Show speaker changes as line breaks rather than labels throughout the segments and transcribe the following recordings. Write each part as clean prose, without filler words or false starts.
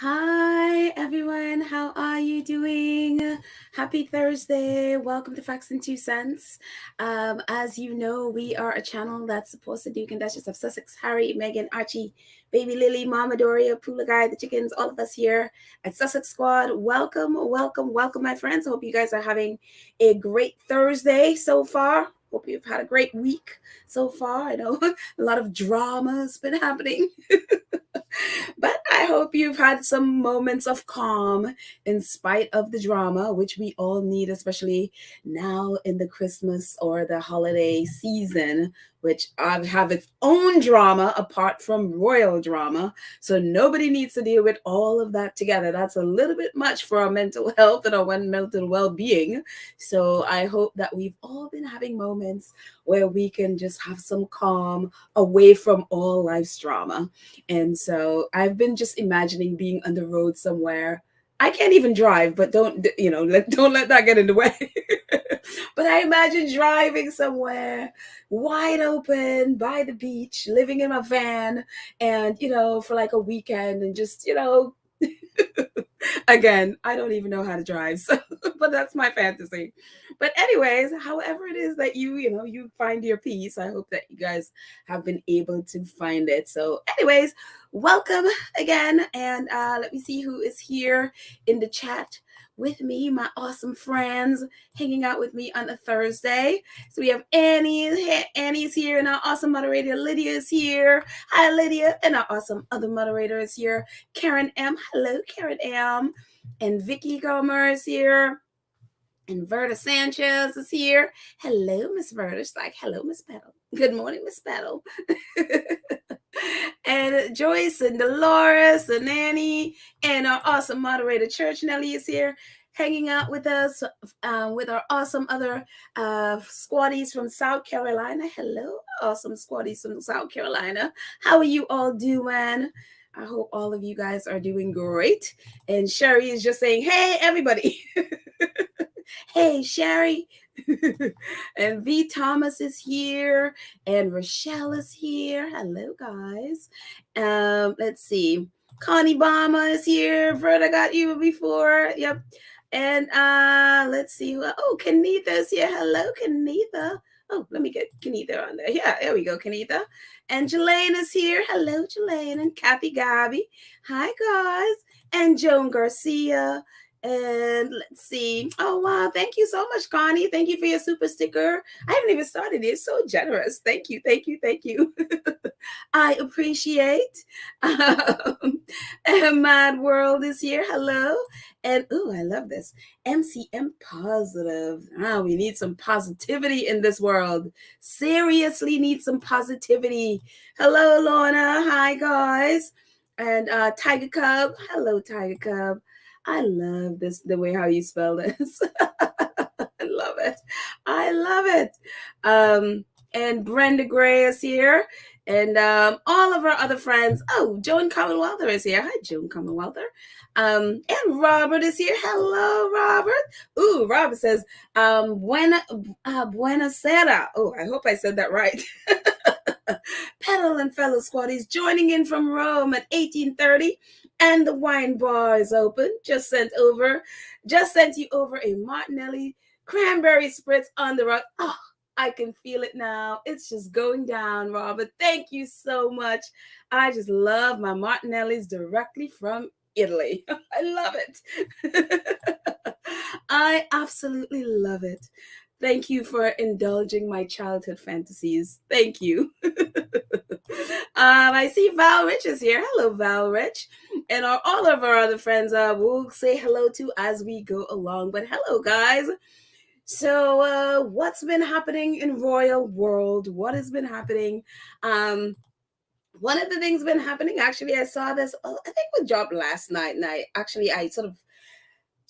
Hi, everyone. How are you doing? Happy Thursday. Welcome to Facts and Two Cents. As you know, we are a channel that's supposed to do Duchess of Sussex, Harry, Meghan, Archie, Baby Lily, Mama Doria, Poola Guy, the chickens, all of us here at Sussex Squad. Welcome, welcome, welcome, my friends. Hope you guys are having a great Thursday so far. Hope you've had a great week so far. I know a lot of drama has been happening. But I hope you've had some moments of calm in spite of the drama, which we all need, especially now in the Christmas or the holiday season, which have its own drama apart from royal drama. So nobody needs to deal with all of that together. That's a little bit much for our mental health and our mental well-being. So I hope that we've all been having moments where we can just have some calm away from all life's drama. And so I've been just imagining being on the road somewhere. I can't even drive, but don't don't let that get in the way. But I imagine driving somewhere wide open by the beach, living in my van, and for like a weekend, and just again, I don't even know how to drive, so but that's my fantasy. But anyways, however it is that you find your peace, I hope that you guys have been able to find it. So anyways, welcome again, and let me see who is here in the chat with me, my awesome friends hanging out with me on a Thursday. So we have Annie's here, and our awesome moderator Lydia is here. Hi Lydia, and our awesome other moderator is here, Karen M. Hello Karen M. And Vicky Gomer is here. And Verta Sanchez is here. Hello, Miss Verta. She's like, hello, Miss Petal. Good morning, Miss Petal. And Joyce and Dolores and Annie and our awesome moderator Church Nelly is here, hanging out with us with our awesome other squaddies from South Carolina. Hello, awesome squaddies from South Carolina. How are you all doing? I hope all of you guys are doing great. And Sherry is just saying, hey, everybody. Hey, Sherry. And V. Thomas is here. And Rochelle is here. Hello, guys. Let's see. Connie Bama is here. Verta got you before. Yep. And let's see. Oh, Kenitha is here. Hello, Kenitha. Oh, let me get Kenitha on there. Yeah, there we go, Kenitha. And Jelaine is here. Hello, Jelaine. And Kathy Gabby. Hi, guys. And Joan Garcia. And let's see. Oh, wow. Thank you so much, Connie. Thank you for your super sticker. I haven't even started it. So generous. Thank you. Thank you. Thank you. I appreciate. And Mad World is here. Hello. And oh, I love this. MCM positive. We need some positivity in this world. Seriously need some positivity. Hello, Lorna. Hi, guys. And Tiger Cub. Hello, Tiger Cub. I love this, the way how you spell this. I love it. I love it. And Brenda Gray is here. And all of our other friends. Oh, Joan Commonwealther is here. Hi, Joan Commonwealther. And Robert is here. Hello, Robert. Ooh, Robert says, Buenasera. Oh, I hope I said that right. Pedal and fellow squaddies joining in from Rome at 1830. And the wine bar is open. Just sent you over a Martinelli cranberry spritz on the rock. Oh, I can feel it now. It's just going down, Robert. Thank you so much. I just love my Martinellis directly from Italy. I love it. I absolutely love it. Thank you for indulging my childhood fantasies. Thank you. I see Val Rich is here. Hello, Val Rich. And all of our other friends we'll say hello to as we go along. But hello, guys. So what's been happening in royal world? What has been happening? One of the things been happening, actually, I saw this, I think it dropped last night. And I sort of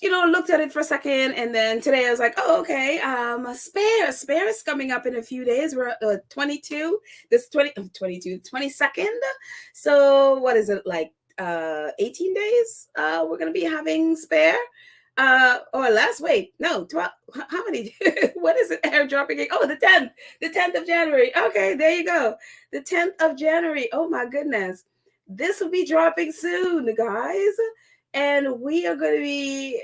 looked at it for a second, and then today I was like, oh, okay. Spare is coming up in a few days. We're 22, 22nd. So what is it, like 18 days? We're gonna be having Spare. Or last, wait, no, 12, how many? What is it? Airdropping? Oh, the 10th of January. Okay, there you go. The 10th of January. Oh my goodness. this will be dropping soon, guys. And we are going to be,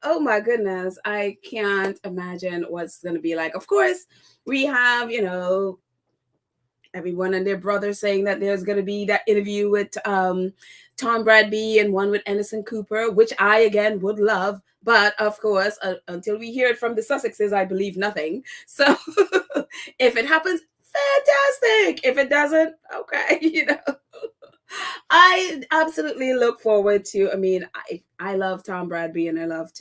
oh my goodness, I can't imagine what's going to be like. Of course, we have, everyone and their brother saying that there's going to be that interview with Tom Bradby and one with Anderson Cooper, which I, again, would love. But of course, until we hear it from the Sussexes, I believe nothing. So if it happens, fantastic. If it doesn't, okay, I absolutely look forward to. I mean, I love Tom Bradby and I love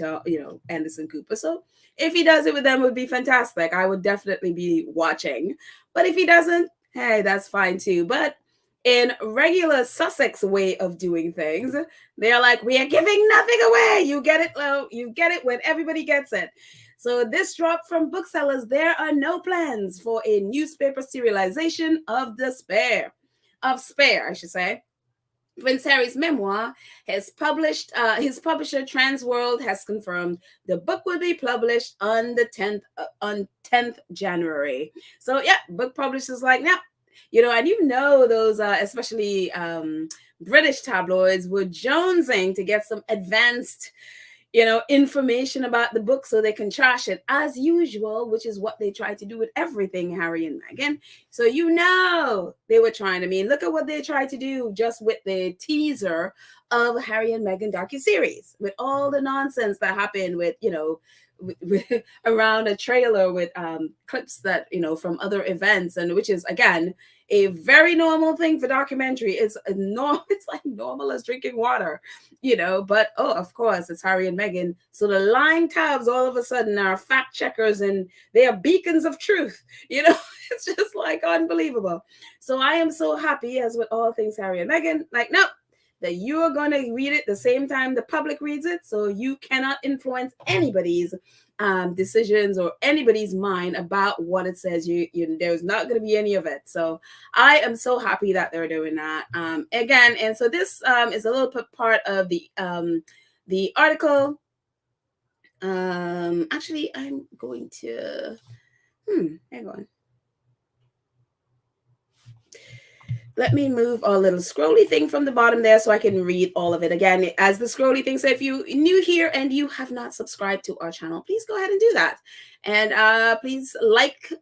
Anderson Cooper. So if he does it with them, it would be fantastic. I would definitely be watching. But if he doesn't, hey, that's fine too. But in regular Sussex way of doing things, they're like, we are giving nothing away. You get it, you get it when everybody gets it. So this drop from booksellers, there are no plans for a newspaper serialization of Spare, I should say. Prince Harry's memoir has published. His publisher Transworld has confirmed the book will be published on the 10th January. So yeah, book publishers like now, and those especially British tabloids were jonesing to get some advanced information about the book so they can trash it as usual, which is what they tried to do with everything Harry and Meghan. So they were trying to look at what they tried to do just with the teaser of Harry and Meghan docuseries, with all the nonsense that happened with around a trailer with clips that from other events, and which is again a very normal thing for documentary. It's like normal as drinking water, but of course it's Harry and Meghan, so the lying tabs all of a sudden are fact checkers and they are beacons of truth. It's just like unbelievable. So I am so happy, as with all things Harry and Meghan, like no, that you are going to read it the same time the public reads it, so you cannot influence anybody's decisions or anybody's mind about what it says. There's not going to be any of it. So I am so happy that they're doing that again. And so this is a little part of the article. Actually, I'm going to hang on. Let me move a little scrolly thing from the bottom there so I can read all of it. Again, as the scrolly thing said, if you're new here and you have not subscribed to our channel, please go ahead and do that. And please like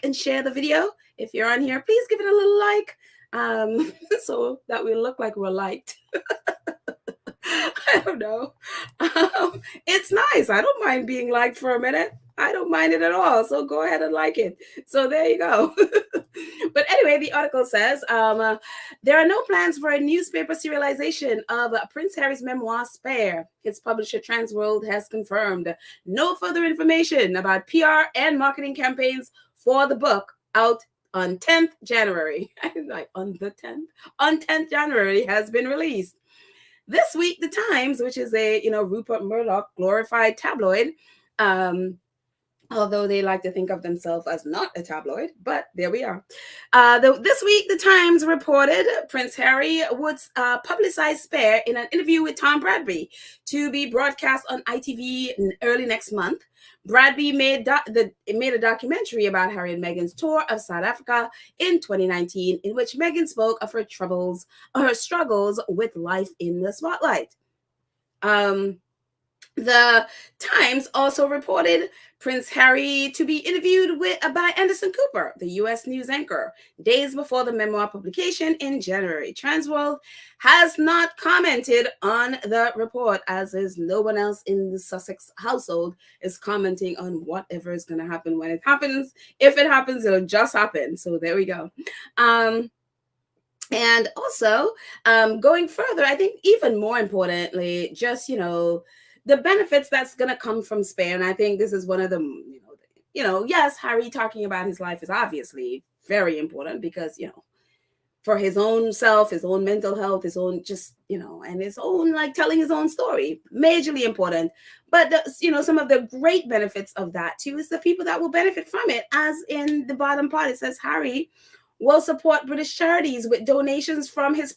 and share the video. If you're on here, please give it a little like so that we look like we're liked. I don't know. It's nice. I don't mind being liked for a minute. I don't mind it at all. So go ahead and like it. So there you go. But anyway, the article says there are no plans for a newspaper serialization of Prince Harry's memoir, Spare. His publisher, Transworld, has confirmed no further information about PR and marketing campaigns for the book out on 10th January. Like on the 10th? On 10th January has been released. This week, The Times, which is a, Rupert Murdoch glorified tabloid, although they like to think of themselves as not a tabloid, but there we are. This week, The Times reported Prince Harry would publicize Spare in an interview with Tom Bradby to be broadcast on ITV early next month. Bradby made a documentary about Harry and Meghan's tour of South Africa in 2019, in which Meghan spoke of her struggles with life in the spotlight. The Times also reported Prince Harry to be interviewed by Anderson Cooper, the U.S. news anchor, days before the memoir publication in January. Transworld has not commented on the report, as is no one else in the Sussex household is commenting on whatever is going to happen when it happens. If it happens, it'll just happen. So there we go. And also, going further, I think even more importantly, just, the benefits that's going to come from Spare. And I think this is one of them, yes, Harry talking about his life is obviously very important because, for his own self, his own mental health, his own just, and his own, like telling his own story, majorly important. But, some of the great benefits of that too is the people that will benefit from it. As in the bottom part, it says Harry will support British charities with donations from his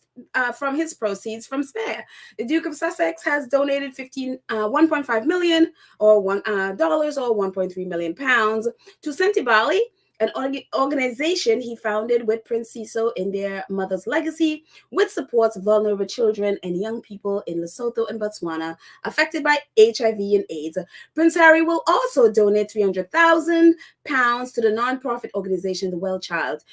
proceeds from Spare. The Duke of Sussex has donated 1.5 million or $1 or 1.3 million pounds to Senti Bali an organization he founded with Prince Siso in their mother's legacy, which supports vulnerable children and young people in Lesotho and Botswana affected by HIV and AIDS. Prince Harry will also donate £300,000 to the non-profit organization The Well Child.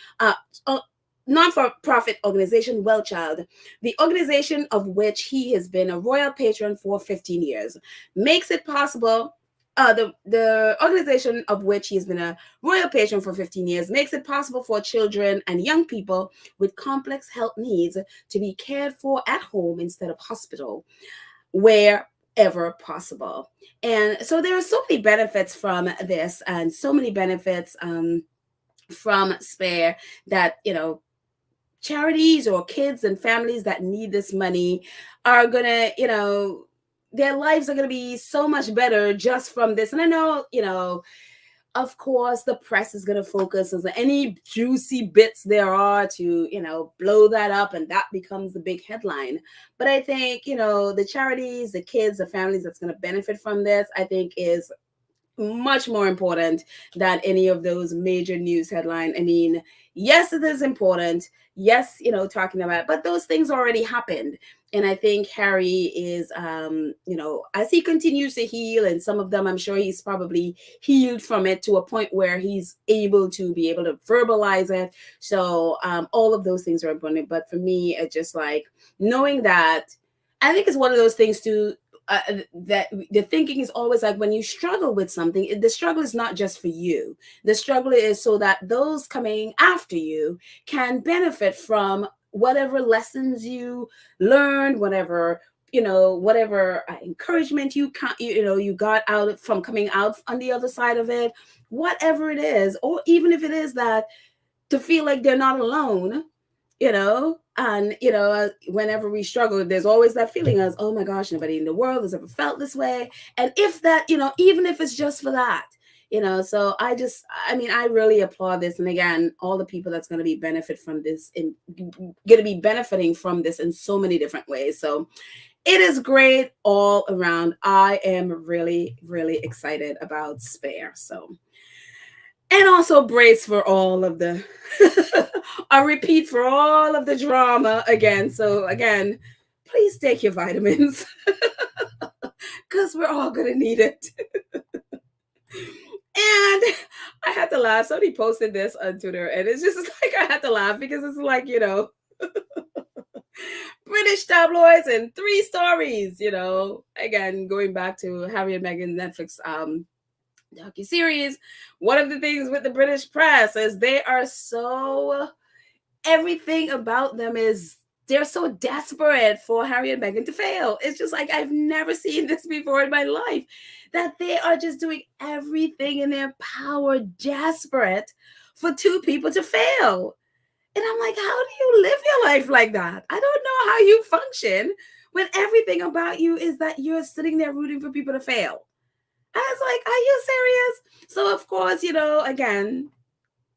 Non-for-profit organization Well Child, the organization of which he has been a royal patron for 15 years, makes it possible. The organization of which he has been a royal patron for 15 years makes it possible for children and young people with complex health needs to be cared for at home instead of hospital, wherever possible. And so there are so many benefits from this, and so many benefits from Spare, that charities or kids and families that need this money are gonna, their lives are gonna be so much better just from this. And I know, of course, the press is gonna focus on any juicy bits there are to, blow that up, and that becomes the big headline. But I think, the charities, the kids, the families that's gonna benefit from this, I think is much more important than any of those major news headlines. I mean, yes, it is important. Yes, talking about it, but those things already happened. And I think Harry is, as he continues to heal, and some of them, I'm sure he's probably healed from it to a point where he's able to verbalize it. So all of those things are important. But for me, it's just like knowing that, I think it's one of those things too, that the thinking is always like, when you struggle with something, the struggle is not just for you. The struggle is so that those coming after you can benefit from whatever lessons you learned, whatever encouragement you got out from coming out on the other side of it, whatever it is. Or even if it is that, to feel like they're not alone, and whenever we struggle, there's always that feeling as, oh my gosh, nobody in the world has ever felt this way. And if that, even if it's just for that, so I really applaud this. And again, all the people that's going to be benefit from this and going to be benefiting from this in so many different ways. So it is great all around. I am really, really excited about Spare. So, and also brace for all of the a repeat for all of the drama again. So again, please take your vitamins because we're all gonna need it. And I had to laugh. Somebody posted this on Twitter, and it's just like, I had to laugh because it's like, British tabloids and 3 stories, again, going back to Harry and Meghan Netflix docuseries. One of the things with the British press is they are everything about them is, they're so desperate for Harry and Meghan to fail. It's just like, I've never seen this before in my life, that they are just doing everything in their power, desperate for 2 people to fail. And I'm like, how do you live your life like that? I don't know how you function when everything about you is that you're sitting there rooting for people to fail. I was like, are you serious? So, of course, again,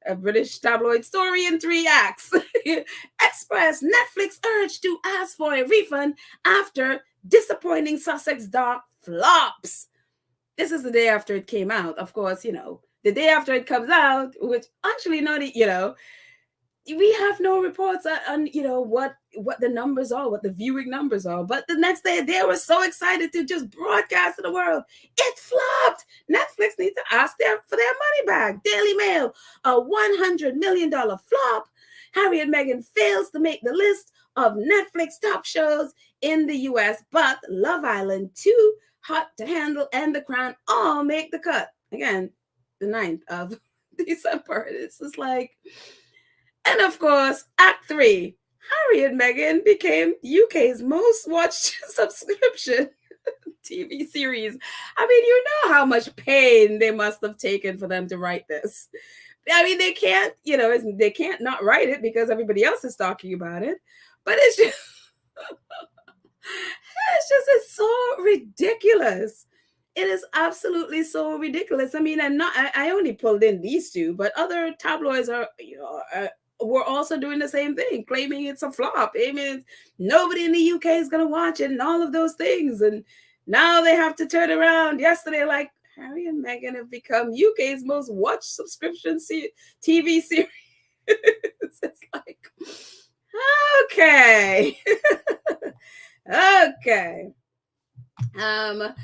a British tabloid story in 3 acts. Express, Netflix urged to ask for a refund after disappointing Sussex doc flops. This is the day after it came out. Of course, the day after it comes out, which actually not, we have no reports on what the numbers are, what the viewing numbers are. But the next day, they were so excited to just broadcast to the world. It flopped. Netflix needs to ask for their money back. Daily Mail, a $100 million flop. Harry and Meghan fails to make the list of Netflix top shows in the US, but Love Island, Too Hot to Handle, and The Crown all make the cut. Again, the 9th of December. It's just like... And of course, Act 3, Harry and Meghan became UK's most watched subscription TV series. I mean, you know how much pain they must have taken for them to write this. I mean, they can't, they can't not write it because everybody else is talking about it. But it's just, it's so ridiculous. It is absolutely so ridiculous. I mean, I only pulled in these 2, but other tabloids were also doing the same thing, claiming it's a flop. I mean, nobody in the UK is going to watch it and all of those things. And now they have to turn around yesterday like, Harry and Meghan have become UK's most watched subscription TV series. It's like, okay. Okay. Um,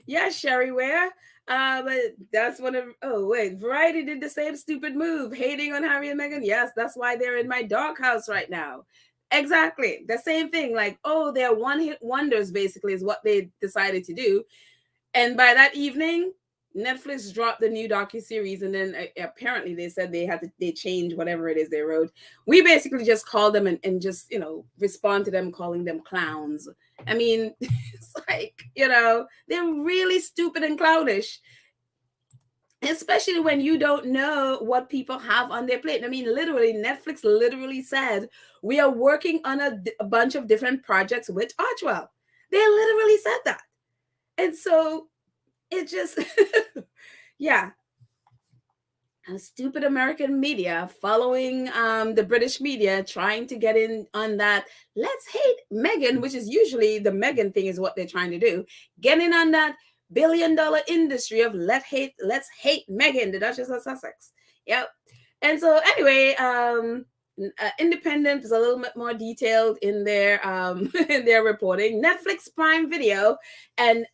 yeah, Sherry Ware. That's one of, oh wait, Variety did the same stupid move, hating on Harry and Meghan. Yes, that's why they're in my doghouse right now. Exactly. The same thing. Like, oh, they're one-hit wonders, basically, is what they decided to do. And by that evening, Netflix dropped the new docuseries, and then apparently they said they change whatever it is they wrote. We basically just called them and just, respond to them calling them clowns. I mean, it's like, they're really stupid and clownish, especially when you don't know what people have on their plate. I mean, literally, Netflix literally said, we are working on a bunch of different projects with Archwell. They literally said that. And so it just, yeah. Stupid American media following the British media, trying to get in on that. Let's hate Meghan, which is usually the Meghan thing is what they're trying to do. Getting on that billion-dollar industry of let's hate Meghan, the Duchess of Sussex. Yep. And so anyway, Independent is a little bit more detailed in their in their reporting. Netflix Prime Video and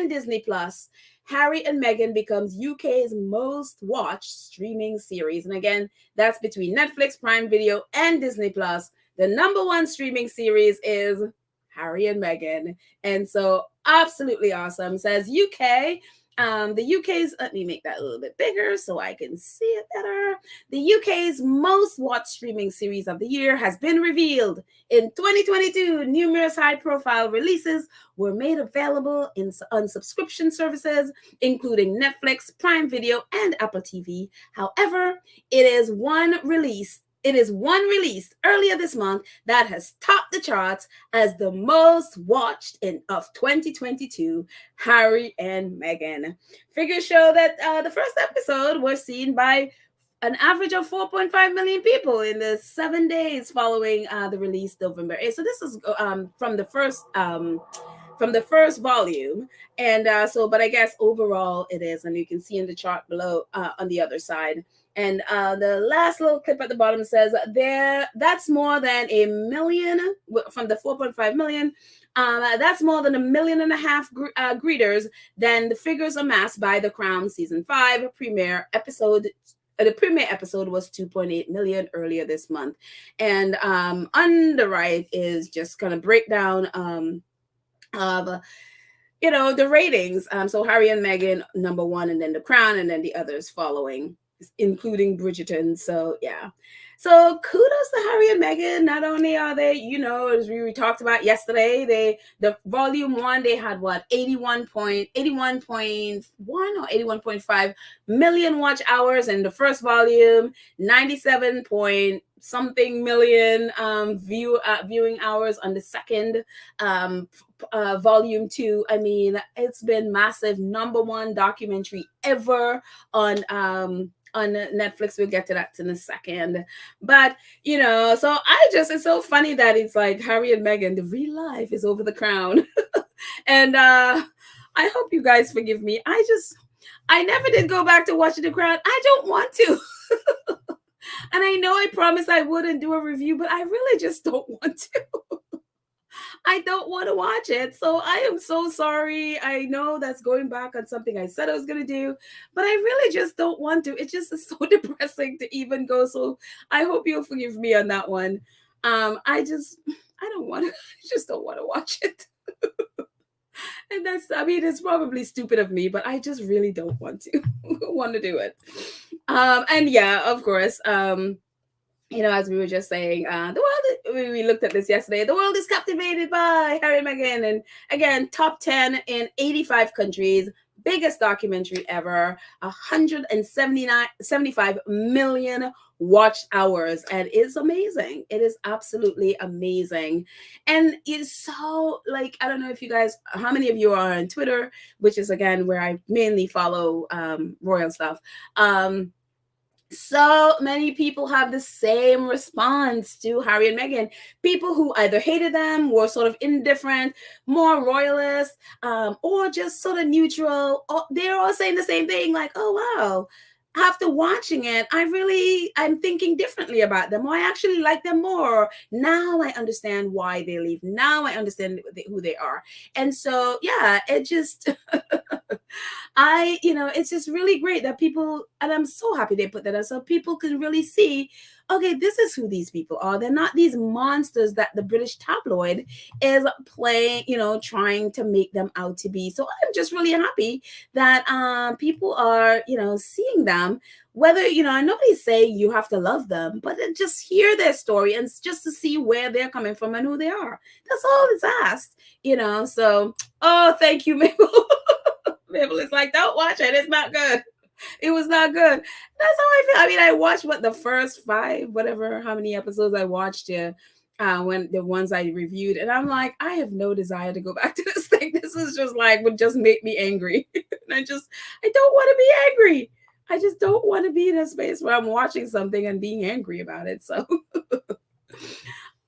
Disney Plus, Harry and Meghan becomes UK's most watched streaming series. And again, that's between Netflix, Prime Video, and Disney Plus. The number one streaming series is Harry and Meghan. And so absolutely awesome. Says UK. The UK's, let me make that a little bit bigger so I can see it better. The UK's most watched streaming series of the year has been revealed. In 2022, numerous high-profile releases were made available on subscription services, including Netflix, Prime Video, and Apple TV. However, it is one release earlier this month that has topped the charts as the most watched of 2022, Harry and Meghan. Figures show that the first episode was seen by an average of 4.5 million people in the 7 days following the release November 8th. So this is from the first volume. And but I guess overall it is, and you can see in the chart below on the other side. And the last little clip at the bottom says that's more than 1 million from the 4.5 million. That's more than 1.5 million greeters than the figures amassed by The Crown season 5 premiere episode. The premiere episode was 2.8 million earlier this month. And on the right is just kind of breakdown of the ratings. So Harry and Meghan number one, and then The Crown, and then the others following, including Bridgerton. So yeah. So kudos to Harry and Meghan. Not only are they, as we talked about yesterday, the volume 1, they had 81.1 or 81.5 million watch hours, and the first volume 97 point something million viewing hours on the second volume 2. I mean, it's been massive, number one documentary ever on Netflix. We'll get to that in a second. But so it's so funny that it's like Harry and Meghan, the real life is over The Crown. And I hope you guys forgive me. I never did go back to watching The Crown. I don't want to. And I know I promised I wouldn't do a review, but I really just don't want to. I don't want to watch it. So I am so sorry. I know that's going back on something I said I was going to do, but I really just don't want to. It just is so depressing to even go. So I hope you'll forgive me on that one. I don't want to, I just don't want to watch it. And it's probably stupid of me, but I just really don't want to do it. And yeah, of course, as we were just saying, the world, we looked at this yesterday, the world is captivated by Harry and Meghan. And again, top 10 in 85 countries, biggest documentary ever, 175 million watched hours. And it's amazing. It is absolutely amazing. And it's so, I don't know if you guys, how many of you are on Twitter, which is, again, where I mainly follow royal stuff. So many people have the same response to Harry and Meghan. People who either hated them, were sort of indifferent, more royalist, or just sort of neutral. They're all saying the same thing, like, "Oh wow." After watching it, I'm thinking differently about them. Or I actually like them more. Now I understand why they leave. Now I understand who they are. And so, yeah, it just it's just really great that people, and I'm so happy they put that up so people can really see, okay, this is who these people are. They're not these monsters that the British tabloid is playing, trying to make them out to be. So I'm just really happy that people are, seeing them. Whether, and nobody's saying you have to love them, but just hear their story and just to see where they're coming from and who they are. That's all it's asked, So, oh, thank you, Mabel. Mabel is like, don't watch it. It's not good. It was not good. That's how I feel. I mean, I watched the first 5, whatever, how many episodes I watched here, when the ones I reviewed, and I'm like, I have no desire to go back to this thing. This is just like would just make me angry, and I don't want to be angry. I just don't want to be in a space where I'm watching something and being angry about it. So.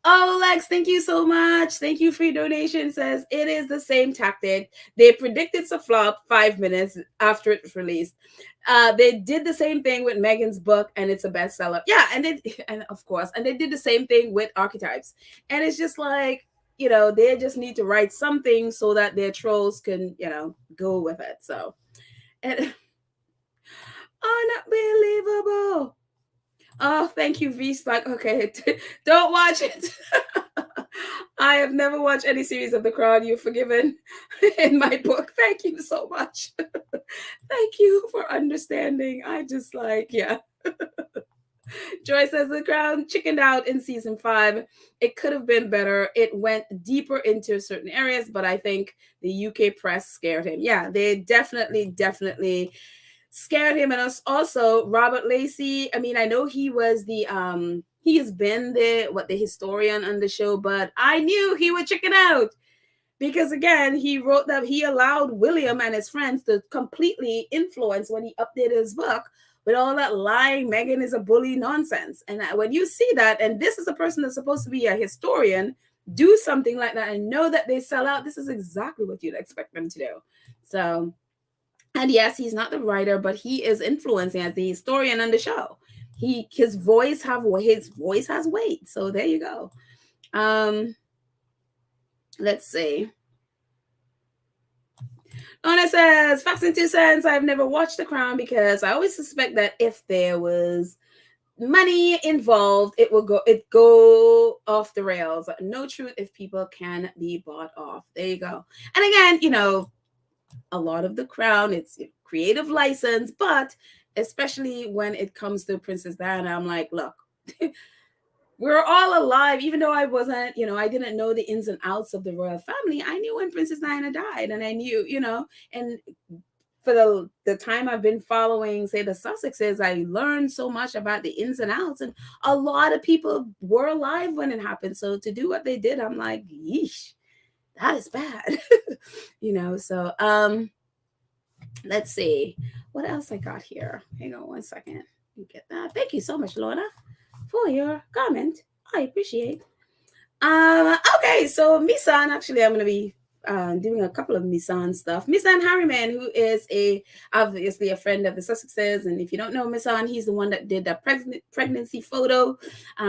Oh, Lex, thank you so much. Thank you for your donation. Says it is the same tactic. They predicted it's a flop 5 minutes after it was released. They did the same thing with Meghan's book, and it's a bestseller. Yeah, and of course, and they did the same thing with Archetypes. And it's just like, they just need to write something so that their trolls can, go with it. So, and unbelievable. Oh, thank you, V. Like, okay, don't watch it. I have never watched any series of The Crown. You're forgiven in my book. Thank you so much. Thank you for understanding. I just yeah. Joy says The Crown chickened out in season 5. It could have been better. It went deeper into certain areas, but I think the UK press scared him. Yeah, they definitely scared him. And us also, Robert Lacey. I mean, I know he was he has been the historian on the show, but I knew he would chicken out because again, he wrote that he allowed William and his friends to completely influence when he updated his book with all that lying, Meghan is a bully nonsense. And when you see that, and this is a person that's supposed to be a historian, do something like that and know that they sell out, this is exactly what you'd expect them to do. So, and yes, he's not the writer, but he is influencing as the historian on the show. His voice has weight. So there you go. Let's see. Ona says, Facts and 2 cents. I've never watched The Crown because I always suspect that if there was money involved, it go off the rails. No truth if people can be bought off. There you go. And again, a lot of The Crown, it's creative license, but especially when it comes to Princess Diana, I'm like, look, we're all alive, even though I wasn't, I didn't know the ins and outs of the royal family. I knew when Princess Diana died, and I knew, and for the time I've been following, say, the Sussexes, I learned so much about the ins and outs, and a lot of people were alive when it happened. So to do what they did, I'm like, yeesh, that is bad. So let's see what else I got here. Hang on one second. You get that. Thank you so much, Lorna, for your comment. I appreciate. Okay, so Misan, actually, I'm gonna be doing a couple of Misan stuff. Misan Harriman, who is obviously a friend of the Sussexes, and if you don't know Misan, he's the one that did the pregnancy photo.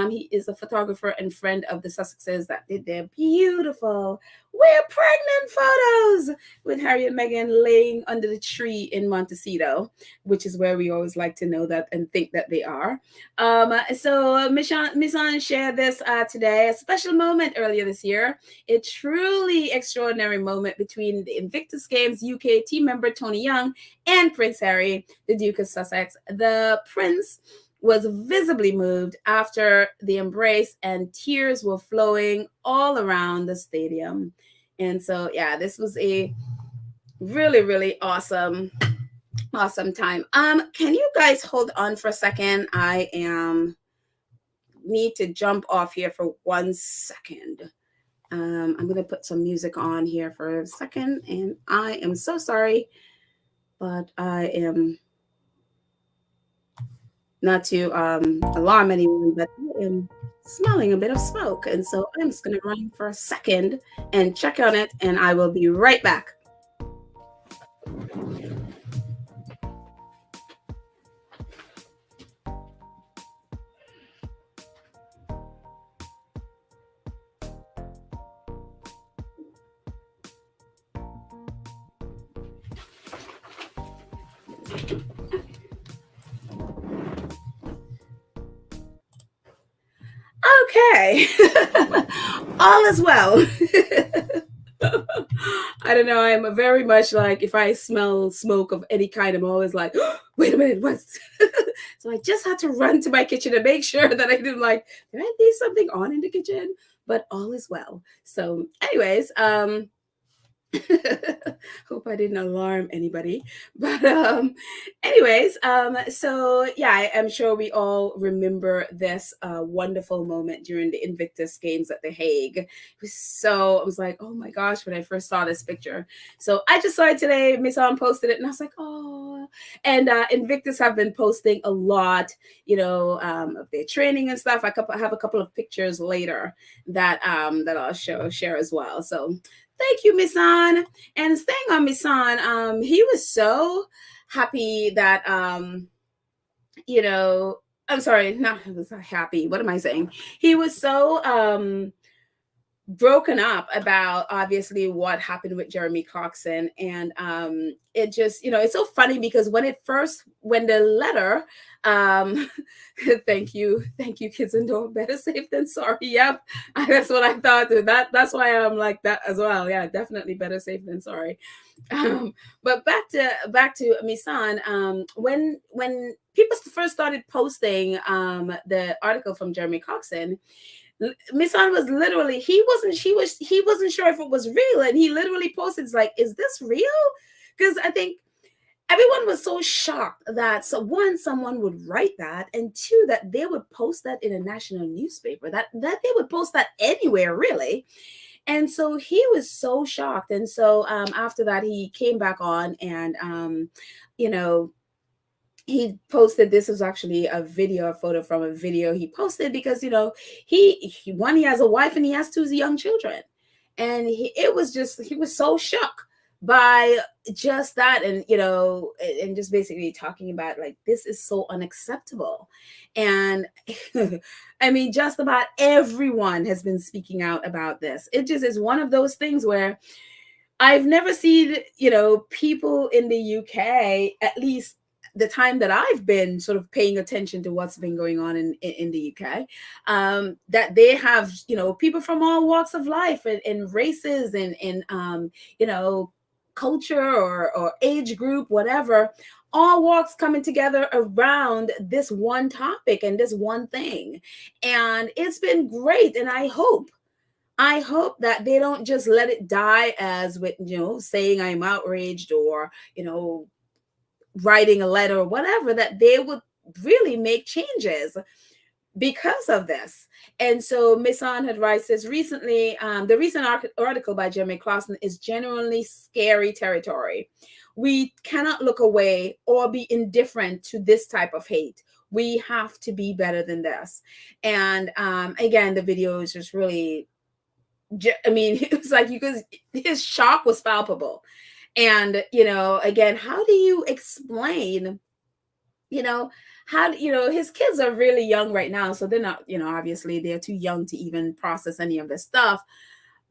He is a photographer and friend of the Sussexes that did their beautiful "We're Pregnant" photos with Harry and Meghan laying under the tree in Montecito, which is where we always like to know that and think that they are. So Misan shared this today, a special moment earlier this year. A truly extraordinary moment between the Invictus Games UK team member Tony Young and Prince Harry, the Duke of Sussex. The Prince was visibly moved after the embrace, and tears were flowing all around the stadium. And so, yeah, this was a really awesome time. Can you guys hold on for a second? I need to jump off here for 1 second. I'm going to put some music on here for a second, and I am so sorry, but I am not to alarm anyone, but I am smelling a bit of smoke. And so I'm just going to run for a second and check on it, and I will be right back. Okay. All is well. I don't know. I'm very much like, if I smell smoke of any kind, I'm always like, oh, wait a minute, what's so I just had to run to my kitchen to make sure that I didn't like, did I leave something on in the kitchen? But all is well. So, anyways, hope I didn't alarm anybody. But anyways, so yeah, I'm sure we all remember this wonderful moment during the Invictus Games at The Hague. It was so, I was like, oh my gosh, when I first saw this picture. So I just saw it today. Miss On posted it, and I was like, oh. And Invictus have been posting a lot, of their training and stuff. I have a couple of pictures later that I'll share as well. So thank you, Nissan. And staying on Nissan, he was so happy that I'm sorry, not he was happy. What am I saying? He was so broken up about obviously what happened with Jeremy Clarkson. And it just, it's so funny because when the letter, thank you, kids and dog, better safe than sorry. Yep. That's what I thought. That's why I'm like that as well. Yeah, definitely better safe than sorry. But back to Misan, when people first started posting the article from Jeremy Clarkson, Misan was literally, he wasn't sure if it was real, and he literally posted, it's like, is this real? Because I think everyone was so shocked that someone would write that, and two, that they would post that in a national newspaper, that they would post that anywhere really. And so he was so shocked. And so after that, he came back on, and he posted, this was actually a photo from a video he posted, because he has a wife and he has two young children, and he was so shocked by just that, and just basically talking about, like, this is so unacceptable. And I mean, just about everyone has been speaking out about this. It just is one of those things where I've never seen people in the UK, at least the time that I've been sort of paying attention to what's been going on in the UK, that they have, people from all walks of life, and races, and culture, or age group, whatever, all walks coming together around this one topic and this one thing. And it's been great. And I hope that they don't just let it die as with, saying I'm outraged, or, writing a letter or whatever, that they would really make changes because of this. And so Miss On had writes this recently, the recent article by Jeremy Clarkson is genuinely scary territory. We cannot look away or be indifferent to this type of hate. We have to be better than this. And again, the video is just really, I mean, it was like, his shock was palpable. And, again, how do you explain, his kids are really young right now. So they're not, obviously they're too young to even process any of this stuff.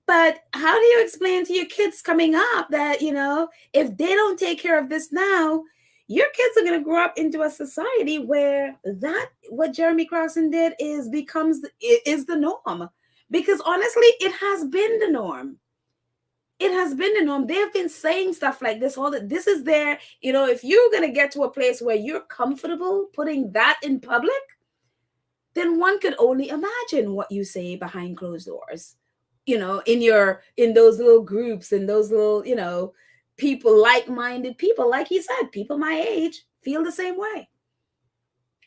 But how do you explain to your kids coming up that, if they don't take care of this now, your kids are going to grow up into a society where what Jeremy Clarkson did is the norm. Because honestly, it has been the norm. It has been the norm. They've been saying stuff like this, this is their, if you're going to get to a place where you're comfortable putting that in public, then one could only imagine what you say behind closed doors, in those little groups, and those little, people, like-minded people, like he said, people my age feel the same way.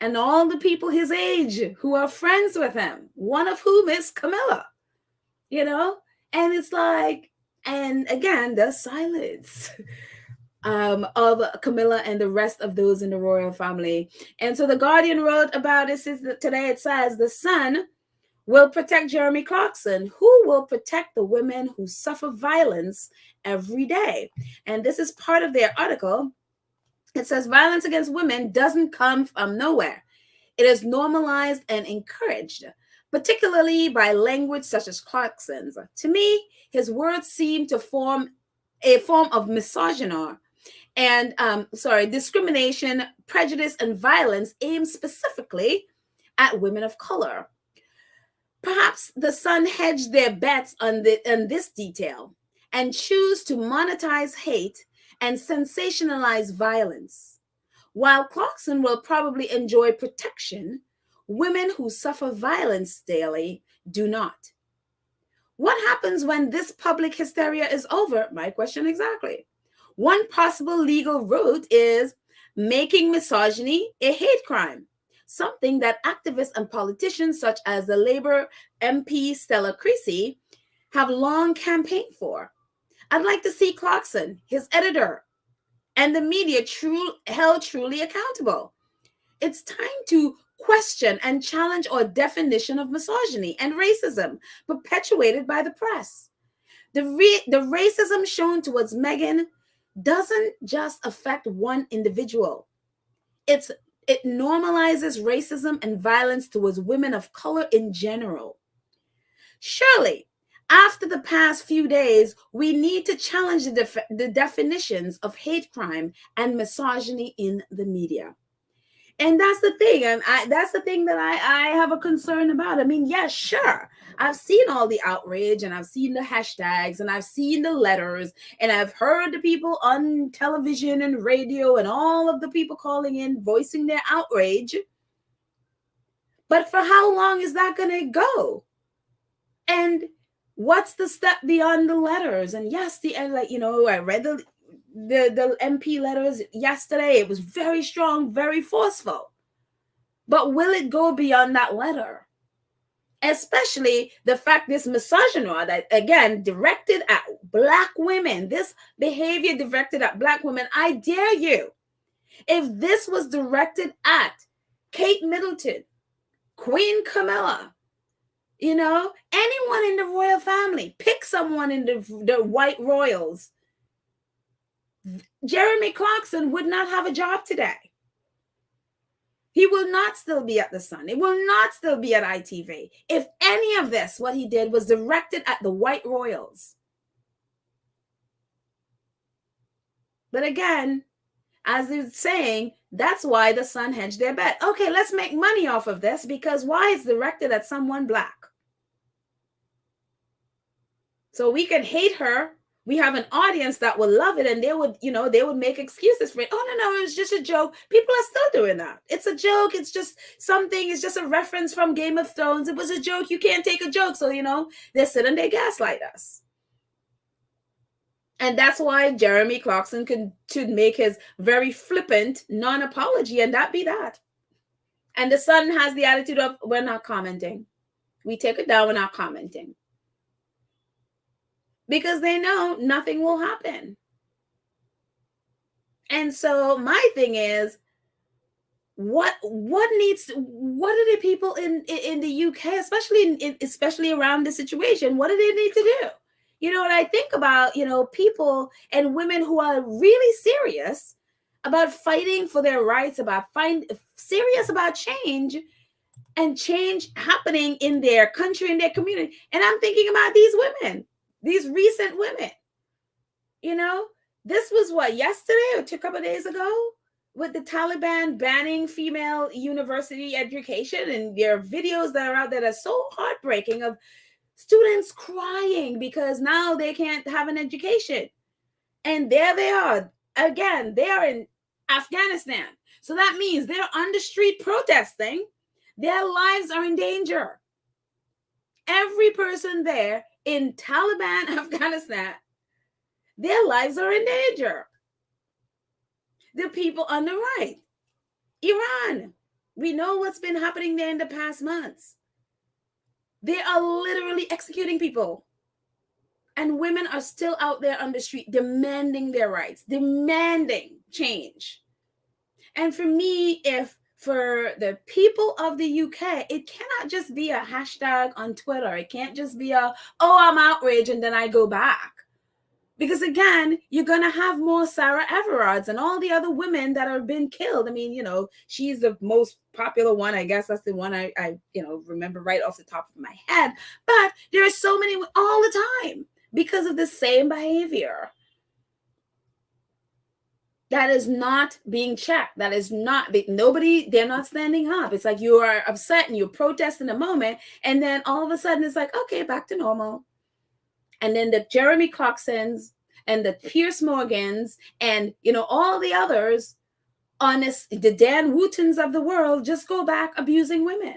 And all the people his age who are friends with him, one of whom is Camilla, and it's like, and again, the silence. of Camilla and the rest of those in the royal family. And so the Guardian wrote about this today. It says the Sun will protect Jeremy Clarkson, who will protect the women who suffer violence every day. And this is part of their article. It says violence against women doesn't come from nowhere. It is normalized and encouraged, particularly by language such as Clarkson's. To me, his words seem to form a form of misogyny and discrimination, prejudice, and violence aimed specifically at women of color. Perhaps the Sun hedged their bets on this detail and choose to monetize hate and sensationalize violence. While Clarkson will probably enjoy protection, women who suffer violence daily do not. What happens when this public hysteria is over? My question exactly. One possible legal route is making misogyny a hate crime, something that activists and politicians such as the Labour MP Stella Creasy have long campaigned for. I'd like to see Clarkson, his editor, and the media held truly accountable. It's time to question and challenge our definition of misogyny and racism perpetuated by the press. The racism shown towards Meghan doesn't just affect one individual. It normalizes racism and violence towards women of color in general. Surely, after the past few days, we need to challenge the definitions of hate crime and misogyny in the media. And that's the thing. And that's the thing that I have a concern about. I mean, yes, sure. I've seen all the outrage and I've seen the hashtags and I've seen the letters and I've heard the people on television and radio and all of the people calling in, voicing their outrage. But for how long is that going to go? And what's the step beyond the letters? And yes, I read the MP letters yesterday. It was very strong, very forceful. But will it go beyond that letter? Especially the fact this misogyny that, again, directed at Black women, this behavior directed at Black women, I dare you, if this was directed at Kate Middleton, Queen Camilla, anyone in the royal family, pick someone in the white royals, Jeremy Clarkson would not have a job today. He will not still be at the Sun. It will not still be at ITV. If any of this, what he did, was directed at the white royals. But again, as it's saying, that's why the Sun hedged their bet. Okay, let's make money off of this because why it's directed at someone Black? So we can hate her. We have an audience that will love it and they would make excuses for it. Oh, no, it was just a joke. People are still doing that. It's a joke. It's just something. It's just a reference from Game of Thrones. It was a joke. You can't take a joke. So, they sit and they gaslight us. And that's why Jeremy Clarkson could make his very flippant non-apology and that be that. And the Sun has the attitude of, we're not commenting. We take it down, we're not commenting. Because they know nothing will happen. And so my thing is, what are the people in the UK, especially around this situation, what do they need to do? And I think about, people and women who are really serious about fighting for their rights, serious about change and change happening in their country, in their community. And I'm thinking about these women. These recent women, this was yesterday or a couple of days ago with the Taliban banning female university education, and there are videos that are out there that are so heartbreaking of students crying because now they can't have an education. And there they are. Again, they are in Afghanistan. So that means they're on the street protesting. Their lives are in danger. Every person there in Taliban, Afghanistan, their lives are in danger. The people on the right, Iran, we know what's been happening there in the past months. They are literally executing people. And women are still out there on the street demanding their rights, demanding change. And for me, if for the people of the UK, it cannot just be a hashtag on Twitter. It can't just be a, oh, I'm outraged, and then I go back. Because again, you're going to have more Sarah Everards and all the other women that have been killed. I mean, you know, she's the most popular one. I guess that's the one I remember right off the top of my head. But there are so many all the time because of the same behavior. That is not being checked. That is not, nobody, they're not standing up. It's like you are upset and you protest in a moment. And then all of a sudden it's like, okay, back to normal. And then the Jeremy Clarksons and the Pierce Morgans and, you know, all the others, the Dan Wootons of the world just go back abusing women.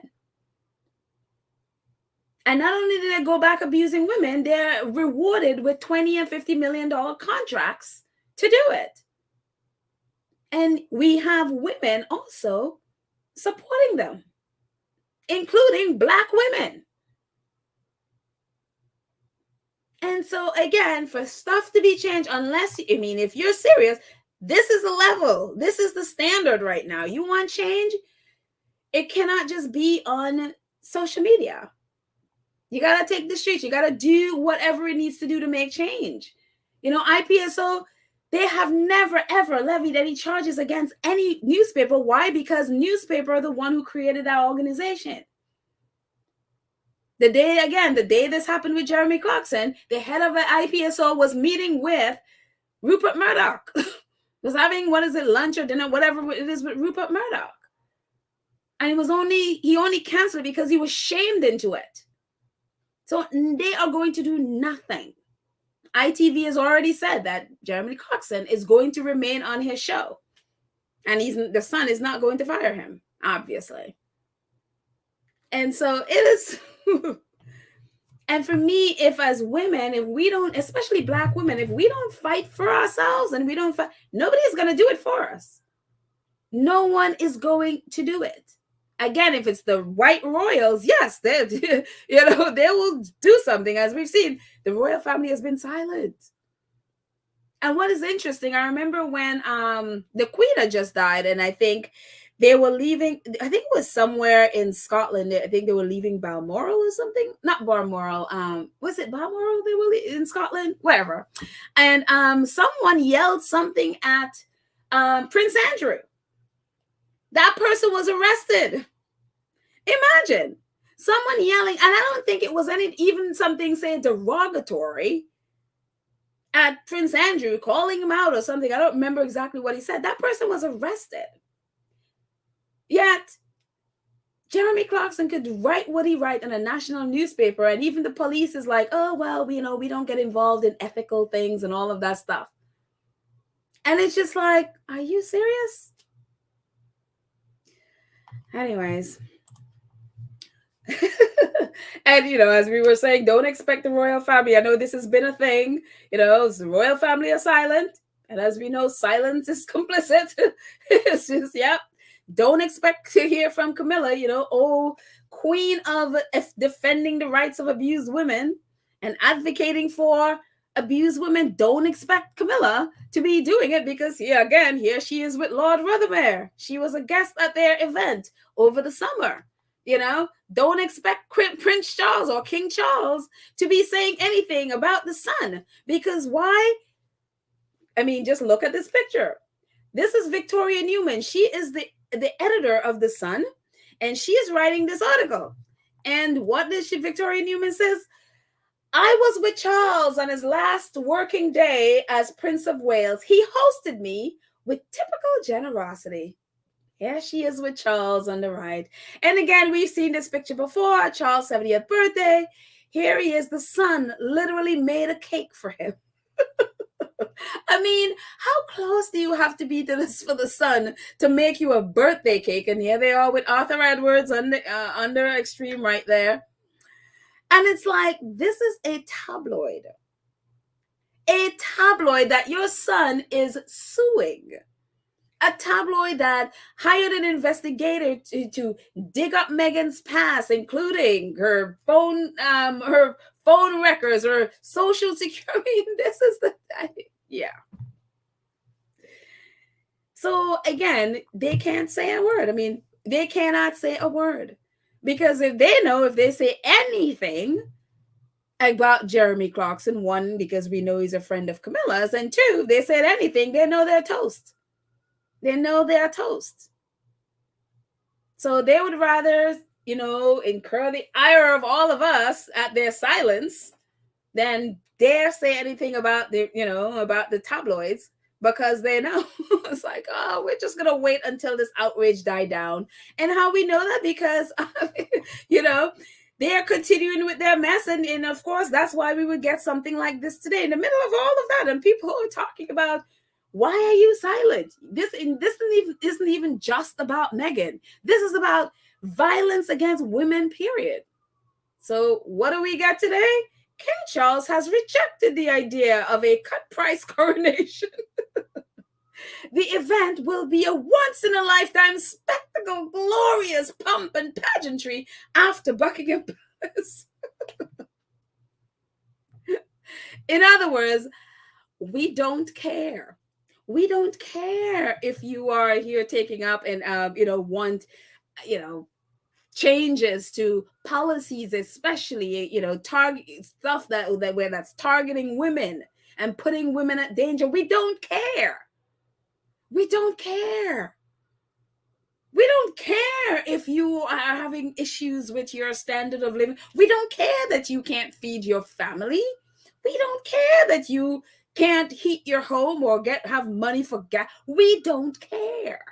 And not only do they go back abusing women, they're rewarded with $20 and $50 million contracts to do it. And we have women also supporting them, including Black women. And so again, for stuff to be changed, if you're serious, this is the level, this is the standard right now. You want change? It cannot just be on social media. You got to take the streets. You got to do whatever it needs to do to make change. You know, IPSO, they have never, ever levied any charges against any newspaper. Why? Because newspaper are the one who created that organization. The day this happened with Jeremy Clarkson, the head of the IPSO was meeting with Rupert Murdoch. Was having, lunch or dinner, whatever it is with Rupert Murdoch. And he only canceled it because he was shamed into it. So they are going to do nothing. ITV has already said that Jeremy Clarkson is going to remain on his show. And the Sun is not going to fire him, obviously. And so it is... And for me, if as women, if we don't, especially Black women, if we don't fight for ourselves and we don't fight, nobody is going to do it for us. No one is going to do it. Again, if it's the white royals, yes, they will do something. As we've seen, the royal family has been silent. And what is interesting, I remember when the Queen had just died, and I think they were leaving, I think it was somewhere in Scotland. I think they were leaving Balmoral or something. Not Balmoral. Was it Balmoral they were in Scotland? Wherever. And someone yelled something at Prince Andrew. That person was arrested. Imagine someone yelling, and I don't think it was even something saying derogatory at Prince Andrew, calling him out or something. I don't remember exactly what he said. That person was arrested. Yet, Jeremy Clarkson could write what he write in a national newspaper, and even the police is like, oh, well, we don't get involved in ethical things and all of that stuff. And it's just like, are you serious? Anyways. And, as we were saying, don't expect the royal family. I know this has been a thing. The royal family are silent. And as we know, silence is complicit. It's just, yep. Don't expect to hear from Camilla, queen of defending the rights of abused women and advocating for abused women. Don't expect Camilla to be doing it because here she is with Lord Rothermere. She was a guest at their event over the summer. Don't expect Prince Charles or King Charles to be saying anything about the Sun, because why? I mean, just look at this picture. This is Victoria Newman. She is the editor of the Sun, and she is writing this article. And what did Victoria Newman says? I was with Charles on his last working day as Prince of Wales. He hosted me with typical generosity. Here she is with Charles on the right. And again, we've seen this picture before, Charles' 70th birthday. Here he is. The Sun literally made a cake for him. I mean, how close do you have to be to this for the Sun to make you a birthday cake? And here they are with Arthur Edwards under extreme right there. And it's like, this is a tabloid. A tabloid that your son is suing. A tabloid that hired an investigator to dig up Meghan's past, including her phone phone records or social security. This is the yeah. So again, they can't say a word. I mean, they cannot say a word because if they say anything about Jeremy Clarkson, one, because we know he's a friend of Camilla's, and two, if they said anything, they know they're toast. They know they're toast. So they would rather, incur the ire of all of us at their silence than dare say anything about the tabloids, because they know it's like, oh, we're just gonna wait until this outrage die down. And how we know that? Because they're continuing with their mess, and of course that's why we would get something like this today in the middle of all of that, and people are talking about, why are you silent? This isn't even just about Meghan. This is about violence against women, period. So what do we got today? King Charles has rejected the idea of a cut-price coronation. The event will be a once-in-a-lifetime spectacle, glorious pomp and pageantry after Buckingham Palace. In other words, we don't care. We don't care if you are here taking up and want changes to policies, especially target stuff that where that's targeting women and putting women at danger. We don't care. We don't care. We don't care if you are having issues with your standard of living. We don't care that you can't feed your family. We don't care that you can't heat your home or have money for gas. We don't care.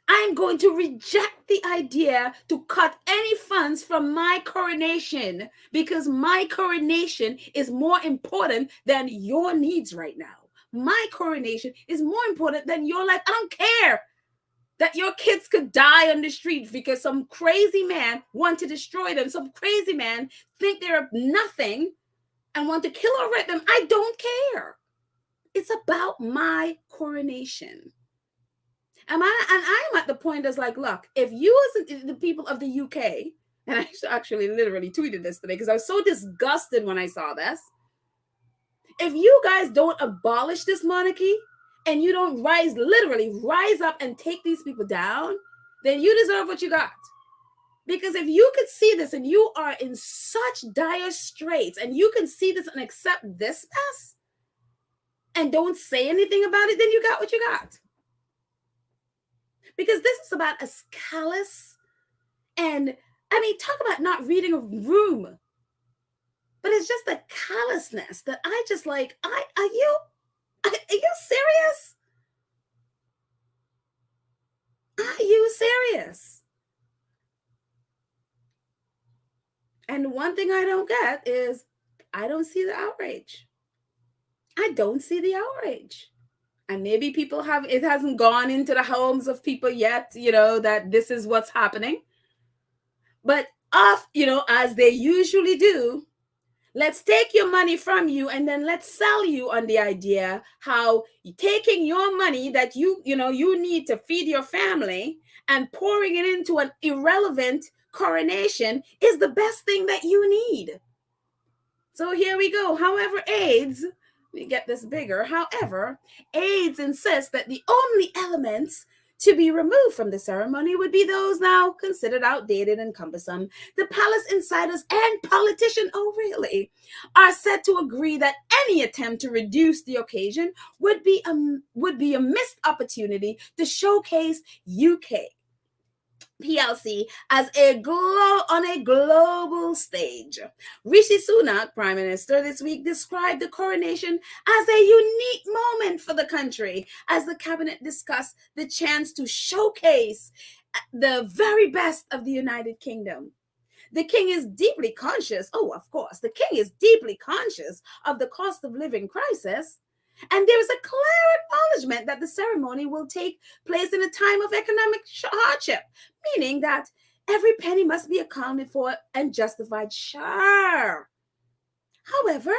I'm going to reject the idea to cut any funds from my coronation, because my coronation is more important than your needs right now. My coronation is more important than your life. I don't care that your kids could die on the street because some crazy man want to destroy them. Some crazy man think they're nothing and want to kill or rape them. I don't care. It's about my coronation. And I'm at the point that's like, look, if you as the people of the UK, and I actually literally tweeted this today because I was so disgusted when I saw this. If you guys don't abolish this monarchy and you don't literally rise up and take these people down, then you deserve what you got. Because if you could see this and you are in such dire straits and you can see this and accept this mess and don't say anything about it, then you got what you got. Because this is about a callous, and I mean, talk about not reading a room. But it's just the callousness that I just like, are you serious? Are you serious? And one thing I don't get is I don't see the outrage. I don't see the outrage. And maybe it hasn't gone into the homes of people yet, that this is what's happening. But as they usually do, let's take your money from you and then let's sell you on the idea how taking your money that you need to feed your family and pouring it into an irrelevant coronation is the best thing that you need. So here we go. However, let me get this bigger. However, AIDS insists that the only elements to be removed from the ceremony would be those now considered outdated and cumbersome. The palace insiders and politicians, are said to agree that any attempt to reduce the occasion would be a missed opportunity to showcase UK PLC as on a global stage. Rishi Sunak, Prime Minister, this week described the coronation as a unique moment for the country as the cabinet discussed the chance to showcase the very best of the United Kingdom. The king is deeply conscious, the king is deeply conscious of the cost of living crisis. And there is a clear acknowledgement that the ceremony will take place in a time of economic hardship, meaning that every penny must be accounted for and justified. Sure. However,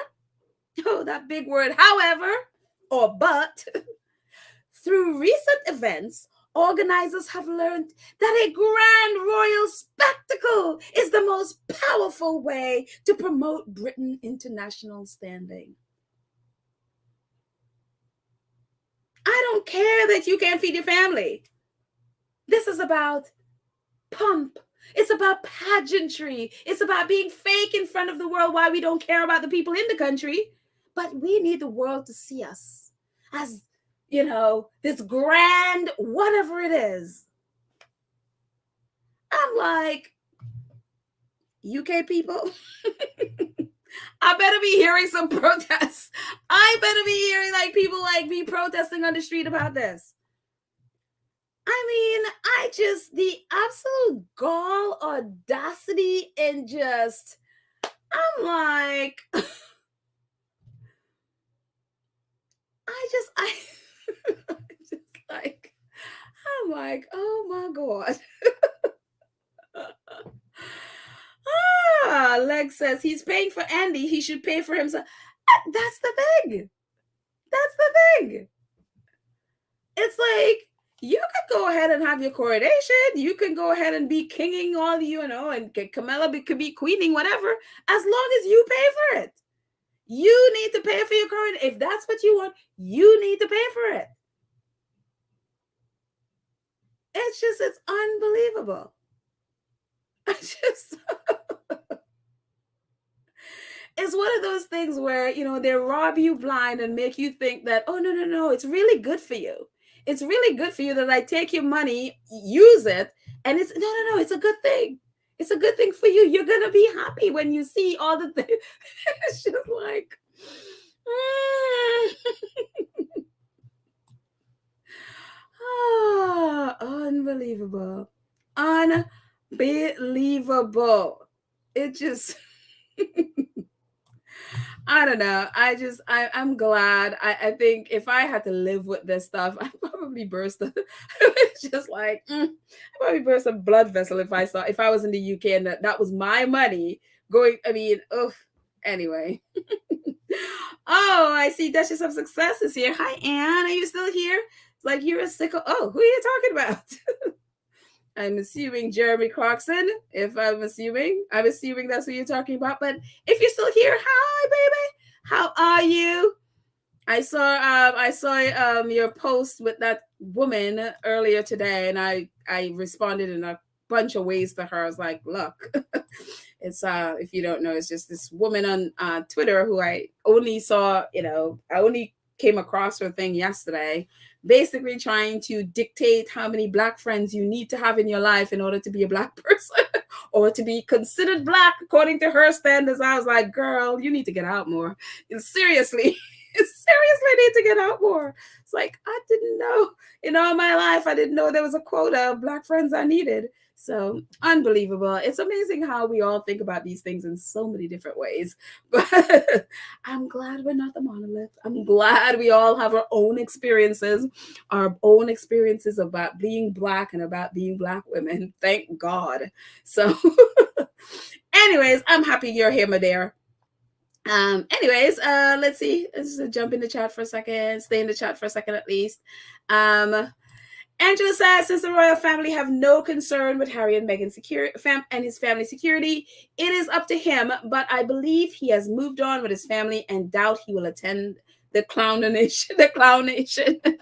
that big word, however, or but, through recent events, organizers have learned that a grand royal spectacle is the most powerful way to promote Britain's international standing. I don't care that you can't feed your family. This is about pomp. It's about pageantry. It's about being fake in front of the world, why we don't care about the people in the country. But we need the world to see us as, this grand whatever it is. I'm like, UK people, I better be hearing some protests. I better be hearing like people like me protesting on the street about this. I mean, the absolute gall, audacity, and I'm like, I'm like, oh my God. Leg says he's paying for Andy. He should pay for himself. That's the thing. It's like, you could go ahead and have your coronation. You can go ahead and be kinging all, and Camilla could be queening, whatever, as long as you pay for it. You need to pay for your coronation. If that's what you want, you need to pay for it. It's unbelievable. It's one of those things where, they rob you blind and make you think that, oh, no, it's really good for you. It's really good for you that I take your money, use it, and it's, no, it's a good thing. It's a good thing for you. You're going to be happy when you see all the things. It's just like, unbelievable. Unbelievable. It just... I don't know. I'm glad. I think if I had to live with this stuff, I'd probably burst. It's just like, I'd probably burst a blood vessel if I was in the UK and that was my money going. I mean, anyway. Oh, I see Duchess of Success is here. Hi, Anne. Are you still here? It's like you're a sicko. Oh, who are you talking about? I'm assuming Jeremy Clarkson. I'm assuming that's who you're talking about. But if you're still here, hi, baby. How are you? I saw your post with that woman earlier today, and I responded in a bunch of ways to her. I was like, look, it's if you don't know, it's just this woman on Twitter who I only saw, I only came across her thing yesterday, basically trying to dictate how many Black friends you need to have in your life in order to be a Black person or to be considered Black according to her standards. I was like, girl, you need to get out more. Seriously need to get out more. It's like, I didn't know in all my life, I didn't know there was a quota of Black friends I needed. So unbelievable. It's amazing how we all think about these things in so many different ways. But I'm glad we're not the monolith. I'm glad we all have our own experiences about being Black and about being Black women. Thank God. So anyways, I'm happy you're here, my dear. Let's see. Let's just jump in the chat for a second. Stay in the chat for a second at least. Angela says, since the royal family have no concern with Harry and Meghan's security and his family's security, it is up to him. But I believe he has moved on with his family and doubt he will attend the clown nation. The clown nation. He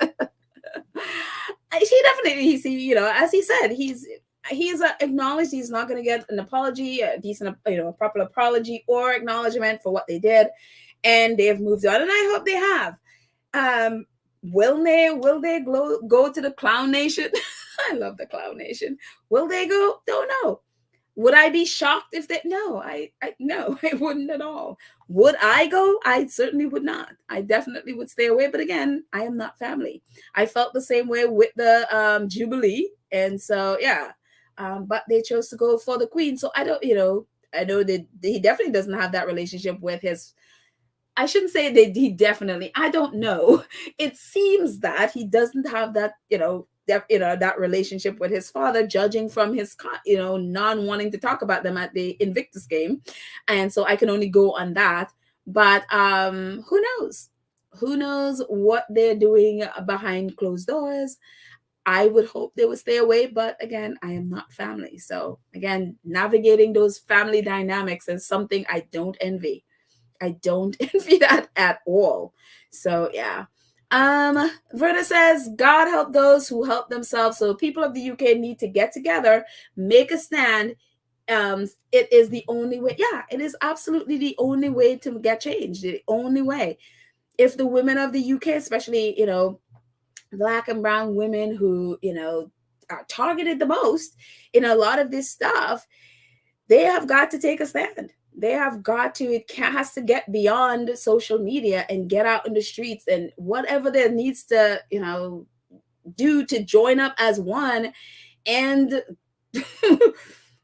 definitely, as he said, he's acknowledged he's not going to get an apology, a decent, a proper apology or acknowledgement for what they did, and they have moved on, and I hope they have. Will they go to the clown nation? I love the clown nation. Will they go? Don't know. Would I be shocked if they? No, no, I wouldn't at all. Would I go? I certainly would not. I definitely would stay away. But again, I am not family. I felt the same way with the Jubilee, and so yeah. But they chose to go for the Queen. So I don't, I know that he definitely doesn't have that relationship with his. I shouldn't say that he definitely. I don't know. It seems that he doesn't have that, that relationship with his father, judging from his, non wanting to talk about them at the Invictus game, and so I can only go on that. But who knows? Who knows what they're doing behind closed doors? I would hope they would stay away, but again, I am not family. So again, navigating those family dynamics is something I don't envy. I don't envy that at all. So yeah. Verna says, God help those who help themselves. So people of the UK need to get together, make a stand. It is the only way. Yeah, it is absolutely the only way to get change. The only way. If the women of the UK, especially, Black and brown women who, are targeted the most in a lot of this stuff, they have got to take a stand. They have got to, has to get beyond social media and get out in the streets and whatever there needs to, do to join up as one and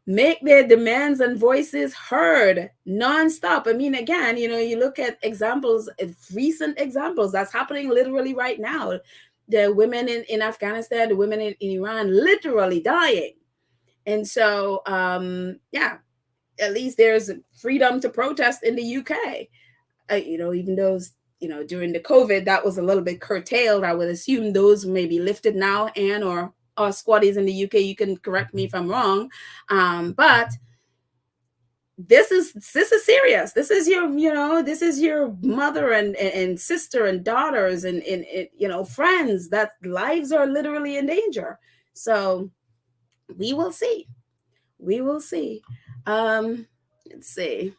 make their demands and voices heard nonstop. I mean, again, you look at examples, recent examples that's happening literally right now. The women in Afghanistan, the women in Iran literally dying. And so, yeah, at least there's freedom to protest in the UK. Even those, during the COVID, that was a little bit curtailed. I would assume those may be lifted now, and or squatties in the UK. You can correct me if I'm wrong, but this is serious. This is your, this is your mother and sister and daughters and friends. That lives are literally in danger. So we will see. We will see. Let's see.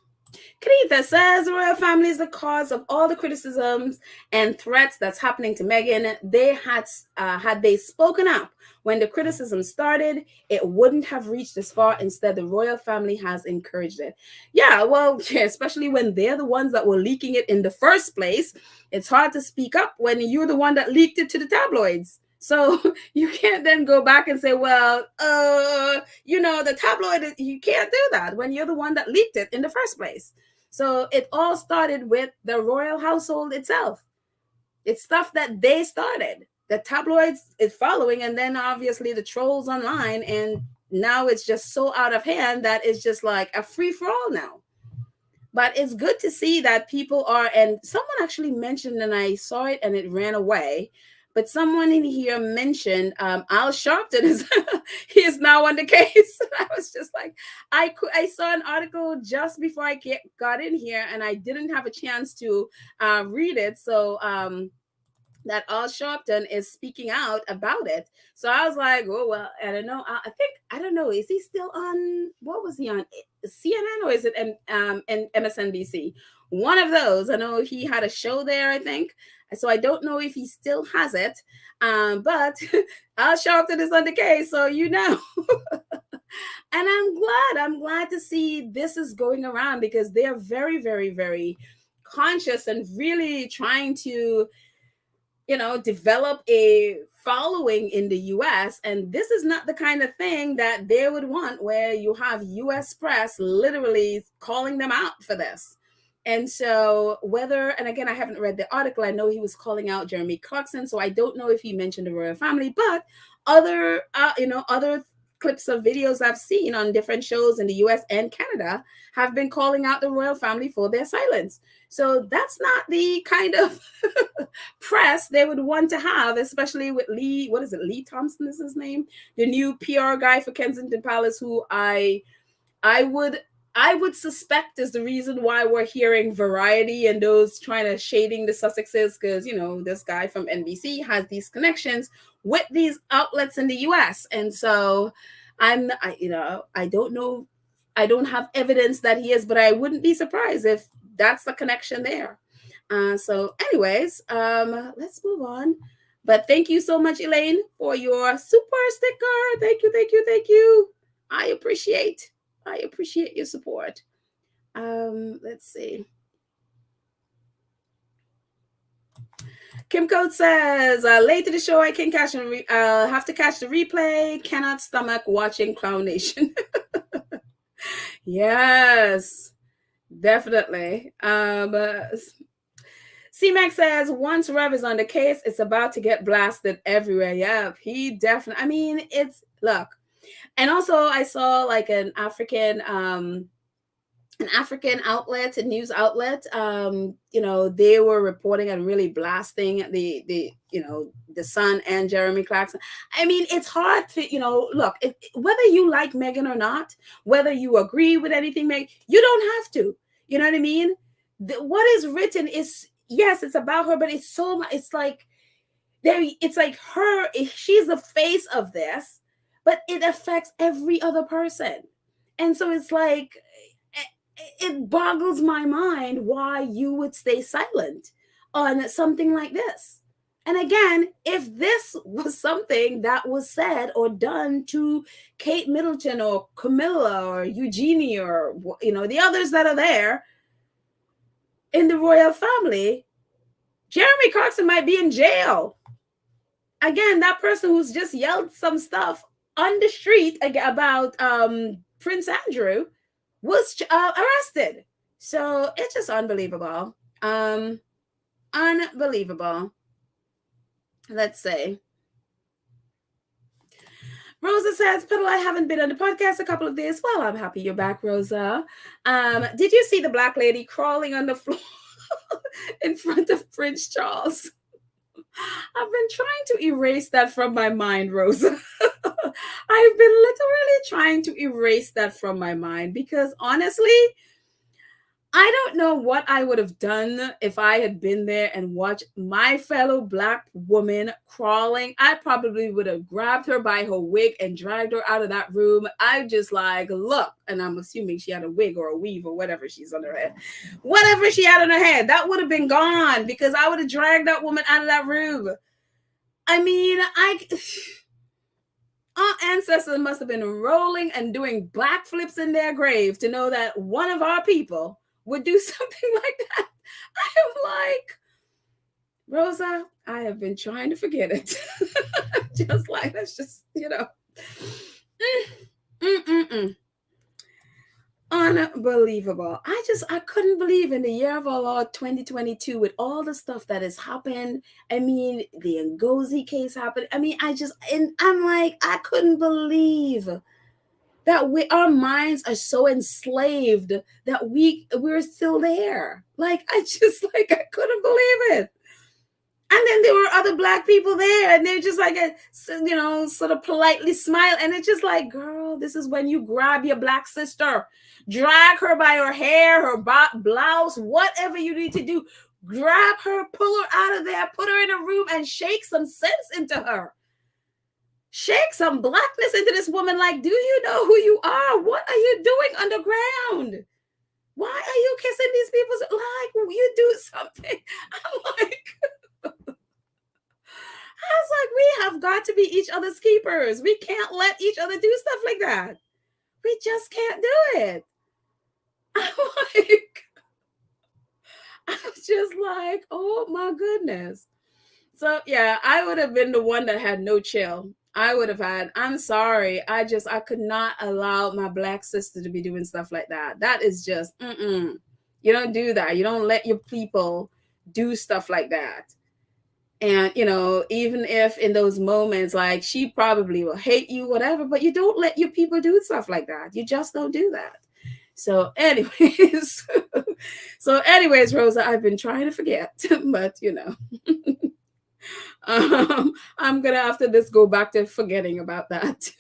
Kenita says the royal family is the cause of all the criticisms and threats that's happening to Meghan. They had they spoken up when the criticism started, it wouldn't have reached this far. Instead, the royal family has encouraged it. Yeah, well, especially when they're the ones that were leaking it in the first place. It's hard to speak up when you're the one that leaked it to the tabloids. So you can't then go back and say, well, the tabloid, you can't do that when you're the one that leaked it in the first place. So it all started with the royal household itself. It's stuff that they started. The tabloids is following, and then obviously the trolls online. And now it's just so out of hand that it's just like a free-for-all now. But it's good to see that people are, and someone actually mentioned, and I saw it and it ran away, but someone in here mentioned Al Sharpton is he is now on the case. I was just like, I saw an article just before I got in here, and I didn't have a chance to read it. So that Al Sharpton is speaking out about it. So I was like, oh, well, I don't know. I don't know. Is he still on, what was he on? CNN or is it MSNBC? One of those. I know he had a show there, I think. So I don't know if he still has it. But Al Sharpton is on the case, so And I'm glad to see this is going around, because they're very, very, very conscious and really trying to develop a following in the US. And this is not the kind of thing that they would want, where you have US press literally calling them out for this. And so and again, I haven't read the article. I know he was calling out Jeremy Clarkson, so I don't know if he mentioned the royal family, but other clips of videos I've seen on different shows in the US and Canada have been calling out the royal family for their silence. So that's not the kind of press they would want to have, especially with Lee. What is it? Lee Thompson is his name, the new PR guy for Kensington Palace, who I would suspect is the reason why we're hearing Variety and those trying to shading the Sussexes, because this guy from NBC has these connections with these outlets in the US. And so I don't know, I don't have evidence that he is, but I wouldn't be surprised if that's the connection there. So anyways, let's move on. But thank you so much, Elaine, for your super sticker. Thank you. I appreciate your support. Let's see. Kim Coates says, late to the show, I can catch have to catch the replay. Cannot stomach watching Clown Nation. Yes, definitely. C-Mac says, once Rev is on the case, it's about to get blasted everywhere. Yeah, he definitely, I mean, look. And also I saw like an African an African outlet, a news outlet, they were reporting and really blasting the son and Jeremy Clarkson. I mean, it's hard to, look, whether you like Meghan or not, whether you agree with anything, Meg, you don't have to. You know what I mean? What is written is, yes, it's about her, but it's so much. It's like it's like her. She's the face of this, but it affects every other person, and so it's like it boggles my mind why you would stay silent on something like this. And again, if this was something that was said or done to Kate Middleton or Camilla or Eugenie or the others that are there in the royal family, Jeremy Clarkson might be in jail. Again, that person who's just yelled some stuff on the street about Prince Andrew was arrested. So it's just unbelievable. Unbelievable. Let's say. Rosa says, Petal, I haven't been on the podcast a couple of days. Well, I'm happy you're back, Rosa. Did you see the black lady crawling on the floor in front of Prince Charles? I've been trying to erase that from my mind, Rosa. I've been literally trying to erase that from my mind because honestly, I don't know what I would have done if I had been there and watched my fellow black woman crawling. I probably would have grabbed her by her wig and dragged her out of that room. I just like, look, and I'm assuming she had a wig or a weave or whatever she's on her head. Whatever she had on her head, that would have been gone because I would have dragged that woman out of that room. I mean, our ancestors must have been rolling and doing backflips in their grave to know that one of our people would do something like that. I am like, Rosa, I have been trying to forget it. Just like, that's just, Unbelievable. I couldn't believe in the year of our Lord 2022 with all the stuff that has happened. I mean, the Ngozi case happened. I mean, I'm like, I couldn't believe that our minds are so enslaved that we're still there. Like, I couldn't believe it. And then there were other black people there, and they're just like, sort of politely smile. And it's just like, girl, this is when you grab your black sister, drag her by her hair, her blouse, whatever you need to do. Grab her, pull her out of there, put her in a room, and shake some sense into her. Shake some blackness into this woman. Like, do you know who you are? What are you doing underground? Why are you kissing these people's like? You do something. I'm like, I was like, we have got to be each other's keepers. We can't let each other do stuff like that. We just can't do it. I'm like, I was just like, oh my goodness. So yeah, I would have been the one that had no chill. I would have had, I'm sorry. I could not allow my black sister to be doing stuff like that. That is just, you don't do that. You don't let your people do stuff like that. And, even if in those moments, like, she probably will hate you, whatever, but you don't let your people do stuff like that. You just don't do that. So anyways, Rosa, I've been trying to forget, but, I'm going to, after this, go back to forgetting about that.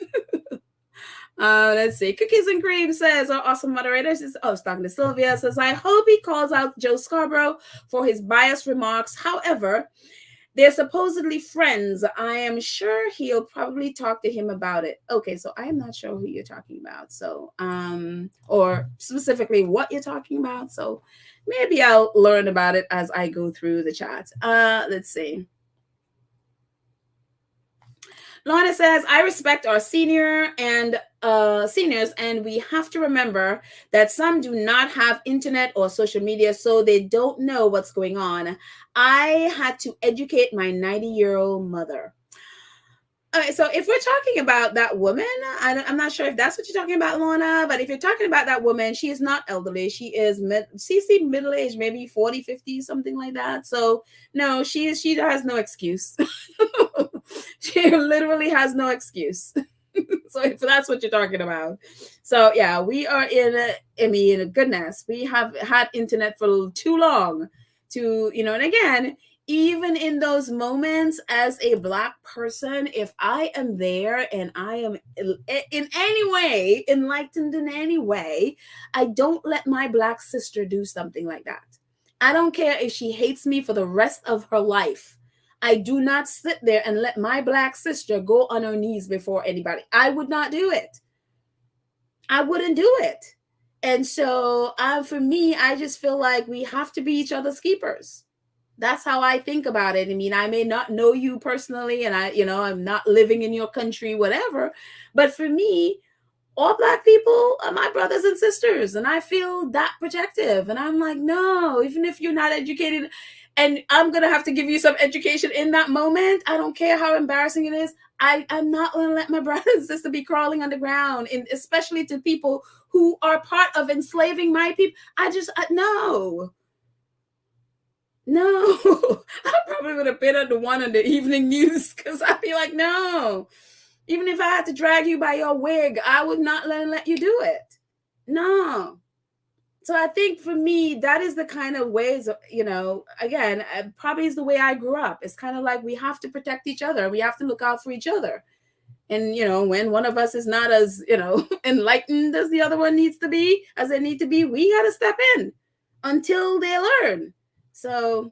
Let's see. Cookies and Cream says, our awesome moderator, it's talking to Sylvia, says, I hope he calls out Joe Scarborough for his biased remarks. However, they're supposedly friends. I am sure he'll probably talk to him about it. Okay, so I am not sure who you're talking about. So, or specifically what you're talking about. So maybe I'll learn about it as I go through the chat. Let's see. Lana says, I respect our seniors, and we have to remember that some do not have internet or social media, so they don't know what's going on. I had to educate my 90-year-old mother. All right, so if we're talking about that woman, I'm not sure if that's what you're talking about, Lorna, but if you're talking about that woman, she is not elderly. She is middle-aged, maybe 40, 50, something like that. So no, she has no excuse. She literally has no excuse. So if that's what you're talking about. So yeah, we are I mean, goodness, we have had internet for too long to, and again, even in those moments as a Black person, if I am there and I am in any way enlightened in any way, I don't let my Black sister do something like that. I don't care if she hates me for the rest of her life. I do not sit there and let my Black sister go on her knees before anybody. I would not do it. I wouldn't do it. And so for me, I just feel like we have to be each other's keepers. That's how I think about it. I mean, I may not know you personally, and I'm not living in your country, whatever. But for me, all Black people are my brothers and sisters, and I feel that protective. And I'm like, no, even if you're not educated, and I'm gonna have to give you some education in that moment, I don't care how embarrassing it is. I'm not gonna let my brother and sister be crawling on the ground, and especially to people who are part of enslaving my people. No. I probably would have been at the one on the evening news, because I'd be like, no. Even if I had to drag you by your wig, I would not let you do it. No. So I think for me, that is the kind of ways, again, probably is the way I grew up. It's kind of like we have to protect each other. We have to look out for each other. And, when one of us is not as, enlightened as the other one needs to be, as they need to be, we got to step in until they learn. So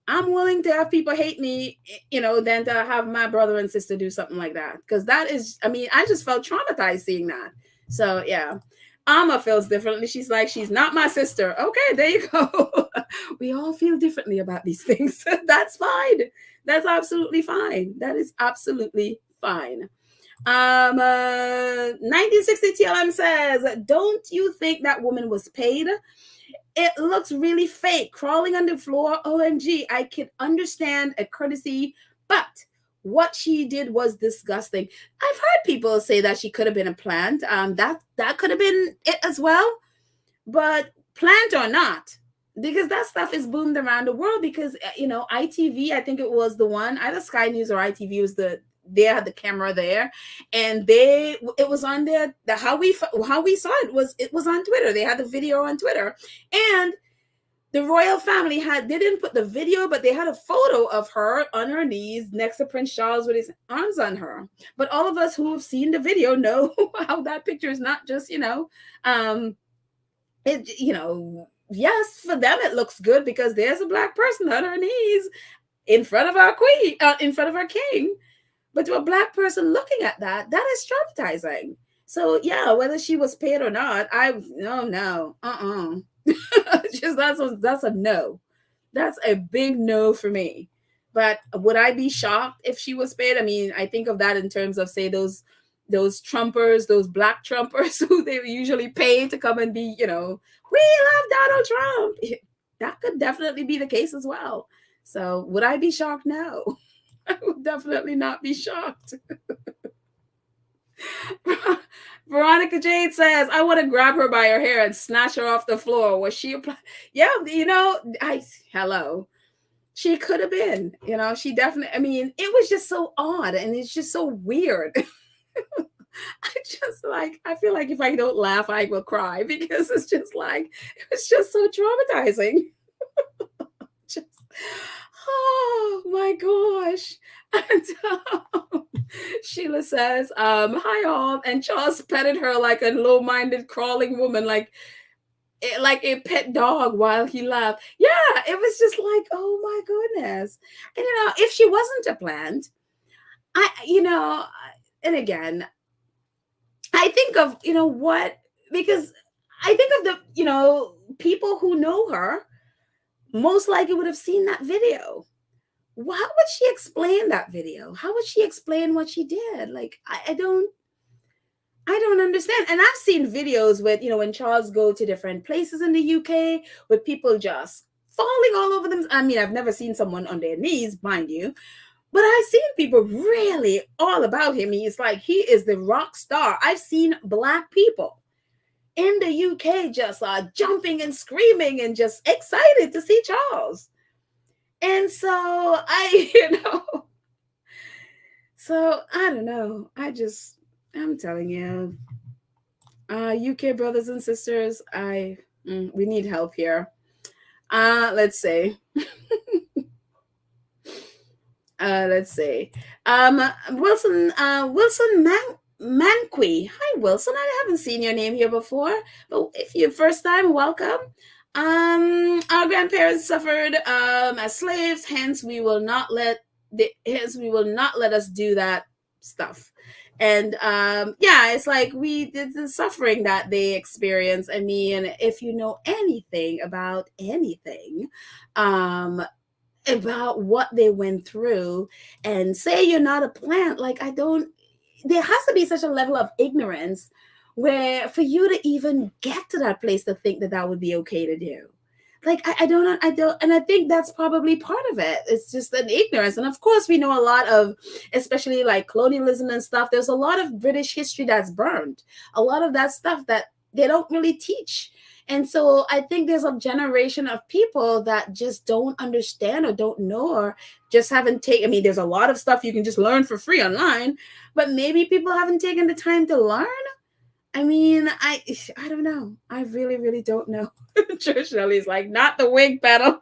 I'm willing to have people hate me, than to have my brother and sister do something like that. Because that is, I mean, I just felt traumatized seeing that. So yeah. Alma feels differently. She's like, she's not my sister. Okay, there you go. We all feel differently about these things. That's fine. That's absolutely fine. That is absolutely fine. 1960 TLM says, don't you think that woman was paid? It looks really fake, crawling on the floor. OMG, I can understand a courtesy, but what she did was disgusting. I've heard people say that she could have been a plant. That could have been it as well. But plant or not, because that stuff is boomed around the world. Because ITV, I think it was the one, either Sky News or ITV was they had the camera there, and it was on there. How we saw it was on Twitter. They had the video on Twitter, and the royal family they didn't put the video, but they had a photo of her on her knees next to Prince Charles with his arms on her. But all of us who have seen the video know how that picture is not just, yes, for them it looks good because there's a Black person on her knees in front of our queen, in front of our king. But to a Black person looking at that is traumatizing. So yeah, whether she was paid or not, no. Just that's a no. That's a big no for me. But would I be shocked if she was paid? I mean, I think of that in terms of, say, those Trumpers, those Black Trumpers who they usually pay to come and be, we love Donald Trump. That could definitely be the case as well. So would I be shocked? No. I would definitely not be shocked. Veronica Jade says, I want to grab her by her hair and snatch her off the floor. Was she? Yeah, hello. She could have been, she definitely, I mean, it was just so odd and it's just so weird. I feel like if I don't laugh, I will cry, because it's just so traumatizing. Oh my gosh. And Sheila says, hi all. And Charles petted her like a low-minded crawling woman, like a pet dog, while he laughed. Yeah, it was just like, oh my goodness. And if she wasn't a plant, and again, I think of, because I think of the, people who know her most likely would have seen that video. How would she explain that video? How would she explain what she did? Like, I don't understand. And I've seen videos with, when Charles go to different places in the UK with people just falling all over them. I mean, I've never seen someone on their knees, mind you, but I've seen people really all about him. He's like, he is the rock star. I've seen Black people in the UK just jumping and screaming and just excited to see Charles. And so so I don't know. I'm telling you, UK brothers and sisters, we need help here. Let's say. Let's see. Wilson Manqui. Hi, Wilson. I haven't seen your name here before, but if you're first time, welcome. Our grandparents suffered as slaves, hence we will not let us do that stuff. And yeah, it's like we did the suffering that they experienced. I mean, if you know anything about anything, about what they went through, and say you're not a plant, like there has to be such a level of ignorance where for you to even get to that place to think that that would be okay to do. Like I don't, and I think that's probably part of it. It's just an ignorance. And of course we know a lot of, especially like colonialism and stuff, there's a lot of British history that's burned, a lot of that stuff that they don't really teach. And so I think there's a generation of people that just don't understand or don't know, or just haven't taken. I mean, there's a lot of stuff you can just learn for free online, but maybe people haven't taken the time to learn. I mean, I don't know. I really, really don't know. Church Shelley's like, not the wig pedal.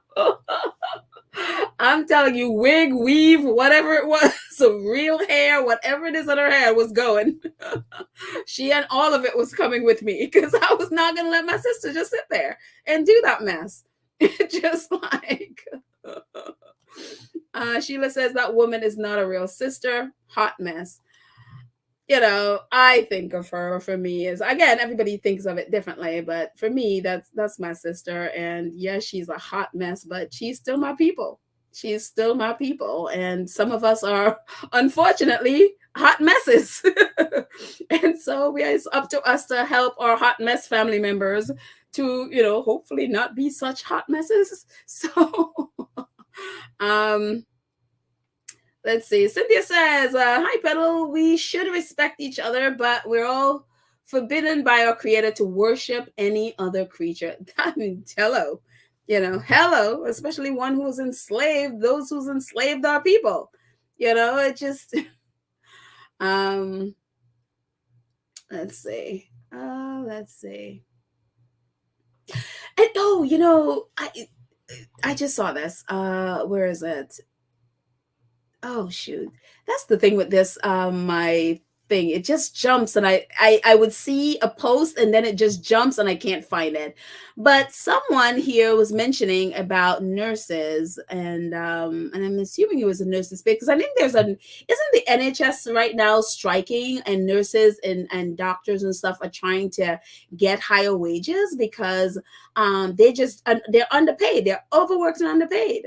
I'm telling you, wig, weave, whatever it was, some real hair, whatever it is on her hair was going. She and all of it was coming with me, because I was not going to let my sister just sit there and do that mess. Just like Sheila says, that woman is not a real sister. Hot mess. You know, I think of her, for me, is, again, everybody thinks of it differently, but for me, that's my sister. And yes, she's a hot mess, but she's still my people. She's still my people. And some of us are, unfortunately, hot messes. And so it's up to us to help our hot mess family members to, hopefully not be such hot messes. So let's see. Cynthia says, hi, Petal. We should respect each other, but we're all forbidden by our creator to worship any other creature. I mean, hello. Hello, especially one who's enslaved, those who's enslaved our people. It just, let's see. Let's see. And, I just saw this. Where is it? Oh shoot, that's the thing with this my thing, it just jumps, and I would see a post and then it just jumps and I can't find it. But someone here was mentioning about nurses, and I'm assuming it was a nurses, because I think isn't the NHS right now striking, and nurses and doctors and stuff are trying to get higher wages because they're underpaid, they're overworked and underpaid.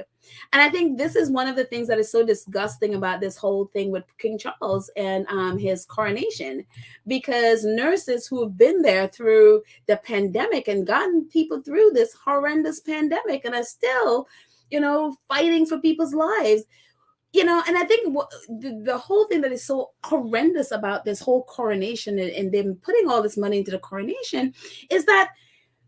And I think this is one of the things that is so disgusting about this whole thing with King Charles and his coronation, because nurses who have been there through the pandemic and gotten people through this horrendous pandemic and are still, fighting for people's lives. And I think the whole thing that is so horrendous about this whole coronation and them putting all this money into the coronation is that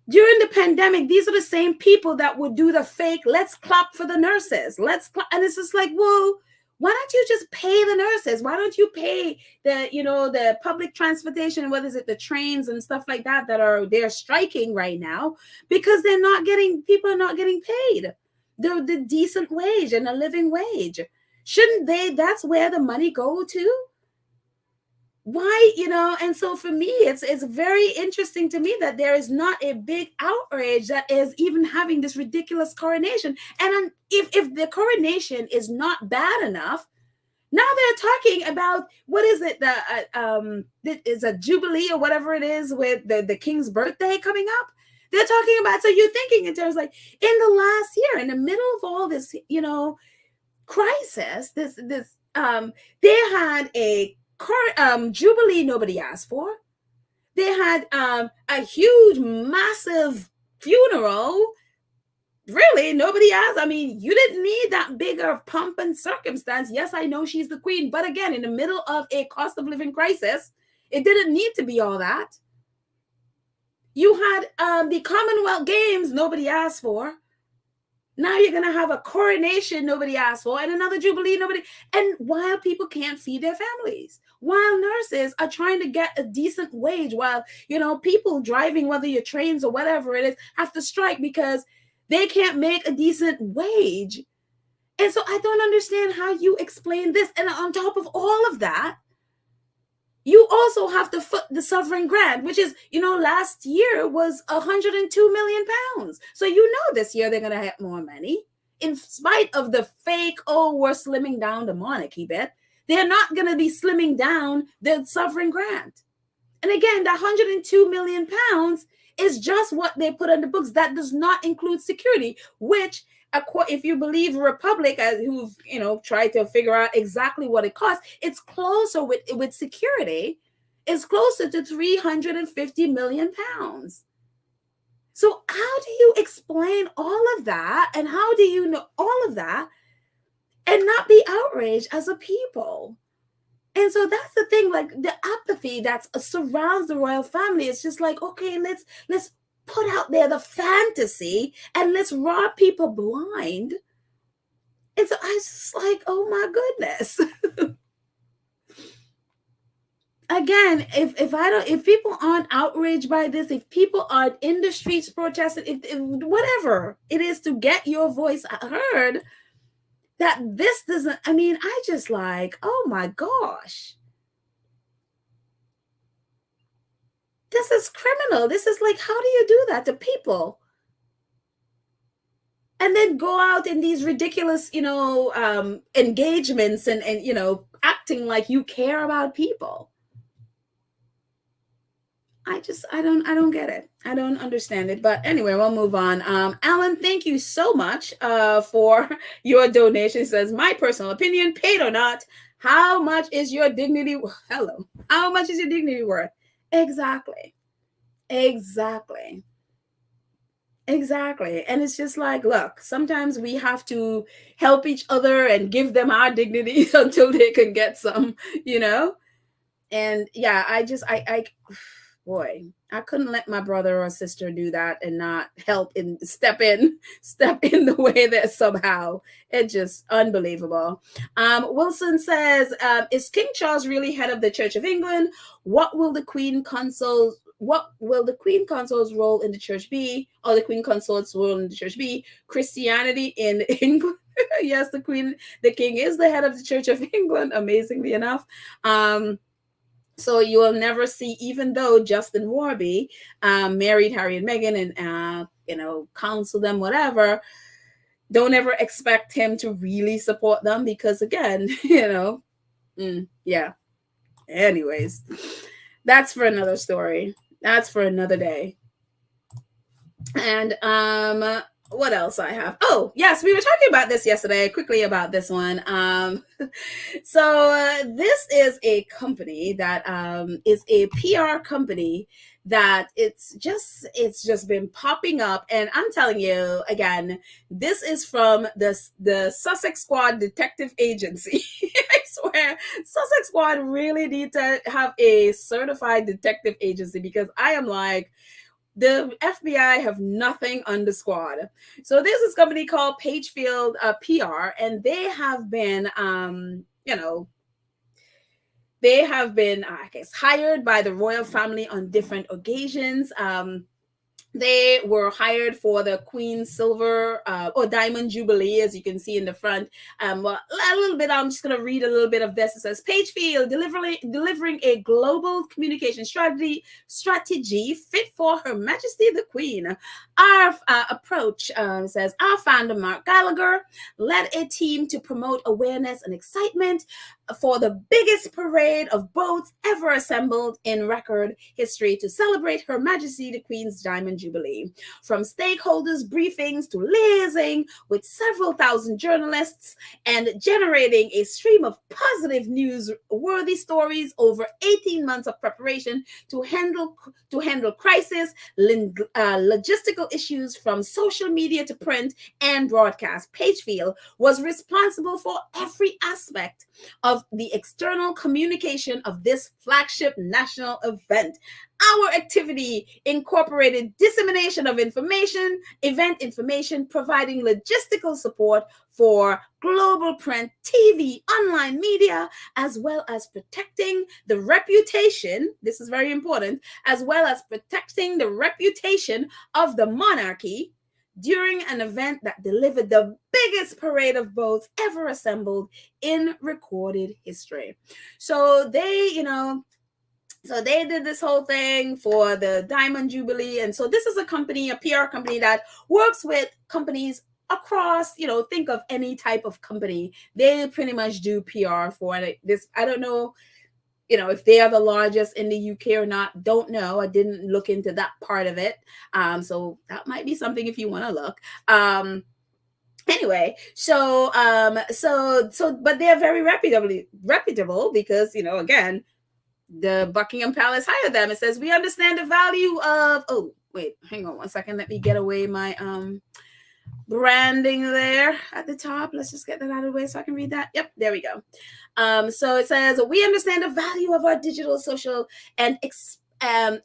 during the pandemic, these are the same people that would do the fake, let's clap for the nurses. Let's clap. And it's just like, well, why don't you just pay the nurses? Why don't you pay the public transportation, what is it, the trains and stuff like that they're striking right now, because people are not getting paid the decent wage and a living wage. Shouldn't that's where the money go to? Why, and so for me, it's very interesting to me that there is not a big outrage that is even having this ridiculous coronation. And if the coronation is not bad enough, now they're talking about, what is it, it's a jubilee or whatever it is with the king's birthday coming up. They're talking about, so you're thinking in terms like, in the last year, in the middle of all this, crisis, they had a jubilee nobody asked for. They had a huge, massive funeral. Really, nobody asked. I mean, you didn't need that big of pomp and circumstance. Yes, I know she's the queen, but again, in the middle of a cost of living crisis, it didn't need to be all that. You had the Commonwealth Games nobody asked for. Now you're going to have a coronation nobody asked for and another jubilee nobody. And while people can't feed their families, while nurses are trying to get a decent wage, while, people driving, whether your trains or whatever it is, have to strike because they can't make a decent wage. And so I don't understand how you explain this. And on top of all of that, you also have to foot the sovereign grant, which is, last year was 102 million pounds. So, this year they're going to have more money. In spite of the fake, we're slimming down the monarchy bit, they're not going to be slimming down the sovereign grant. And again, the 102 million pounds is just what they put on the books. That does not include security, which, if you believe Republic, who've tried to figure out exactly what it costs, it's closer with security. It's closer to 350 million pounds. So how do you explain all of that, and how do you know all of that and not be outraged as a people? And so that's the thing, like the apathy that surrounds the royal family. It's just like, okay, let's put out there the fantasy and let's rob people blind. And so I was just like, oh my goodness. Again, if people aren't outraged by this, if people aren't in the streets protesting, if whatever it is to get your voice heard, that this doesn't, I just like, oh my gosh. This is criminal. This is like, how do you do that to people? And then go out in these ridiculous, engagements and acting like you care about people. I don't get it. I don't understand it. But anyway, we'll move on. Alan, thank you so much for your donation. It says, my personal opinion, paid or not, how much is your dignity? Hello. How much is your dignity worth? Exactly. And it's just like, look, sometimes we have to help each other and give them our dignity until they can get some, And yeah, boy, I couldn't let my brother or sister do that and not help and step in the way that somehow. It's just unbelievable. Wilson says, is King Charles really head of the Church of England? What will the Queen Consort's role in the church be? Or the Queen Consort's role in the church be? Christianity in England? Yes, the King is the head of the Church of England, amazingly enough. So you will never see, even though Justin Warby married Harry and Meghan and, counsel them, whatever, don't ever expect him to really support them because, again, yeah. Anyways, that's for another story. That's for another day. And what else I have? Oh, yes, we were talking about this yesterday, quickly about this one. So this is a company that is a PR company that it's just been popping up. And I'm telling you, again, this is from the Sussex Squad Detective Agency. I swear, Sussex Squad really need to have a certified detective agency, because I am like, the FBI have nothing on the squad. So there's this company called Pagefield PR, and they have been, I guess, hired by the royal family on different occasions. They were hired for the Queen's Silver or Diamond Jubilee, as you can see in the front. Well, a little bit, I'm just going to read a little bit of this. It says, Pagefield delivering a global communication strategy fit for Her Majesty the Queen. Our approach, says, our founder, Mark Gallagher, led a team to promote awareness and excitement for the biggest parade of boats ever assembled in record history to celebrate Her Majesty the Queen's Diamond Jubilee. From stakeholders briefings to liaising with several thousand journalists and generating a stream of positive news-worthy stories over 18 months of preparation to handle crisis, logistical issues from social media to print and broadcast. Pagefield was responsible for every aspect of of the external communication of this flagship national event. Our activity incorporated dissemination of information, event information, providing logistical support for global print, TV, online media, as well as protecting the reputation, this is very important, as well as protecting the reputation of the monarchy during an event that delivered the biggest parade of boats ever assembled in recorded history. So they did this whole thing for the Diamond Jubilee. And so this is a company, a PR company that works with companies across, think of any type of company. They pretty much do PR for this. I don't know, if they are the largest in the UK or not, don't know. I didn't look into that part of it. So that might be something if you want to look. Anyway, but they're very reputable because, again, the Buckingham Palace hired them. It says, we understand the value of, oh, wait, hang on one second. Let me get away my branding there at the top. Let's just get that out of the way so I can read that. Yep, there we go. So it says, we understand the value of our digital, social, and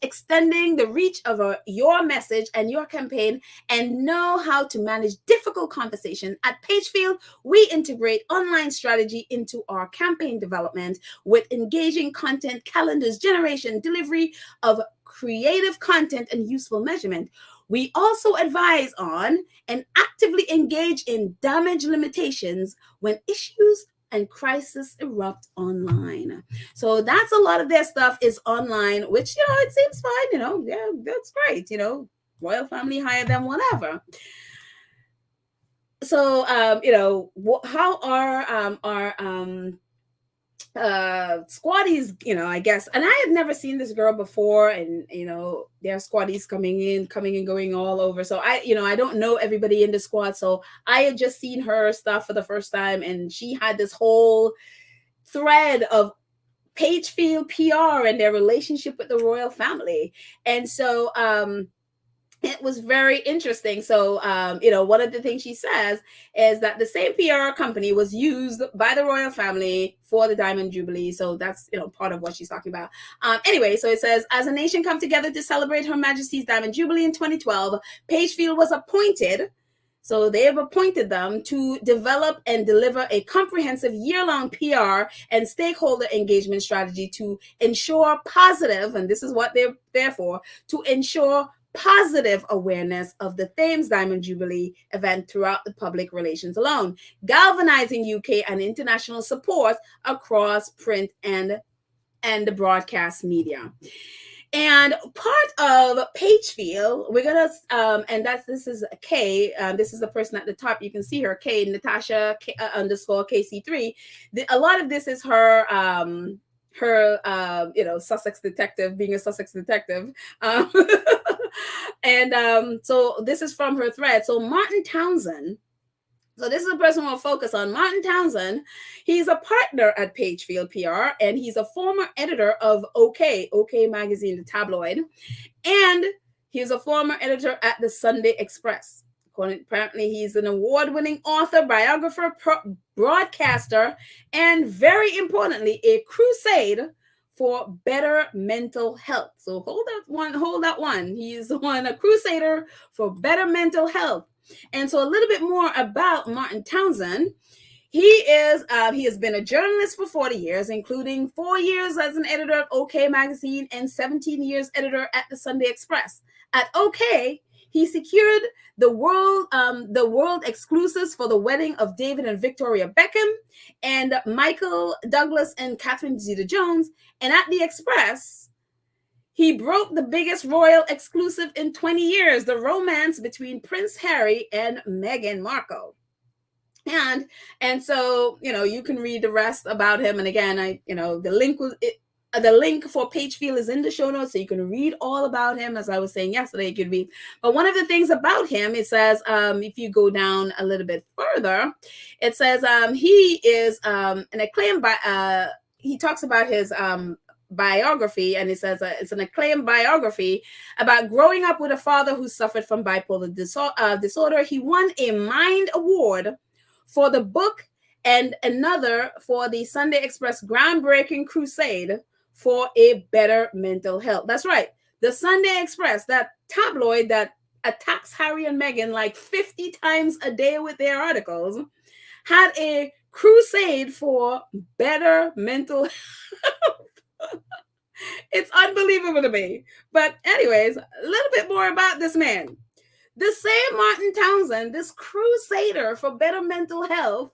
extending the reach of your message and your campaign, and know how to manage difficult conversations. At Pagefield, we integrate online strategy into our campaign development with engaging content, calendars, generation, delivery of creative content, and useful measurement. We also advise on and actively engage in damage limitations when issues and crisis erupt online. So that's a lot of their stuff is online, which, it seems fine, yeah, that's great, royal family hired them, whatever. So, how are our squaddies, I guess, and I had never seen this girl before, and there are squaddies coming and going all over. So I don't know everybody in the squad, so I had just seen her stuff for the first time, and she had this whole thread of Pagefield PR and their relationship with the royal family, and so it was very interesting. So, one of the things she says is that the same PR company was used by the royal family for the Diamond Jubilee. So that's, part of what she's talking about. Anyway, so it says, as a nation come together to celebrate Her Majesty's Diamond Jubilee in 2012, Pagefield was appointed. So they have appointed them to develop and deliver a comprehensive year-long PR and stakeholder engagement strategy to ensure positive, and this is what they're there for, to ensure positive awareness of the Thames Diamond Jubilee event throughout the public relations alone, galvanizing UK and international support across print and the broadcast media. And part of Pagefield, we're gonna, this is Kay. This is the person at the top. You can see her, Kay, Natasha _ KC3. A lot of this is her. Sussex detective, being a Sussex detective. And so this is from her thread. So Martin Townsend, so this is a person we'll focus on. Martin Townsend, he's a partner at Pagefield PR, and he's a former editor of OK magazine, the tabloid, and he's a former editor at the Sunday Express. Apparently, he's an award-winning author, biographer, broadcaster, and very importantly, a crusade for better mental health. So hold that one. He's a crusader for better mental health. And so a little bit more about Martin Townsend. He has been a journalist for 40 years, including 4 years as an editor of OK magazine and 17 years editor at the Sunday Express. At OK, he secured the world exclusives for the wedding of David and Victoria Beckham and Michael Douglas and Catherine Zeta-Jones. And at the Express, he broke the biggest royal exclusive in 20 years, the romance between Prince Harry and Meghan Markle. And so, you can read the rest about him. And again, the link for Pagefield is in the show notes, so you can read all about him. As I was saying yesterday, you could read. But one of the things about him, it says, if you go down a little bit further, it says he is an acclaimed he talks about his biography, and it says it's an acclaimed biography about growing up with a father who suffered from bipolar disorder. He won a Mind Award for the book and another for the Sunday Express groundbreaking crusade for a better mental health. That's right. The Sunday Express, that tabloid that attacks Harry and Meghan like 50 times a day with their articles, had a crusade for better mental health. It's unbelievable to me. But anyways, a little bit more about this man. The same Martin Townsend, this crusader for better mental health,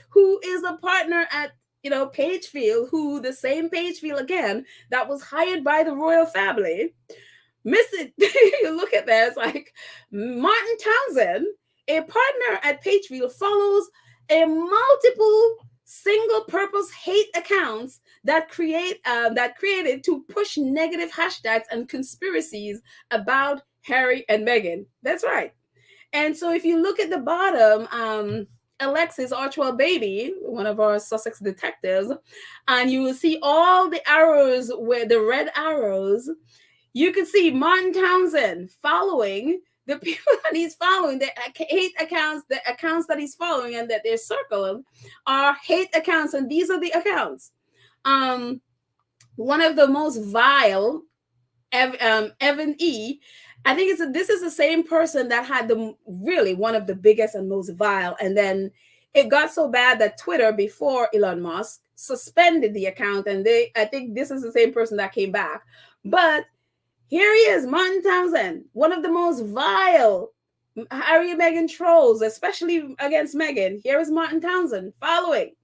who is a partner at Pagefield, who the same Pagefield again that was hired by the royal family. You look at that, it's like Martin Townsend, a partner at Pagefield, follows a multiple single purpose hate accounts that created to push negative hashtags and conspiracies about Harry and Meghan. That's right. And so if you look at the bottom, Alexis Archwell Baby, one of our Sussex detectives, and you will see all the arrows where the red arrows, you can see Martin Townsend following the people that he's following, the hate accounts, the accounts that he's following and that they're circling are hate accounts. And these are the accounts. One of the most vile, Evan E., I think this is the same person that had really one of the biggest and most vile. And then it got so bad that Twitter, before Elon Musk, suspended the account. And I think this is the same person that came back. But here he is, Martin Townsend, one of the most vile Harry and Meghan trolls, especially against Meghan. Here is Martin Townsend following.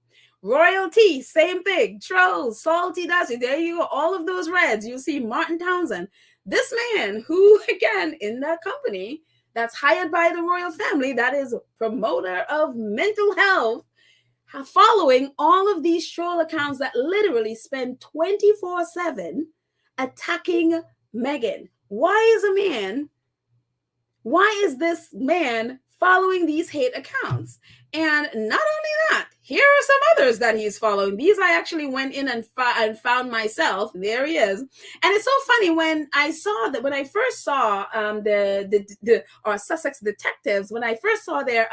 Royalty, same thing. Trolls, salty dusty. There you go. All of those reds. You see Martin Townsend. This man who, again, in that company that's hired by the royal family, that is a promoter of mental health, following all of these troll accounts that literally spend 24/7 attacking Meghan. Why is this man following these hate accounts? And not only that, here are some others that he's following. These I actually went in and found myself. There he is. And it's so funny when I first saw our Sussex detectives, when I first saw their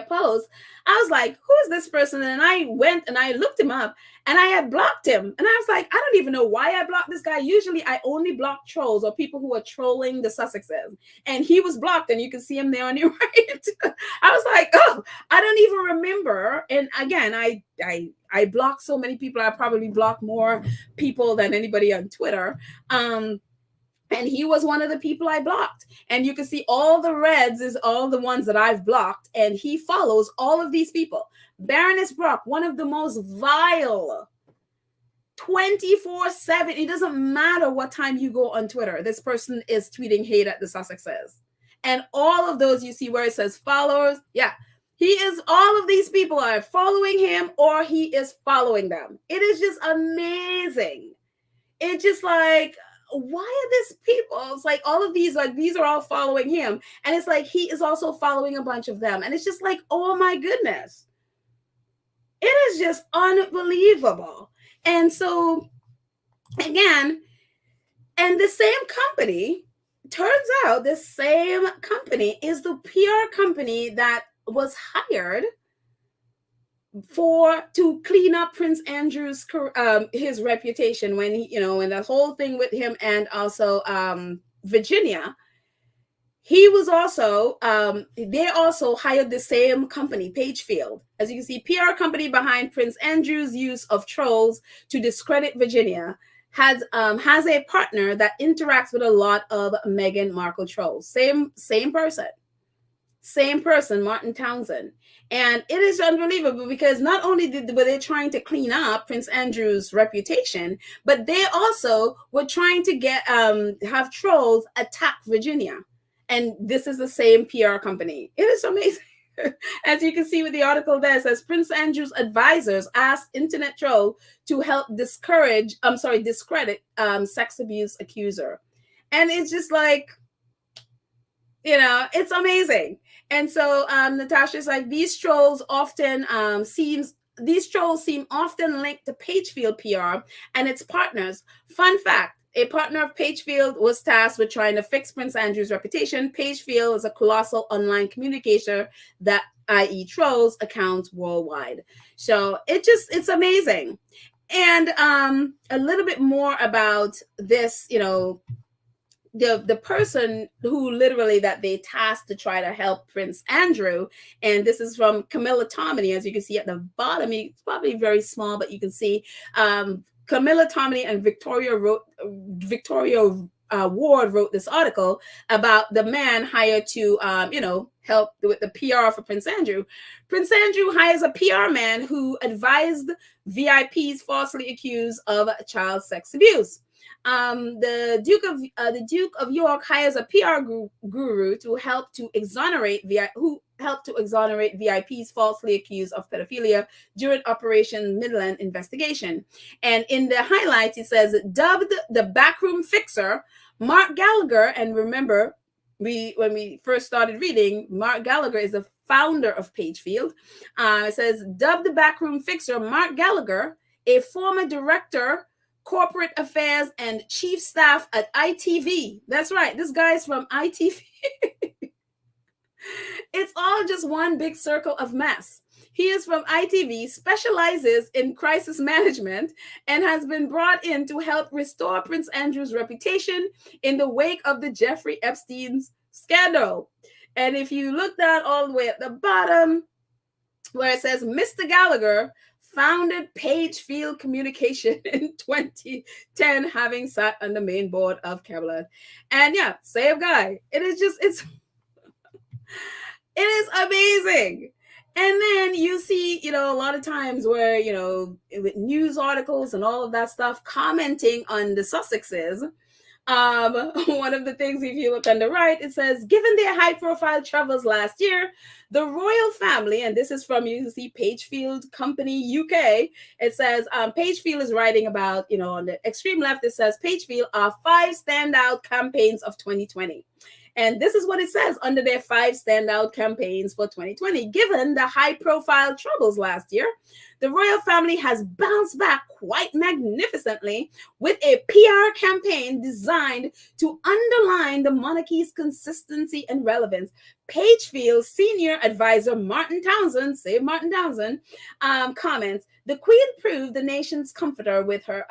post, I was like, who is this person? And I went and I looked him up and I had blocked him. And I was like, I don't even know why I blocked this guy. Usually I only block trolls or people who are trolling the Sussexes. And he was blocked and you can see him there on your right. I was like, oh, I don't even remember. And again, I block so many people. I probably block more people than anybody on Twitter. And he was one of the people I blocked. And you can see all the reds is all the ones that I've blocked. And he follows all of these people. Baroness Brock, one of the most vile, 24/7. It doesn't matter what time you go on Twitter. This person is tweeting hate at the Sussexes. And all of those you see where it says followers. Yeah, all of these people are following him or he is following them. It is just amazing. It's just like, why are these people? It's like all of these, like these are all following him. And it's like he is also following a bunch of them. And it's just like, oh my goodness. It is just unbelievable. And so, again, and the same company, turns out the same company is the PR company that was hired to clean up Prince Andrew's his reputation when when the whole thing with him and also Virginia. He was also they also hired the same company, Pagefield, as you can see, PR company behind Prince Andrew's use of trolls to discredit Virginia, has a partner that interacts with a lot of Meghan Markle trolls. Same person, Martin Townsend. And it is unbelievable because not only were they trying to clean up Prince Andrew's reputation, but they also were trying to have trolls attack Virginia. And this is the same PR company. It is amazing. As you can see with the article there, it says Prince Andrew's advisors asked internet troll to help discredit sex abuse accuser. And it's just like, it's amazing. And so Natasha's like, these trolls seem often linked to Pagefield PR and its partners. Fun fact, a partner of Pagefield was tasked with trying to fix Prince Andrew's reputation. Pagefield is a colossal online communicator that i.e. trolls, accounts worldwide. So it's amazing. And a little bit more about this, the person who literally that they tasked to try to help Prince Andrew, and this is from Camilla Tominey, as you can see at the bottom. It's probably very small, but you can see Camilla Tominey and Victoria Ward wrote this article about the man hired to help with the PR for Prince Andrew. Prince Andrew hires a PR man who advised VIPs falsely accused of child sex abuse. The Duke of York hires a PR guru to help to exonerate VIPs falsely accused of pedophilia during Operation Midland investigation. And in the highlights, it says, dubbed the backroom fixer, Mark Gallagher. And remember, when we first started reading, Mark Gallagher is the founder of Pagefield. It says, dubbed the backroom fixer, Mark Gallagher, a former director, corporate affairs and chief staff at ITV. That's right. This guy's from ITV. It's all just one big circle of mess. He is from ITV, specializes in crisis management, and has been brought in to help restore Prince Andrew's reputation in the wake of the Jeffrey Epstein's scandal. And if you look down all the way at the bottom, where it says Mr. Gallagher founded Pagefield Communication in 2010, having sat on the main board of Camelot. And yeah, same guy. It is amazing. And then you see, a lot of times where, with news articles and all of that stuff, commenting on the Sussexes. One of the things, if you look on the right, it says, given their high-profile travels last year, the royal family, and this is from, you see, Pagefield Company UK, it says, Pagefield is writing about, on the extreme left, it says, Pagefield are 5 standout campaigns of 2020. And this is what it says under their 5 standout campaigns for 2020. Given the high-profile troubles last year, the royal family has bounced back quite magnificently with a PR campaign designed to underline the monarchy's consistency and relevance. Pagefield's senior advisor, Martin Townsend, comments, the Queen proved the nation's comforter with her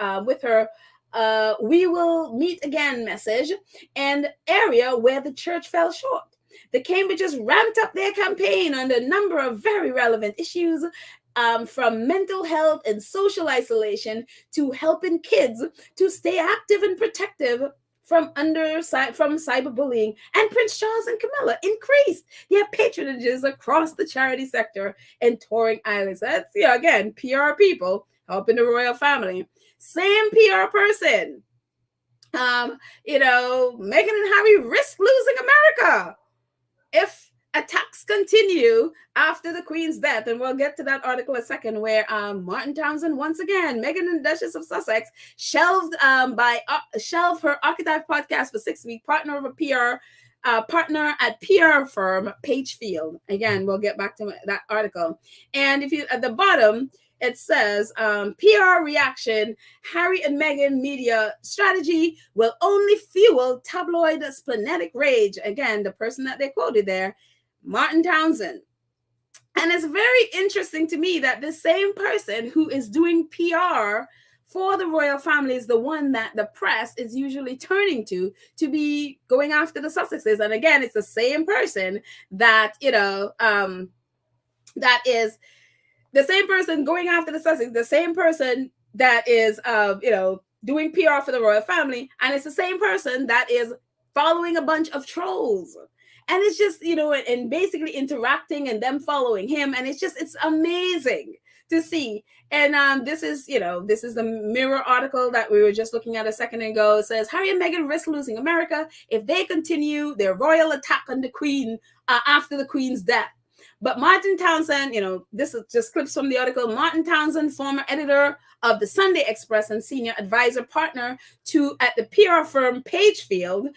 we will meet again message and area where the church fell short. The Cambridges ramped up their campaign on a number of very relevant issues, from mental health and social isolation to helping kids to stay active and protective from cyberbullying. And Prince Charles and Camilla increased their patronages across the charity sector and touring islands. That's, again, PR people helping the royal family. Same PR person. Meghan and Harry risk losing America if attacks continue after the Queen's death. And we'll get to that article in a second, where Martin Townsend, once again, Meghan and Duchess of Sussex, shelved her Archetype podcast for 6 weeks, partner at PR firm Pagefield. Again, we'll get back to that article. And if you at the bottom, it says, PR reaction, Harry and Meghan media strategy will only fuel tabloid splenetic rage. Again, the person that they quoted there, Martin Townsend. And it's very interesting to me that the same person who is doing PR for the royal family is the one that the press is usually turning to be going after the Sussexes. And again, it's the same person that, that is the same person going after the Sussex, the same person that is, doing PR for the royal family. And it's the same person that is following a bunch of trolls. And it's just, and basically interacting and them following him. And it's amazing to see. And this is the Mirror article that we were just looking at a second ago. It says, Harry and Meghan risk losing America if they continue their royal attack on the Queen after the Queen's death. But Martin Townsend, this is just clips from the article. Martin Townsend, former editor of the Sunday Express and senior advisor partner at the PR firm Pagefield,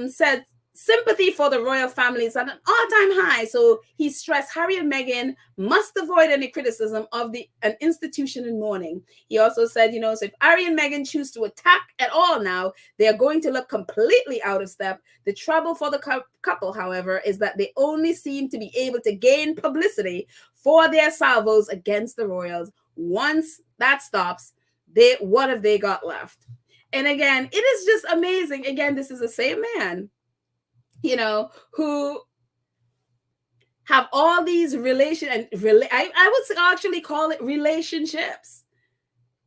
said sympathy for the royal family is at an all-time high. So he stressed Harry and Meghan must avoid any criticism of an institution in mourning. He also said, so if Harry and Meghan choose to attack at all now, they are going to look completely out of step. The trouble for the couple, however, is that they only seem to be able to gain publicity for their salvos against the royals. Once that stops, what have they got left? And again, it is just amazing. Again, this is the same man, who have all these I would actually call it relationships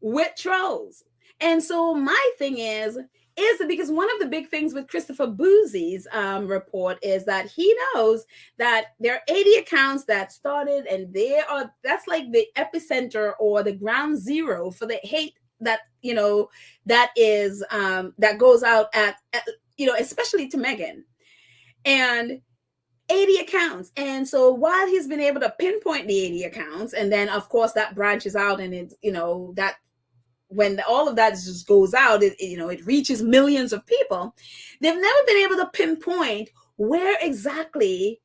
with trolls. And so my thing is that because one of the big things with Christopher Boozy's report is that he knows that there are 80 accounts that started, and that's like the epicenter or the ground zero for the hate that that is that goes out at especially to Meghan. And 80 accounts. And so while he's been able to pinpoint the 80 accounts, and then of course that branches out, and it's that when all of that just goes out, it reaches millions of people. They've never been able to pinpoint where exactly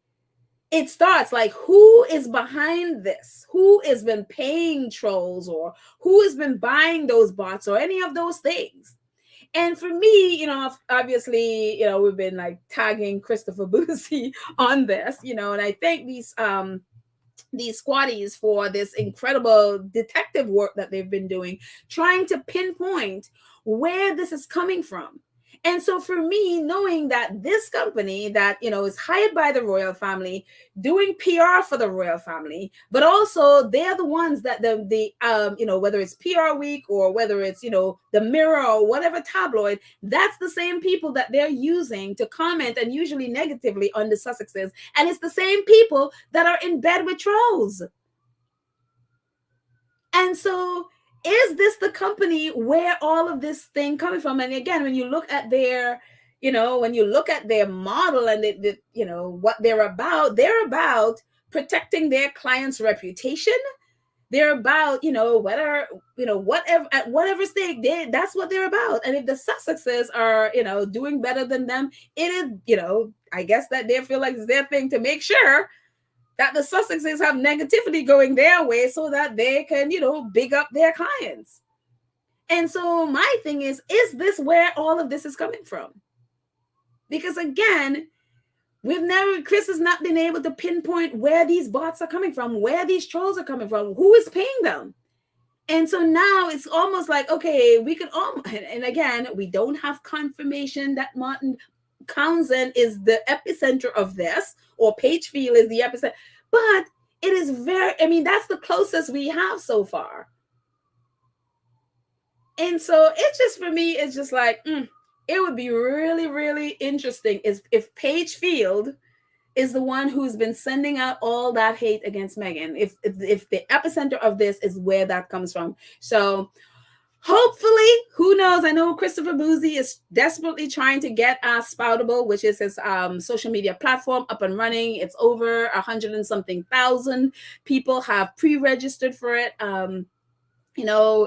it starts. Like, who is behind this? Who has been paying trolls, or who has been buying those bots, or any of those things? And for me, obviously, we've been like tagging Christopher Boozy on this, and I thank these squaddies for this incredible detective work that they've been doing, trying to pinpoint where this is coming from. And so for me, knowing that this company that, is hired by the royal family, doing PR for the royal family, but also they're the ones that whether it's PR Week or whether it's, the Mirror or whatever tabloid, that's the same people that they're using to comment, and usually negatively, on the Sussexes. And it's the same people that are in bed with trolls. And so is this the company where all of this thing coming from? And again, when you look at their, model and what they're about protecting their client's reputation. They're about, whatever, at whatever stake, that's what they're about. And if the Sussexes are, doing better than them, it is, I guess that they feel like it's their thing to make sure that the Sussexes have negativity going their way so that they can, big up their clients. And so my thing is this where all of this is coming from? Because again, Chris has not been able to pinpoint where these bots are coming from, where these trolls are coming from, who is paying them. And so now it's almost like, okay, we could and again, we don't have confirmation that Martin Townsend is the epicenter of this, or Pagefield is the epicenter, but it is that's the closest we have so far. And so it's just, for me, it's just like, it would be really, really interesting if Pagefield is the one who's been sending out all that hate against Meghan, if the epicenter of this is where that comes from. So hopefully, who knows? I know Christopher Boozy is desperately trying to get Spoutable, which is his social media platform, up and running. It's over 100 and something thousand people have pre-registered for it.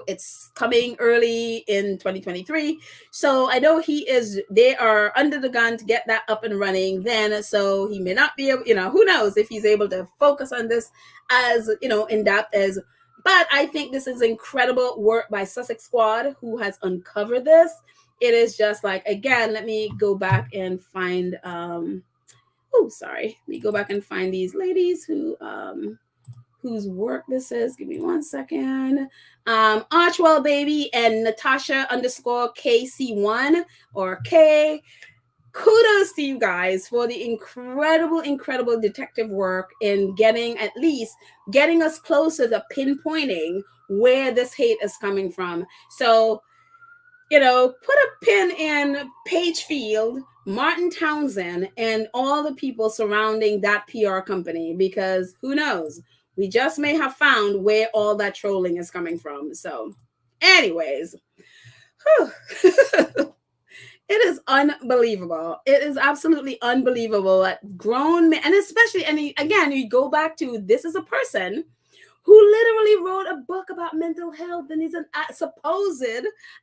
It's coming early in 2023. So I know they are under the gun to get that up and running then. So he may not be able, who knows if he's able to focus on this as, in depth as. But I think this is incredible work by Sussex Squad, who has uncovered this. It is just like, again, let me go back and find, let me go back and find these ladies whose work this is. Give me 1 second. Archwell Baby and Natasha _KC1 or K. Kudos to you guys for the incredible detective work in getting us closer to pinpointing where this hate is coming from. So, put a pin in Pagefield, Martin Townsend, and all the people surrounding that PR company, because who knows? We just may have found where all that trolling is coming from. So, anyways, it is unbelievable. It is absolutely unbelievable that grown men, and especially, and again, you go back to, this is a person who literally wrote a book about mental health, and he's a supposed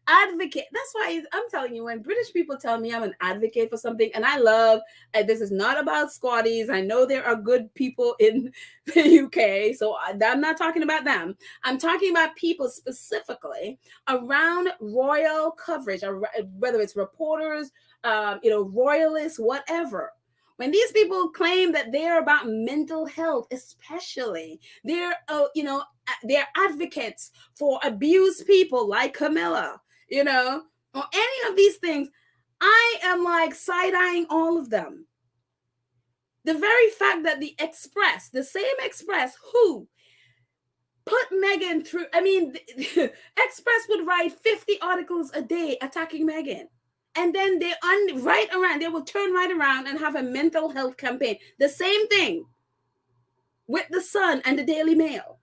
advocate. That's why I'm telling you, when British people tell me I'm an advocate for something, and I love, this is not about squatties. I know there are good people in the UK, so I'm not talking about them. I'm talking about people specifically around royal coverage, or whether it's reporters, royalists, whatever. When these people claim that they're about mental health, especially they're advocates for abused people like Camilla, or any of these things, I am like side-eyeing all of them. The very fact that the Express, the same Express who put Meghan through, Express would write 50 articles a day attacking Meghan. And then they will turn right around and have a mental health campaign. The same thing with the Sun and the Daily Mail.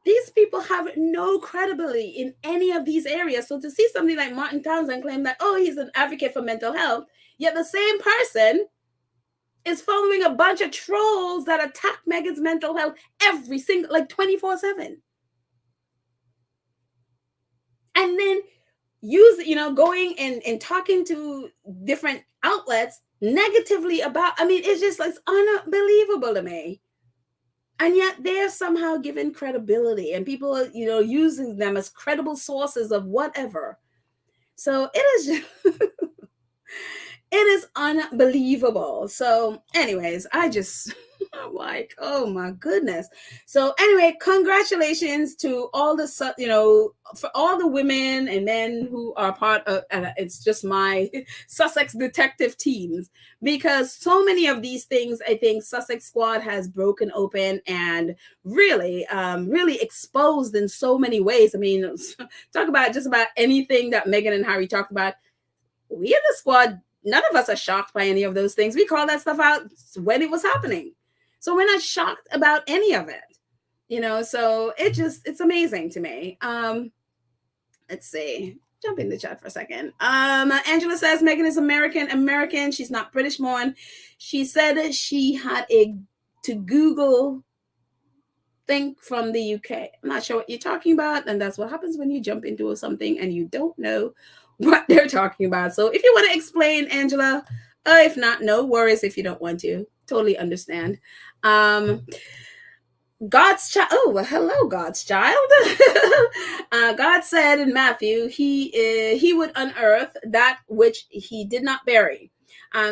These people have no credibility in any of these areas. So to see somebody like Martin Townsend claim that, oh, he's an advocate for mental health, yet the same person is following a bunch of trolls that attack Meghan's mental health every single, 24/7. And then going and talking to different outlets negatively about, it's just like unbelievable to me. And yet they're somehow given credibility, and people are, using them as credible sources of whatever. So it is just it is unbelievable. So anyways, I'm like, oh my goodness. So anyway, congratulations to all the, for all the women and men who are part of, and it's just my Sussex detective teams, because so many of these things, I think Sussex Squad has broken open and really exposed in so many ways. Talk about just about anything that Meghan and Harry talked about. We in the squad, none of us are shocked by any of those things. We called that stuff out when it was happening. So we're not shocked about any of it, so it's amazing to me. Let's see, jump in the chat for a second. Angela says Meghan is American. She's not British born. She said she had to Google thing from the UK. I'm not sure what you're talking about. And that's what happens when you jump into something and you don't know what they're talking about. So if you want to explain, Angela, if not, no worries if you don't want to. Totally understand. God's child. Oh, well, hello, God's child. God said in Matthew, he would unearth that which he did not bury.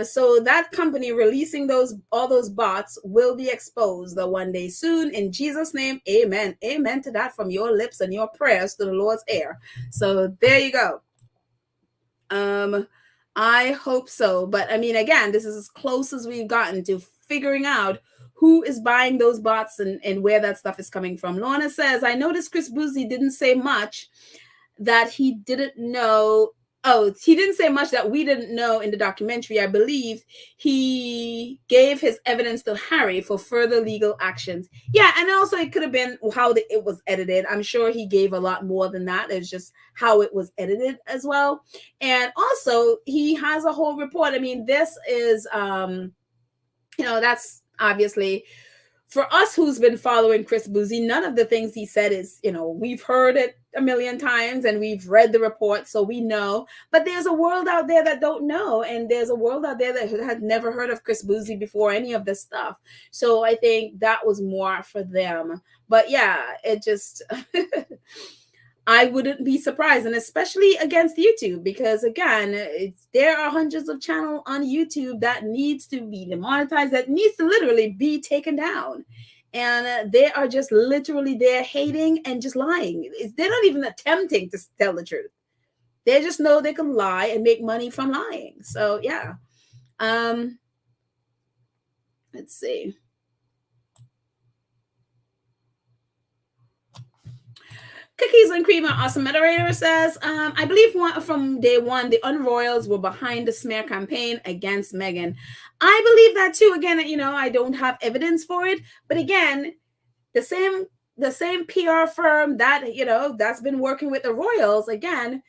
So that company releasing all those bots will be exposed the one day soon. In Jesus' name, amen. Amen to that from your lips and your prayers to the Lord's ear. So there you go. I hope so. But again, this is as close as we've gotten to figuring out who is buying those bots and where that stuff is coming from. Lorna says, I noticed Chris Boozy didn't say much that he didn't know. Oh, he didn't say much that we didn't know in the documentary. I believe he gave his evidence to Harry for further legal actions. Yeah, and also it could have been how it was edited. I'm sure he gave a lot more than that. It's just how it was edited as well. And also he has a whole report. This is, that's obviously for us who's been following Chris Boozy, none of the things he said is, we've heard it a million times and we've read the report, so we know. But there's a world out there that don't know, and there's a world out there that had never heard of Chris Boozy before any of this stuff. So I think that was more for them. But yeah, it just I wouldn't be surprised, and especially against YouTube, because again, there are hundreds of channels on YouTube that needs to be demonetized, that needs to literally be taken down. And they are just literally there hating and just lying. They're not even attempting to tell the truth. They just know they can lie and make money from lying. So yeah. Let's see. Cookies and Cream, awesome moderator, says, I believe from day one, the Unroyals were behind the smear campaign against Meghan. I believe that too. Again, I don't have evidence for it. But again, the same PR firm that, that's been working with the royals, again,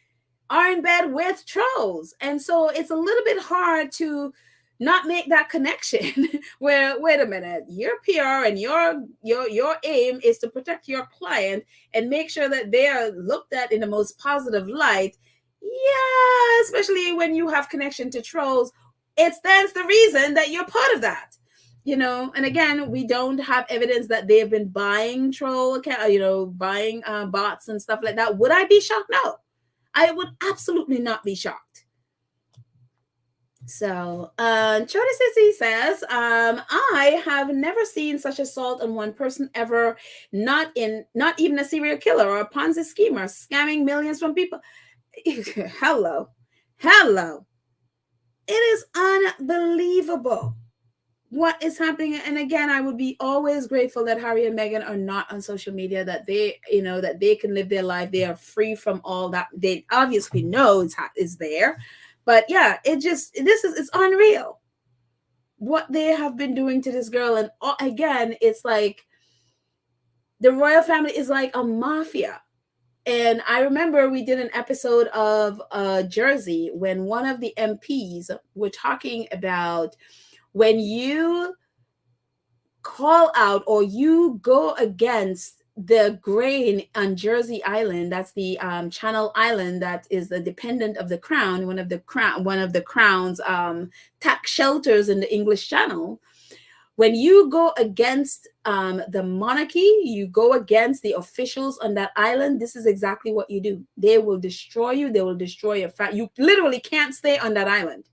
are in bed with trolls. And so it's a little bit hard to not make that connection where, wait a minute, your PR and your aim is to protect your client and make sure that they are looked at in the most positive light. Yeah, especially when you have connection to trolls, it stands the reason that you're part of that. And again, we don't have evidence that they've been buying troll account, buying bots and stuff like that. Would I be shocked? No, I would absolutely not be shocked. So, Chodasisi says, I have never seen such assault on one person ever, not even a serial killer or a Ponzi schemer scamming millions from people. Hello. It is unbelievable what is happening. And again, I would be always grateful that Harry and Meghan are not on social media, that they can live their life. They are free from all that. They obviously know is there. But yeah, it's unreal what they have been doing to this girl. And again, it's like the royal family is like a mafia. And I remember we did an episode of Jersey when one of the MPs were talking about when you call out or you go against the grain on Jersey Island, that's the Channel Island that is the dependent of the crown, one of the crown's tax shelters in the English Channel. When you go against the monarchy, you go against the officials on that island, this is exactly what you do. They will destroy you. They will destroy your family. You literally can't stay on that island.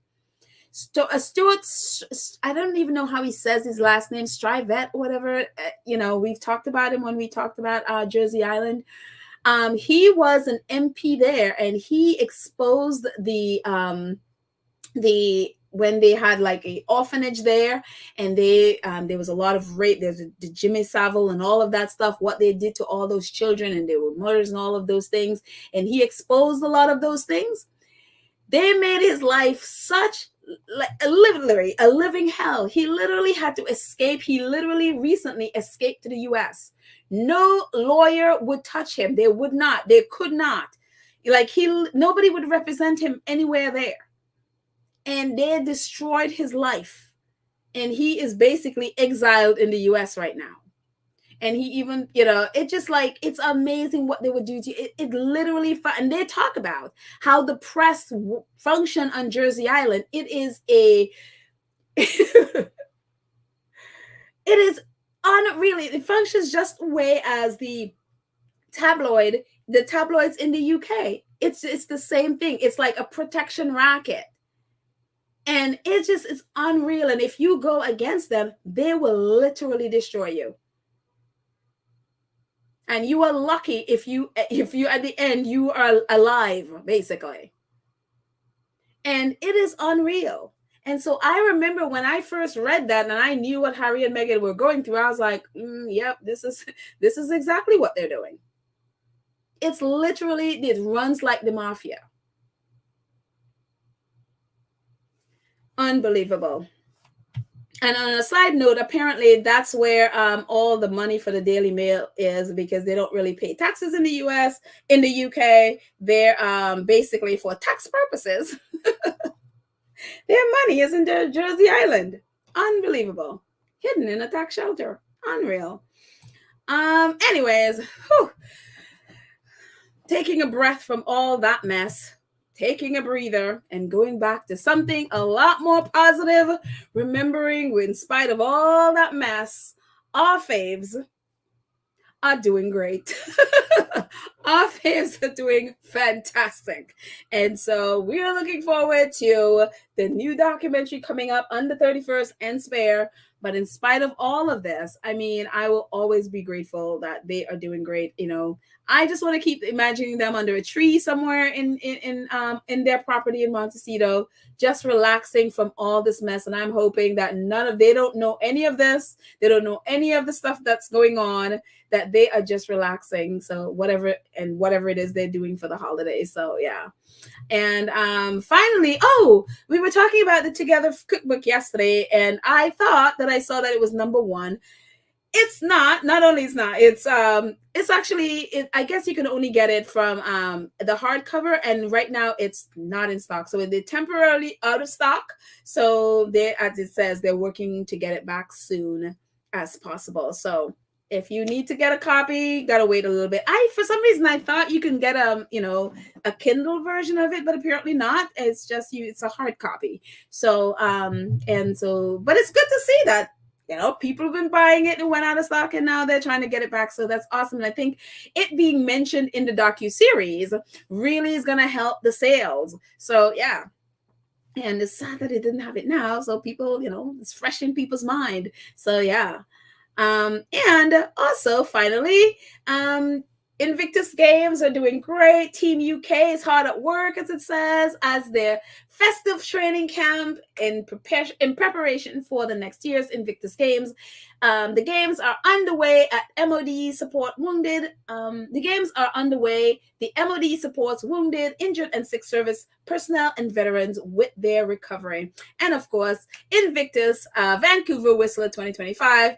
Stuart, I don't even know how he says his last name, Strivet or whatever. We've talked about him when we talked about Jersey Island. He was an MP there, and he exposed when they had like a orphanage there, and there was a lot of rape. There's the Jimmy Savile and all of that stuff, what they did to all those children, and they were murders and all of those things. And he exposed a lot of those things. They made his life such literally a living hell. He literally had to escape. He literally recently escaped to the US. No lawyer would touch him. They would not. They could not. Nobody would represent him anywhere there. And they destroyed his life. And he is basically exiled in the US right now. And he even, it just it's amazing what they would do to you. It literally, and they talk about how the press function on Jersey Island. It is it is unreal. It functions just the way as the tabloids in the UK. It's the same thing. It's like a protection racket. And it's unreal. And if you go against them, they will literally destroy you. And you are lucky if you at the end you are alive, basically. And it is unreal. And so I remember when I first read that and I knew what Harry and Meghan were going through, I was like, yep, this is exactly what they're doing. It's literally, it runs like the mafia. Unbelievable. And on a side note, apparently that's where all the money for the Daily Mail is, because they don't really pay taxes in the US. In the UK, they're basically for tax purposes. Their money is in the Jersey Island. Unbelievable. Hidden in a tax shelter. Unreal. Anyways, taking a breath from all that mess, taking a breather and going back to something a lot more positive, remembering in spite of all that mess, our faves are doing great. Our faves are doing fantastic. And so we are looking forward to the new documentary coming up on the 31st and Spare. But in spite of all of this, I mean, I will always be grateful that they are doing great. I just want to keep imagining them under a tree somewhere in their property in Montecito, just relaxing from all this mess. And I'm hoping that they don't know any of this. They don't know any of the stuff that's going on, that they are just relaxing. So whatever it is they're doing for the holidays. So yeah. And finally, we were talking about the Together cookbook yesterday, and I thought that I saw that it was number 1. It's not only it's not, it's actually I guess you can only get it from the hardcover, and right now it's not in stock, so they're temporarily out of stock. So they, as it says, they're working to get it back soon as possible. So if you need to get a copy, gotta wait a little bit. I, for some reason, I thought you can get a Kindle version of it, but apparently not. It's just it's a hard copy. So but it's good to see that people have been buying it and went out of stock, and now they're trying to get it back. So that's awesome. And I think it being mentioned in the docuseries really is going to help the sales. So yeah. And it's sad that it didn't have it now. So people, it's fresh in people's mind. So yeah. And also finally, Invictus Games are doing great. Team UK is hard at work, as it says, as their festive training camp in preparation for the next year's Invictus Games. The games are underway at MOD Support Wounded. The games are underway. The MOD supports wounded, injured, and sick service personnel and veterans with their recovery. And of course, Invictus Vancouver Whistler 2025,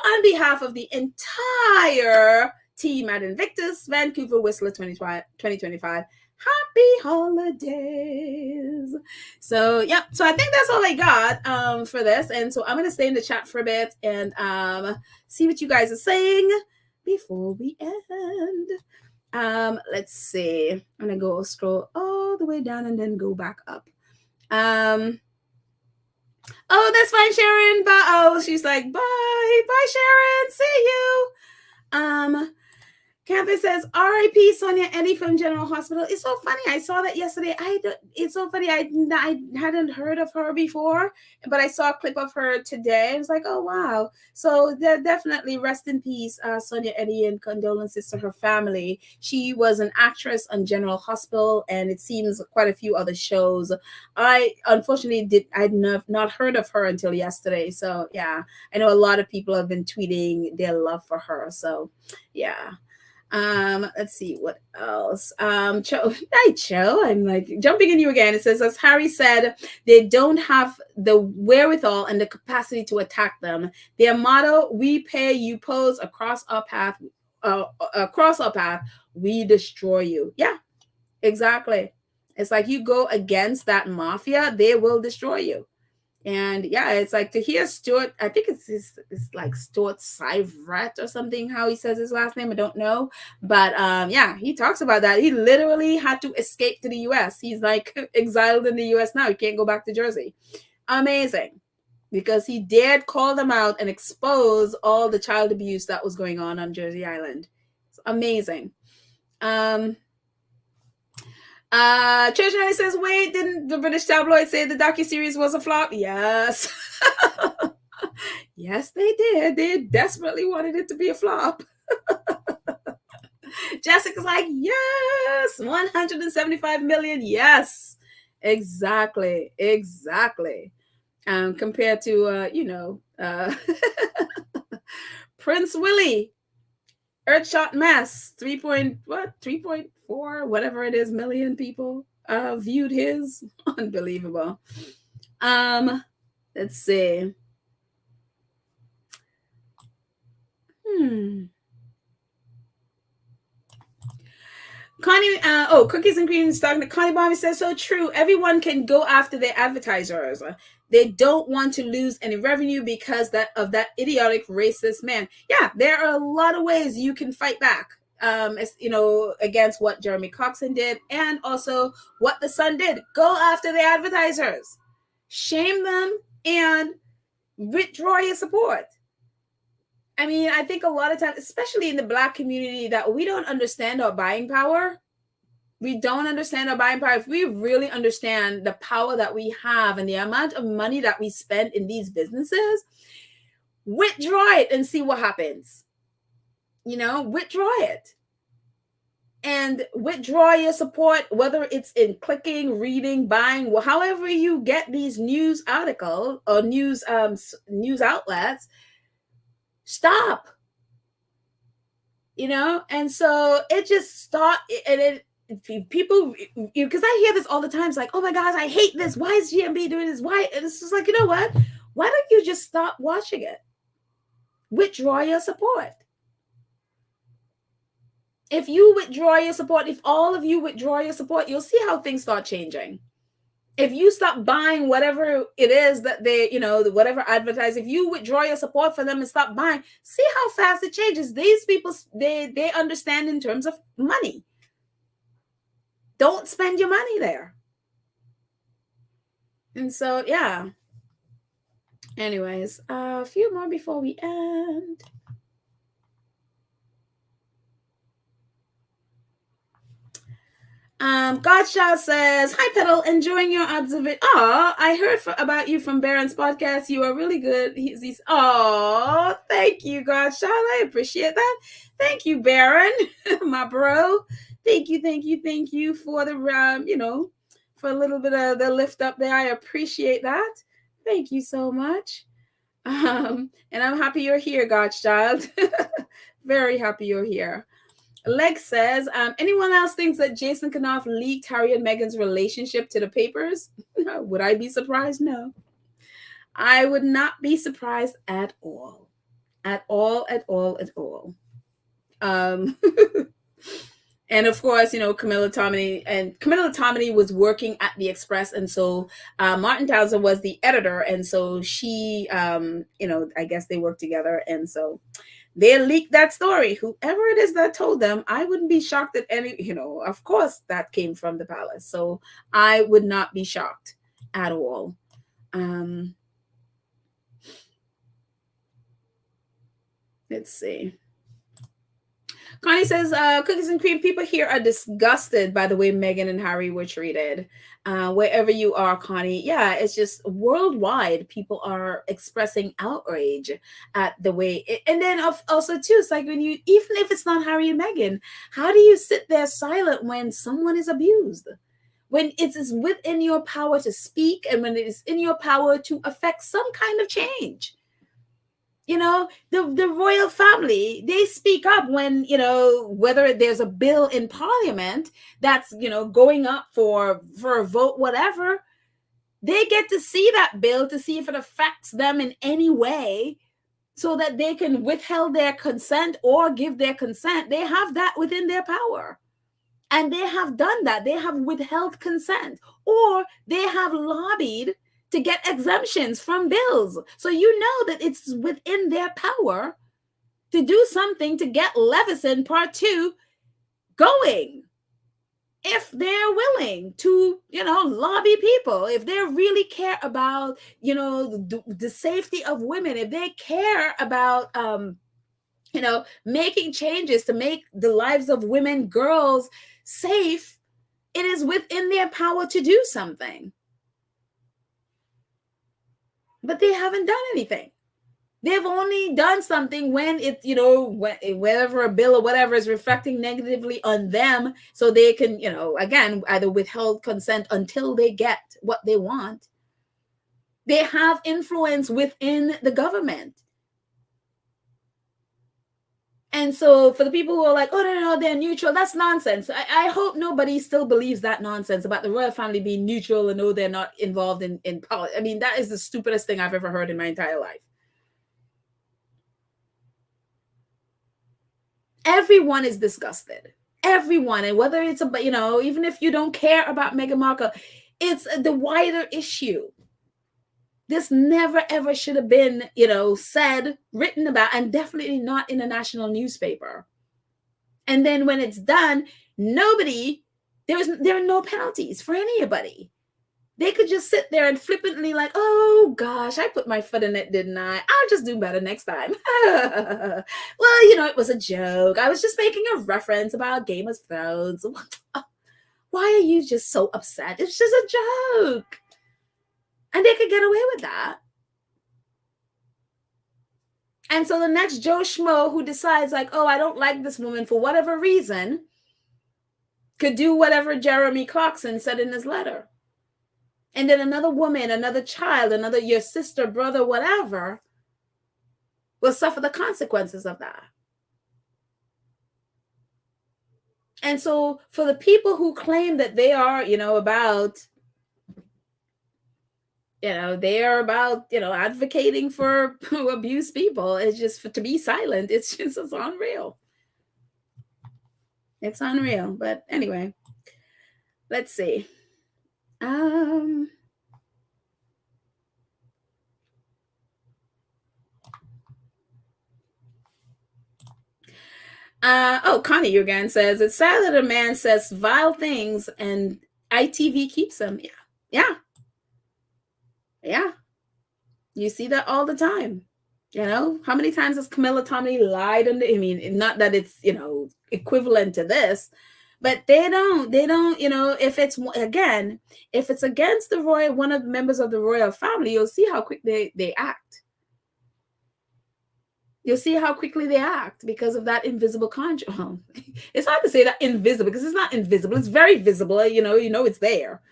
on behalf of the entire team at Invictus Vancouver Whistler 2025, happy holidays. So yeah, so I think that's all I got for this, and so I'm gonna stay in the chat for a bit and see what you guys are saying before we end. Let's see, I'm gonna go scroll all the way down and then go back up. Oh, that's fine, Sharon. Bye. Oh, she's like, bye, Sharon. See you. Campus says, R.I.P. Sonia Eddy from General Hospital. It's so funny. I saw that yesterday. It's so funny. I hadn't heard of her before, but I saw a clip of her today. I was like, oh, wow. So definitely rest in peace, Sonia Eddy, and condolences to her family. She was an actress on General Hospital, and it seems quite a few other shows. I unfortunately I'd not heard of her until yesterday. So yeah, I know a lot of people have been tweeting their love for her. So yeah. Let's see what else. Hi Cho, I'm like jumping in you again. It says, as Harry said, they don't have the wherewithal and the capacity to attack them. Their motto, we pay, you pose, across our path, we destroy you. Yeah, exactly. It's like you go against that mafia, they will destroy you. And yeah, it's like to hear Stuart, I think it's like Stuart Syvret or something, how he says his last name, I don't know. But yeah, he talks about that. He literally had to escape to the US. He's like exiled in the US now. He can't go back to Jersey. Amazing. Because he dared call them out and expose all the child abuse that was going on Jersey Island. It's amazing. Church Nanny says, wait, didn't the British tabloid say the docuseries was a flop? Yes. Yes, they did. They desperately wanted it to be a flop. Jessica's like, yes, 175 million. Yes, exactly. Compared to, Prince Willie, Earthshot Mess, 3.4, whatever it is, million people viewed his. Unbelievable. Let's see. Connie, Cookies and Cream talking to Connie Bobby says, so true. Everyone can go after their advertisers. They don't want to lose any revenue because of that idiotic racist man. Yeah, there are a lot of ways you can fight back. Against what Jeremy Clarkson did, and also what the Sun did. Go after the advertisers, shame them, and withdraw your support. I mean, I think a lot of times, especially in the Black community, that we don't understand our buying power. We don't understand our buying power. If we really understand the power that we have and the amount of money that we spend in these businesses, withdraw it and see what happens. Withdraw it. And withdraw your support, whether it's in clicking, reading, buying, however you get these news articles or news outlets. Stop. And so it just start, and people, because I hear this all the time. It's like, oh my gosh, I hate this. Why is GMB doing this? Why? And it's just like, you know what? Why don't you just stop watching it? withdraw your support. If you withdraw your support, if all of you withdraw your support, you'll see how things start changing. If you stop buying whatever it is that they, whatever advertise, if you withdraw your support for them and stop buying, see how fast it changes. These people, they understand in terms of money. Don't spend your money there. And so, yeah. Anyways, a few more before we end. Godchild says, "Hi, Petal. Enjoying your observation. Oh, I heard about you from Baron's podcast. You are really good. He's oh, thank you, Godchild. I appreciate that. Thank you, Baron, my bro. Thank you for the for a little bit of the lift up there. I appreciate that. Thank you so much. And I'm happy you're here, Godchild. Very happy you're here." Leg says, anyone else thinks that Jason Kanoff leaked Harry and Meghan's relationship to the papers? Would I be surprised? No. I would not be surprised at all. At all. And of course, Camilla Tominey was working at the Express. And so Martin Townsend was the editor. And so she, I guess they worked together. And so they leaked that story. Whoever it is that told them, I wouldn't be shocked at of course that came from the palace. So I would not be shocked at all. Let's see. Connie says, cookies and cream, people here are disgusted by the way Meghan and Harry were treated. Wherever you are, Connie. Yeah, it's just worldwide. People are expressing outrage at the way. And then also, too, it's like even if it's not Harry and Meghan, how do you sit there silent when someone is abused? When it is within your power to speak and when it is in your power to affect some kind of change. The royal family, they speak up when, whether there's a bill in parliament that's, going up for a vote, whatever, they get to see that bill to see if it affects them in any way so that they can withhold their consent or give their consent. They have that within their power. And they have done that. They have withheld consent or they have lobbied to get exemptions from bills. So that it's within their power to do something to get Levison Part 2 going. If they're willing to, lobby people, if they really care about, the safety of women, if they care about, making changes to make the lives of women, girls safe, it is within their power to do something. But they haven't done anything. They've only done something when it's, whenever a bill or whatever is reflecting negatively on them, so they can, again, either withhold consent until they get what they want. They have influence within the government. And so for the people who are like, oh, no, they're neutral, that's nonsense. I hope nobody still believes that nonsense about the royal family being neutral and they're not involved in politics. I mean, that is the stupidest thing I've ever heard in my entire life. Everyone is disgusted. Everyone. And whether it's about, even if you don't care about Meghan Markle, it's the wider issue. This never, ever should have been, said, written about, and definitely not in a national newspaper. And then when it's done, there are no penalties for anybody. They could just sit there and flippantly like, oh, gosh, I put my foot in it, didn't I? I'll just do better next time. Well, it was a joke. I was just making a reference about Game of Thrones. Why are you just so upset? It's just a joke. And they could get away with that. And so the next Joe Schmo who decides like, oh, I don't like this woman for whatever reason, could do whatever Jeremy Clarkson said in his letter. And then another woman, another child, your sister, brother, whatever, will suffer the consequences of that. And so for the people who claim that they are, about They are about, advocating for abused people. It's just to be silent. It's unreal. It's unreal. But anyway, let's see. Um, Connie again says it's sad that a man says vile things and ITV keeps him. Yeah. Yeah. Yeah. You see that all the time. How many times has Camilla Tomlin lied on I mean, not that it's, equivalent to this, but they don't, if it's, again, if it's against the royal, one of the members of the royal family, you'll see how quick they act. You'll see how quickly they act because of that invisible contract. It's hard to say that invisible because it's not invisible. It's very visible. It's there.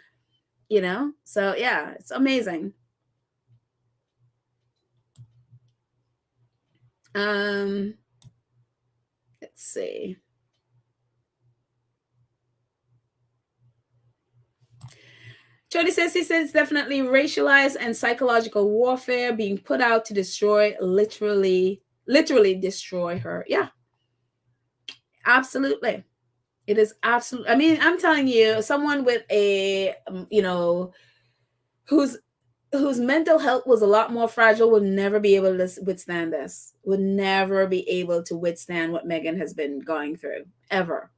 So yeah, it's amazing. Let's see. Jody says he says it's definitely racialized and psychological warfare being put out to destroy, literally destroy her. Yeah, absolutely. It is absolutely. I mean, I'm telling you, someone with a, whose mental health was a lot more fragile would never be able to withstand this. Would never be able to withstand what Meghan has been going through ever.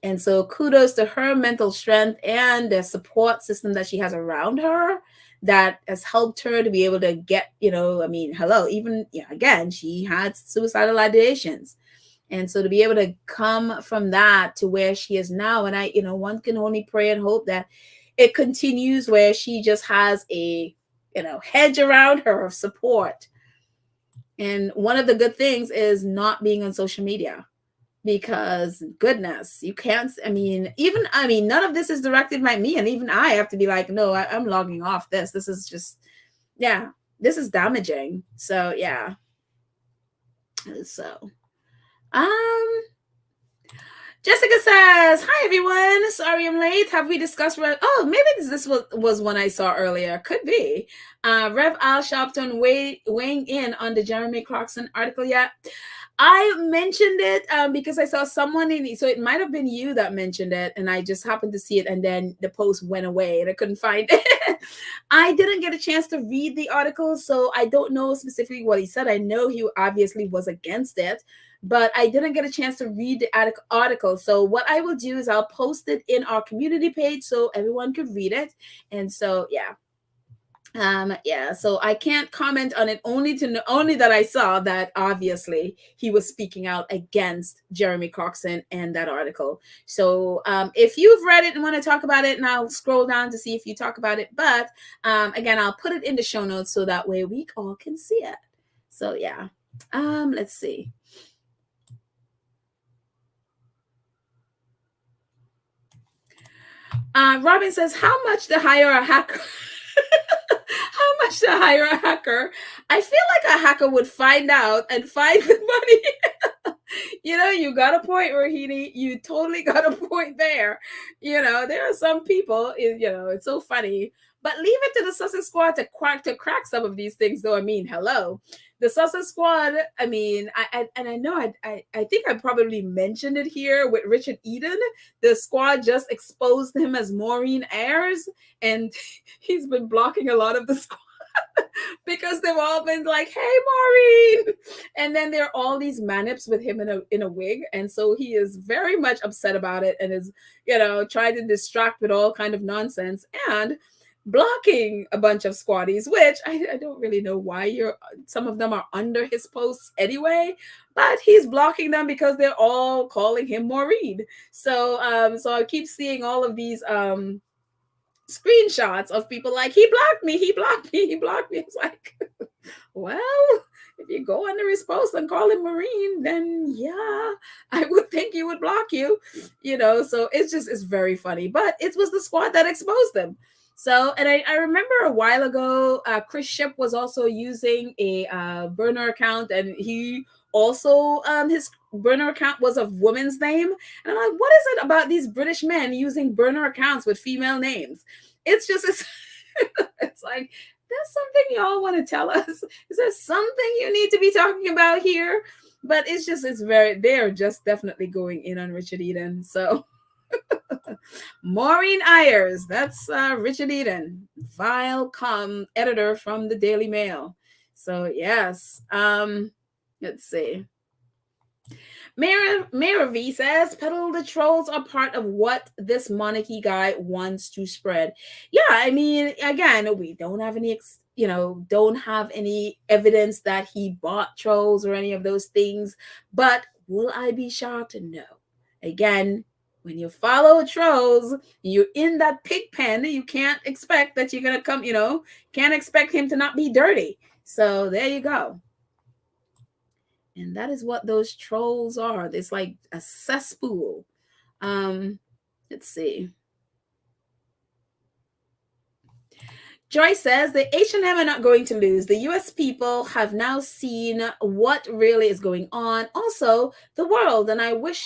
And so kudos to her mental strength and the support system that she has around her that has helped her to be able to get, hello, even, again, she had suicidal ideations. And so to be able to come from that to where she is now, and one can only pray and hope that it continues where she just has a, hedge around her of support. And one of the good things is not being on social media. Because goodness, you can't, none of this is directed by me. And even I have to be like, no, I'm logging off this. This is just, yeah, this is damaging. So yeah. So, Jessica says, hi everyone. Sorry I'm late. Have we discussed oh, maybe this was one I saw earlier. Could be. Rev Al Sharpton weighing in on the Jeremy Clarkson article yet. I mentioned it because I saw someone so it might have been you that mentioned it, and I just happened to see it, and then the post went away, and I couldn't find it. I didn't get a chance to read the article, so I don't know specifically what he said. I know he obviously was against it, but I didn't get a chance to read the article. So what I will do is I'll post it in our community page so everyone could read it. And so, yeah. So I can't comment on it, only that I saw that obviously he was speaking out against Jeremy Clarkson and that article. So if you've read it and want to talk about it, and I'll scroll down to see if you talk about it, but again, I'll put it in the show notes so that way we all can see it. So yeah, let's see. Robin says, how much to hire a hacker? How much to hire a hacker? I feel like a hacker would find out and find the money. You got a point, Rohini. You totally got a point there. There are some people, it's so funny. But leave it to the Sussex Squad to crack some of these things, though. I mean, hello. The Sussex Squad, I mean, I know I think I probably mentioned it here with Richard Eden. The squad just exposed him as Maureen Ayres, and he's been blocking a lot of the squad because they've all been like, hey, Maureen. And then there are all these manips with him in a wig. And so he is very much upset about it and is, trying to distract with all kind of nonsense and blocking a bunch of squaddies, which I don't really know why some of them are under his posts anyway, but he's blocking them because they're all calling him Maureen. So I keep seeing all of these screenshots of people like, he blocked me. It's like, well, if you go under his post and call him Maureen, then yeah, I would think he would block you, so it's very funny. But it was the squad that exposed them. So, and I remember a while ago, Chris Ship was also using a burner account, and he also, his burner account was a woman's name. And I'm like, what is it about these British men using burner accounts with female names? It's just, it's like, there's something y'all want to tell us? Is there something you need to be talking about here? But they're just definitely going in on Richard Eden. So Maureen Ayers, that's Richard Eden, vile editor from the Daily Mail. So yes, let's see. Mayor V says, "Peddle the trolls are part of what this monarchy guy wants to spread." Yeah, I mean, again, we don't have any, don't have any evidence that he bought trolls or any of those things. But will I be shocked? No. Again, when you follow trolls, you're in that pig pen. You can't expect that you're gonna come. Can't expect him to not be dirty. So there you go. And that is what those trolls are. It's like a cesspool. Let's see. Joy says the H&M are not going to lose. The US people have now seen what really is going on. Also, the world. And I wish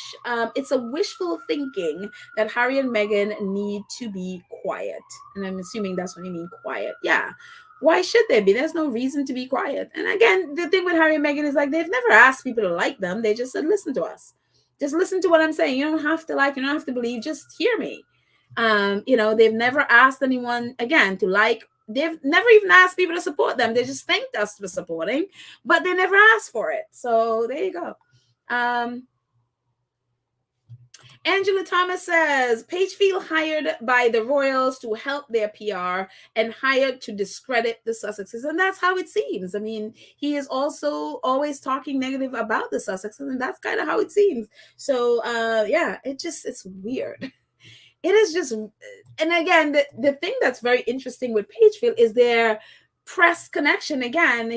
it's a wishful thinking that Harry and Meghan need to be quiet. And I'm assuming that's what you mean, quiet. Yeah. Why should they be? There's no reason to be quiet. And again, the thing with Harry and Meghan is like they've never asked people to like them. They just said, listen to us. Just listen to what I'm saying. You don't have to like, you don't have to believe, just hear me. They've never asked anyone again to like. They've never even asked people to support them. They just thanked us for supporting, but they never asked for it. So there you go. Angela Thomas says, Page feel hired by the royals to help their PR and hired to discredit the Sussexes. And that's how it seems. I mean, he is also always talking negative about the Sussexes, and that's kind of how it seems. So yeah, it's weird. It is just, and again, the thing that's very interesting with Pagefield is their press connection. Again,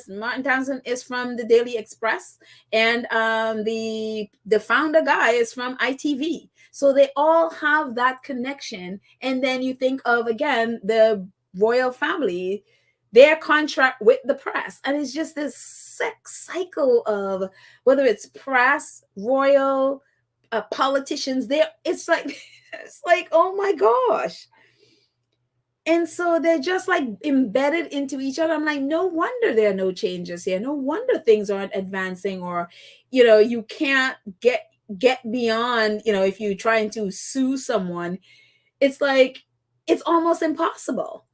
Martin Townsend is from the Daily Express, and the founder guy is from ITV. So they all have that connection. And then you think of, again, the royal family, their contract with the press. And it's just this sex cycle of whether it's press, royal, politicians, it's like, oh my gosh. And so they're just like embedded into each other. I'm like, no wonder there are no changes here. No wonder things aren't advancing, or, you can't get beyond, if you're trying to sue someone, it's like, it's almost impossible.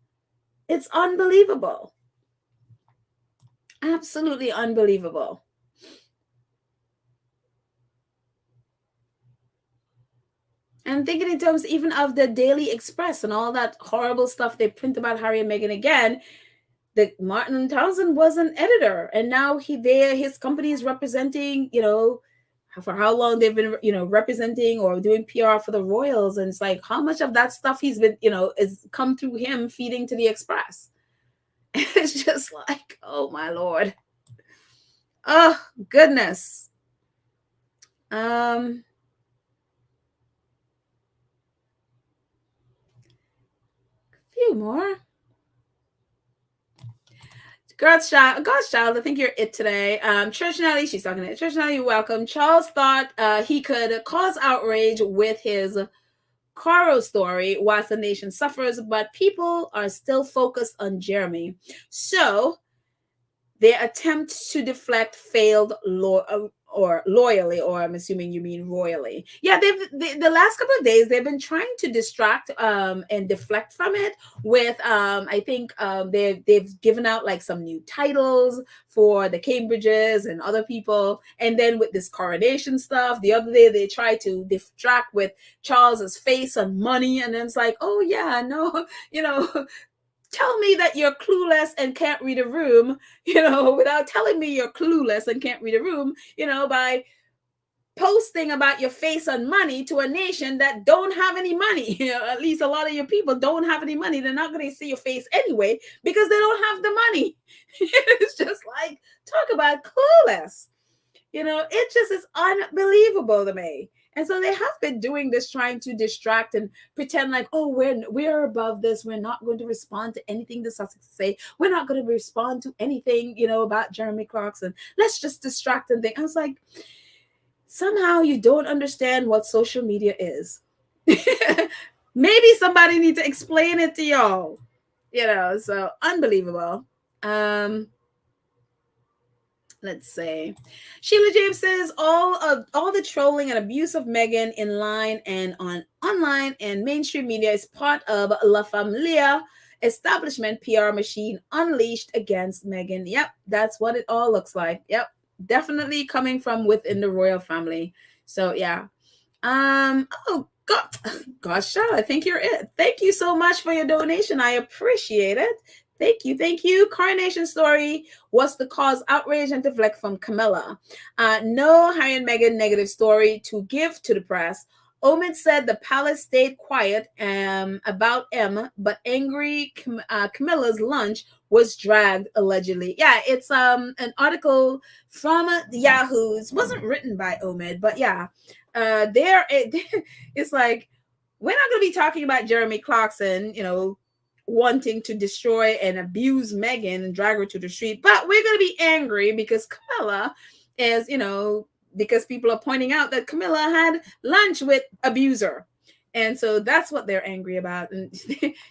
It's unbelievable. Absolutely unbelievable. And thinking in terms even of the Daily Express and all that horrible stuff they print about Harry and Meghan again, Martin Townsend was an editor, and now his company is representing, for how long they've been, representing or doing PR for the royals. And it's like, how much of that stuff he's been, is come through him feeding to the Express. It's just like, oh my Lord. Oh, goodness. Few more. God's child, I think you're it today. Church Nelly, she's talking to Church Nelly, you're welcome. Charles thought he could cause outrage with his Caro story whilst the nation suffers, but people are still focused on Jeremy. So their attempt to deflect failed loyally, or I'm assuming you mean royally. Yeah, the last couple of days they've been trying to distract and deflect from it with I think they've given out like some new titles for the Cambridges and other people, and then with this coronation stuff, the other day they tried to distract with Charles's face on money, and then it's like, oh yeah, no, tell me that you're clueless and can't read a room, without telling me you're clueless and can't read a room, by posting about your face on money to a nation that don't have any money. At least a lot of your people don't have any money. They're not going to see your face anyway because they don't have the money. It's just like, talk about clueless. It just is unbelievable to me. And so they have been doing this, trying to distract and pretend like, oh, we're above this. We're not going to respond to anything the Sussex say. We're not going to respond to anything, about Jeremy Clarkson. Let's just distract and think. I was like, somehow you don't understand what social media is. Maybe somebody needs to explain it to y'all. So unbelievable. Let's say Sheila James says all the trolling and abuse of Meghan in line and on online and mainstream media is part of La Familia establishment PR machine unleashed against Meghan. Yep, that's what it all looks like. Yep, definitely coming from within the royal family. So yeah. Oh God, gosh, Charlotte, I think you're it. Thank you so much for your donation. I appreciate it. Thank you. Thank you. Coronation story was to cause outrage and deflect from Camilla. No Harry and Meghan negative story to give to the press. Omid said the palace stayed quiet about M, but angry Camilla's lunch was dragged allegedly. Yeah, it's an article from Yahoo's. Wasn't written by Omid, but yeah, it's like we're not going to be talking about Jeremy Clarkson, wanting to destroy and abuse Meghan and drag her to the street, but we're going to be angry because Camilla is, because people are pointing out that Camilla had lunch with abuser. And so that's what they're angry about. And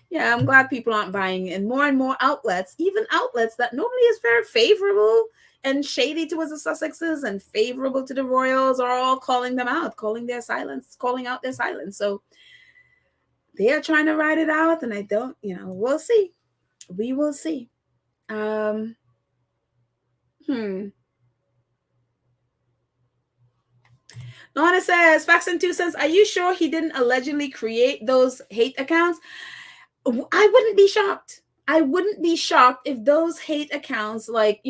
yeah, I'm glad people aren't buying. And more outlets, even outlets that normally is very favorable and shady towards the Sussexes and favorable to the royals, are all calling them out, calling out their silence. So they are trying to ride it out, and I don't, we'll see. We will see. Nona says, Facts and 2 cents, are you sure he didn't allegedly create those hate accounts? I wouldn't be shocked. I wouldn't be shocked if those hate accounts, like,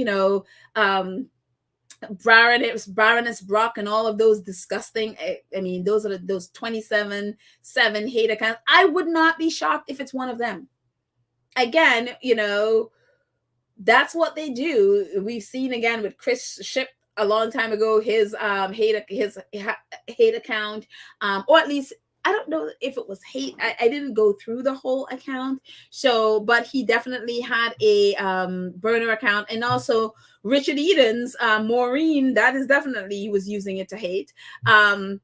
Baroness Brock and all of those disgusting, I mean, those are those 27/7 hate accounts. I would not be shocked if it's one of them. Again, that's what they do. We've seen again with Chris Ship a long time ago, his hate account, or at least I don't know if it was hate. I didn't go through the whole account. So, but he definitely had a burner account. And also Richard Eden's Maureen, that is definitely, he was using it to hate account.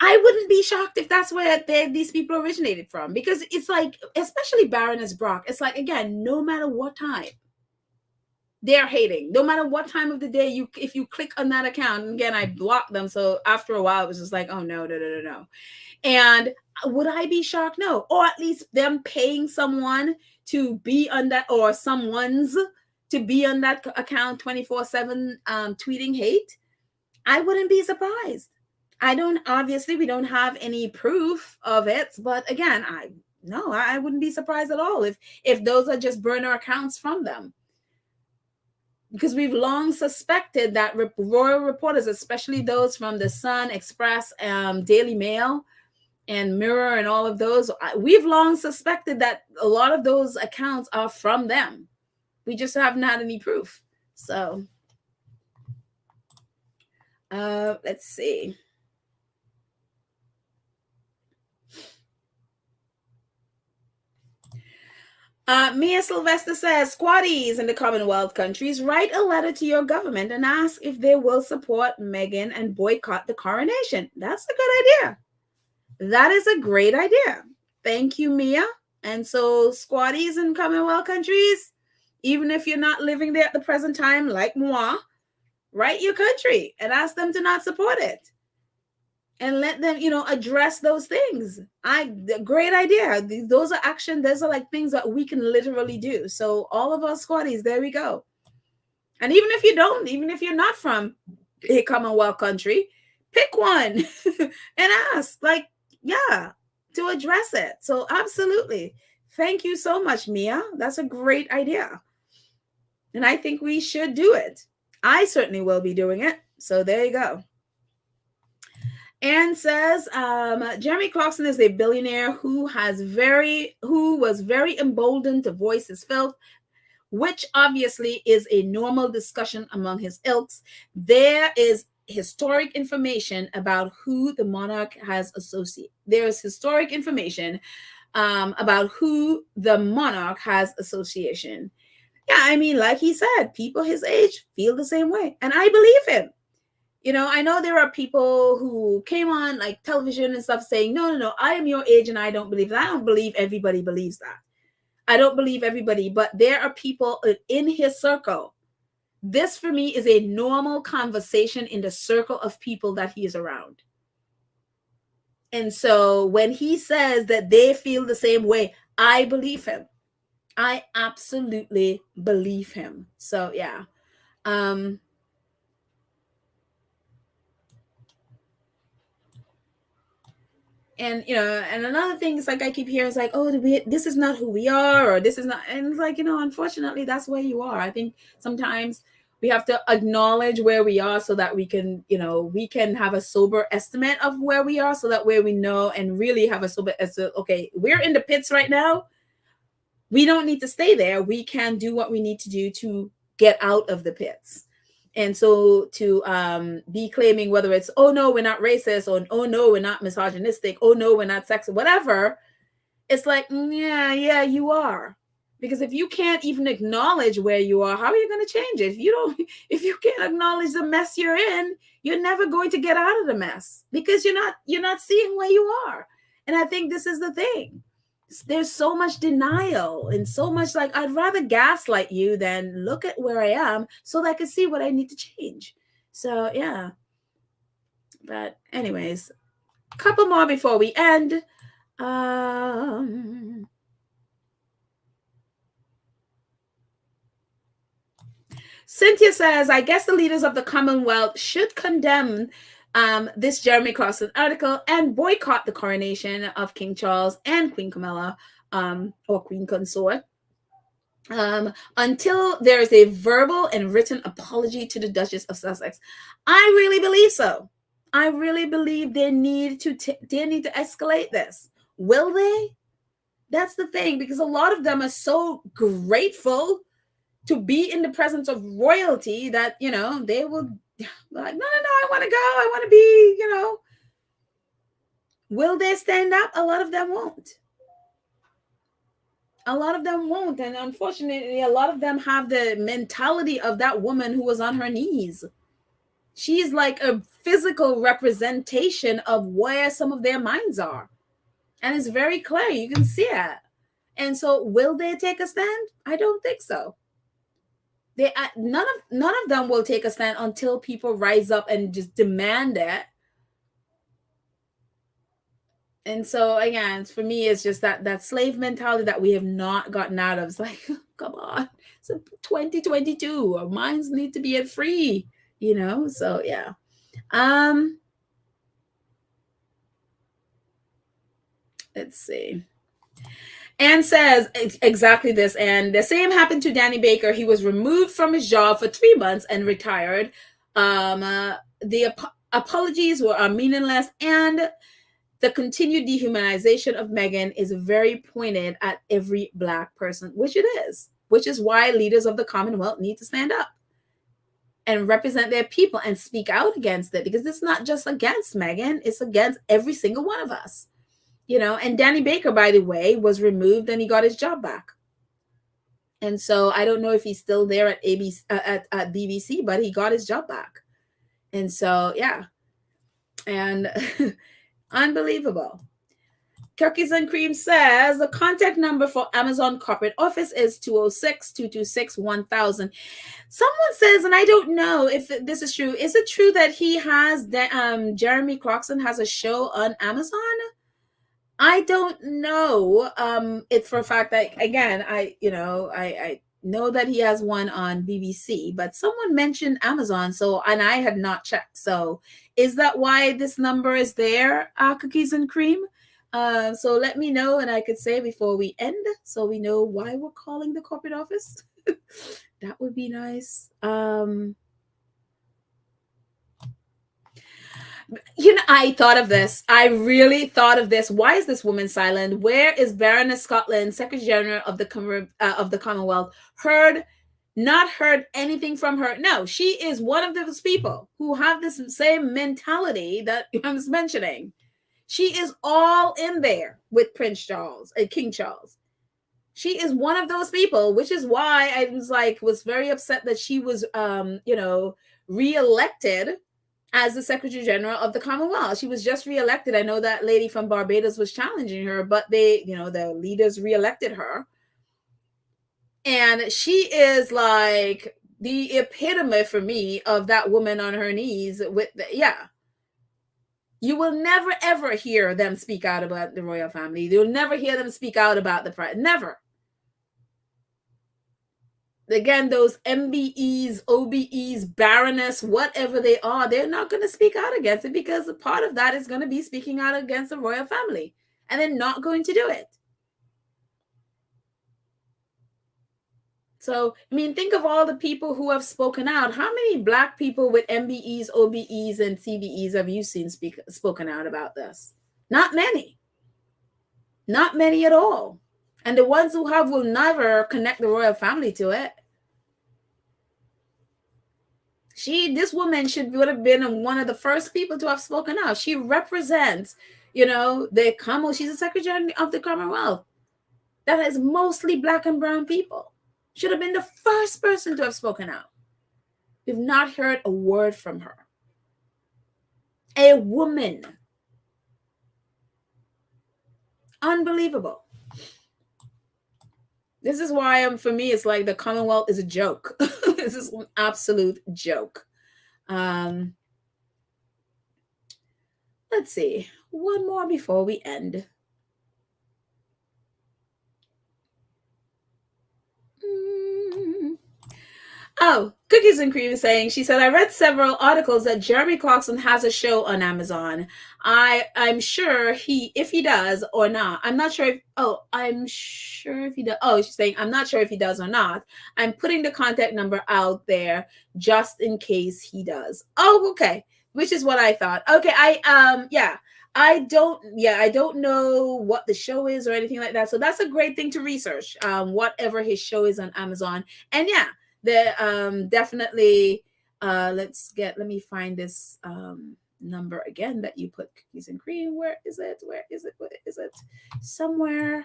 I wouldn't be shocked if that's where these people originated from, because it's like, especially Baroness Brock, it's like, again, no matter what time they're hating, no matter what time of the day, if you click on that account, and again, I blocked them. So after a while, it was just like, oh no. And would I be shocked? No. Or at least them paying someone to be on that, or someone's to be on that account 24/7 tweeting hate. I wouldn't be surprised. Obviously we don't have any proof of it, but again, I wouldn't be surprised at all if those are just burner accounts from them. Because we've long suspected that royal reporters, especially those from the Sun, Express, Daily Mail, and Mirror, and all of those, we've long suspected that a lot of those accounts are from them. We just haven't had any proof. So, let's see. Mia Sylvester says, squatties in the Commonwealth countries, write a letter to your government and ask if they will support Meghan and boycott the coronation. That's a good idea. That is a great idea. Thank you, Mia. And so squatties in Commonwealth countries, even if you're not living there at the present time, like moi, write your country and ask them to not support it. And let them, address those things. Great idea. Those are like things that we can literally do. So all of us squatties, there we go. And even if you're not from a Commonwealth country, pick one and ask, to address it. So absolutely. Thank you so much, Mia. That's a great idea. And I think we should do it. I certainly will be doing it. So there you go. Anne says, Jeremy Clarkson is a billionaire who was very emboldened to voice his filth, which obviously is a normal discussion among his ilks. There is historic information about who the monarch has associated. There is historic information about who the monarch has association. Yeah, I mean, like he said, people his age feel the same way. And I believe him. You know, I know there are people who came on like television and stuff saying, no, no, no, I am your age and I don't believe that. I don't believe everybody believes that. I don't believe everybody, but there are people in his circle. This for me is a normal conversation in the circle of people that he is around. And so when he says that they feel the same way, I believe him. I absolutely believe him. So yeah. And you know, and another thing is like I keep hearing is like, oh, this is not who we are, or this is not, and it's like, you know, unfortunately, that's where you are. I think sometimes we have to acknowledge where we are so that we can, you know, we can have a sober estimate of where we are, so that way we know and really have a sober estimate. Okay, we're in the pits right now. We don't need to stay there. We can do what we need to do to get out of the pits. And so to be claiming whether it's, oh no, we're not racist, or oh no, we're not misogynistic, oh no, we're not sexist, whatever, it's like, yeah, you are. Because if you can't even acknowledge where you are, how are you going to change it? If you can't acknowledge the mess you're in, you're never going to get out of the mess, because you're not seeing where you are. And I think this is the thing. There's so much denial and so much like, I'd rather gaslight you than look at where I am so that I can see what I need to change. So yeah. But anyways, a couple more before we end. Cynthia says, I guess the leaders of the Commonwealth should condemn this Jeremy Clarkson article and boycott the coronation of King Charles and Queen Camilla, or Queen Consort, until there is a verbal and written apology to the Duchess of Sussex. I really believe so. I really believe they need to escalate this. Will they? That's the thing, because a lot of them are so grateful to be in the presence of royalty that, you know, they will like, no, I want to go. I want to be, you know. Will they stand up? A lot of them won't. A lot of them won't. And unfortunately, a lot of them have the mentality of that woman who was on her knees. She's like a physical representation of where some of their minds are. And it's very clear. You can see it. And so will they take a stand? I don't think so. None of them will take a stand until people rise up and just demand it. And so again, for me, it's just that slave mentality that we have not gotten out of. It's like, come on, it's 2022. Our minds need to be free, you know. So yeah. Let's see. Anne says exactly this. And the same happened to Danny Baker. He was removed from his job for 3 months and retired. The apologies are meaningless, and the continued dehumanization of Meghan is very pointed at every Black person, which it is, which is why leaders of the Commonwealth need to stand up and represent their people and speak out against it, because it's not just against Meghan, it's against every single one of us. You know, and Danny Baker, by the way, was removed and he got his job back. And so I don't know if he's still there at ABC, at BBC, but he got his job back. And so, yeah. And unbelievable. Cookies and Cream says the contact number for Amazon corporate office is 206-226-1000. Someone says, and I don't know if this is true, is it true that he has, Jeremy Clarkson has a show on Amazon? I don't know it for a fact that, again, I know that he has one on BBC, but someone mentioned Amazon, so, and I had not checked. So is that why this number is there, Cookies and Cream? So let me know, and I could say before we end, so we know why we're calling the corporate office. That would be nice. You know, I thought of this. I really thought of this. Why is this woman silent? Where is Baroness Scotland, Secretary General of the Commonwealth? Not heard anything from her. No, she is one of those people who have this same mentality that I was mentioning. She is all in there with Prince Charles and King Charles. She is one of those people, which is why I was very upset that she was, reelected as the Secretary General of the Commonwealth. She was just reelected. I know that lady from Barbados was challenging her, but they, the leaders reelected her. And she is like the epitome for me of that woman on her knees with you will never ever hear them speak out about the royal family. You'll never hear them speak out about the pride. Never. Again, those MBEs, OBEs, Baroness, whatever they are, they're not going to speak out against it, because a part of that is going to be speaking out against the royal family, and they're not going to do it. So, I mean, think of all the people who have spoken out. How many Black people with MBEs, OBEs, and CBEs have you seen spoken out about this? Not many. Not many at all. And the ones who have will never connect the royal family to it. This woman would have been one of the first people to have spoken out. She represents, she's a Secretary of the Commonwealth that is mostly Black and brown people. Should have been the first person to have spoken out. We've not heard a word from her. A woman. Unbelievable. This is why, for me, it's like the Commonwealth is a joke. This is an absolute joke. Let's see. One more before we end. Oh, Cookies and Cream is saying, she said, I read several articles that Jeremy Clarkson has a show on Amazon. I'm sure if he does or not. I'm not sure I'm sure if he does. Oh, she's saying, I'm not sure if he does or not. I'm putting the contact number out there just in case he does. Oh, okay. Which is what I thought. Okay. I don't know what the show is or anything like that. So that's a great thing to research. Whatever his show is on Amazon. And yeah, definitely let me find this number again that you put, Cookies and Cream. Where is it? Somewhere.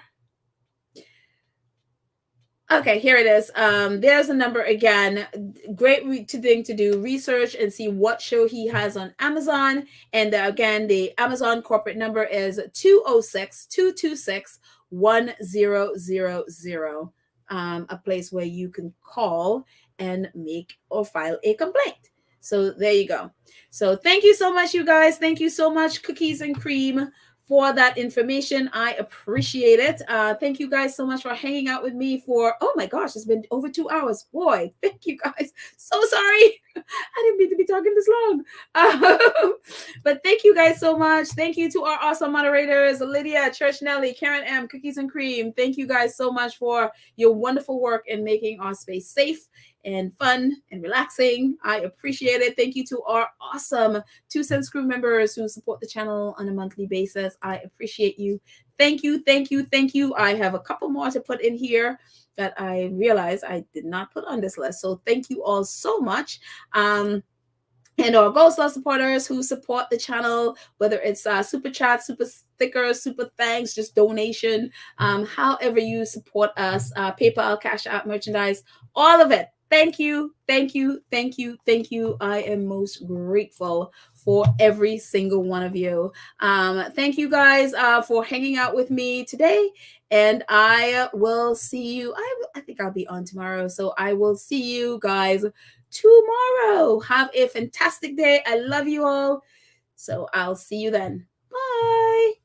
Okay, here it is. There's a number again. Great thing to do research and see what show he has on Amazon. And again, the Amazon corporate number is 206-226-1000. A place where you can call and make or file a complaint. So there you go. So thank you so much, you guys. Thank you so much, Cookies and Cream, for that information. I appreciate it. Thank you guys so much for hanging out with me for, oh my gosh, it's been over 2 hours. Boy, thank you guys. So sorry. I didn't mean to be talking this long. But thank you guys so much. Thank you to our awesome moderators, Lydia, Church Nelly, Karen M, Cookies and Cream. Thank you guys so much for your wonderful work in making our space safe and fun and relaxing. I appreciate it. Thank you to our awesome 2 Cents crew members who support the channel on a monthly basis. I appreciate you. Thank you, thank you, thank you. I have a couple more to put in here that I realized I did not put on this list. So thank you all so much. And our Gold Star supporters who support the channel, whether it's super chat, super stickers, super thanks, just donation, however you support us, PayPal, Cash App, merchandise, all of it. Thank you, thank you, thank you, thank you. I am most grateful for every single one of you. Thank you guys for hanging out with me today. And I will see you. I think I'll be on tomorrow. So I will see you guys tomorrow. Have a fantastic day. I love you all. So I'll see you then. Bye.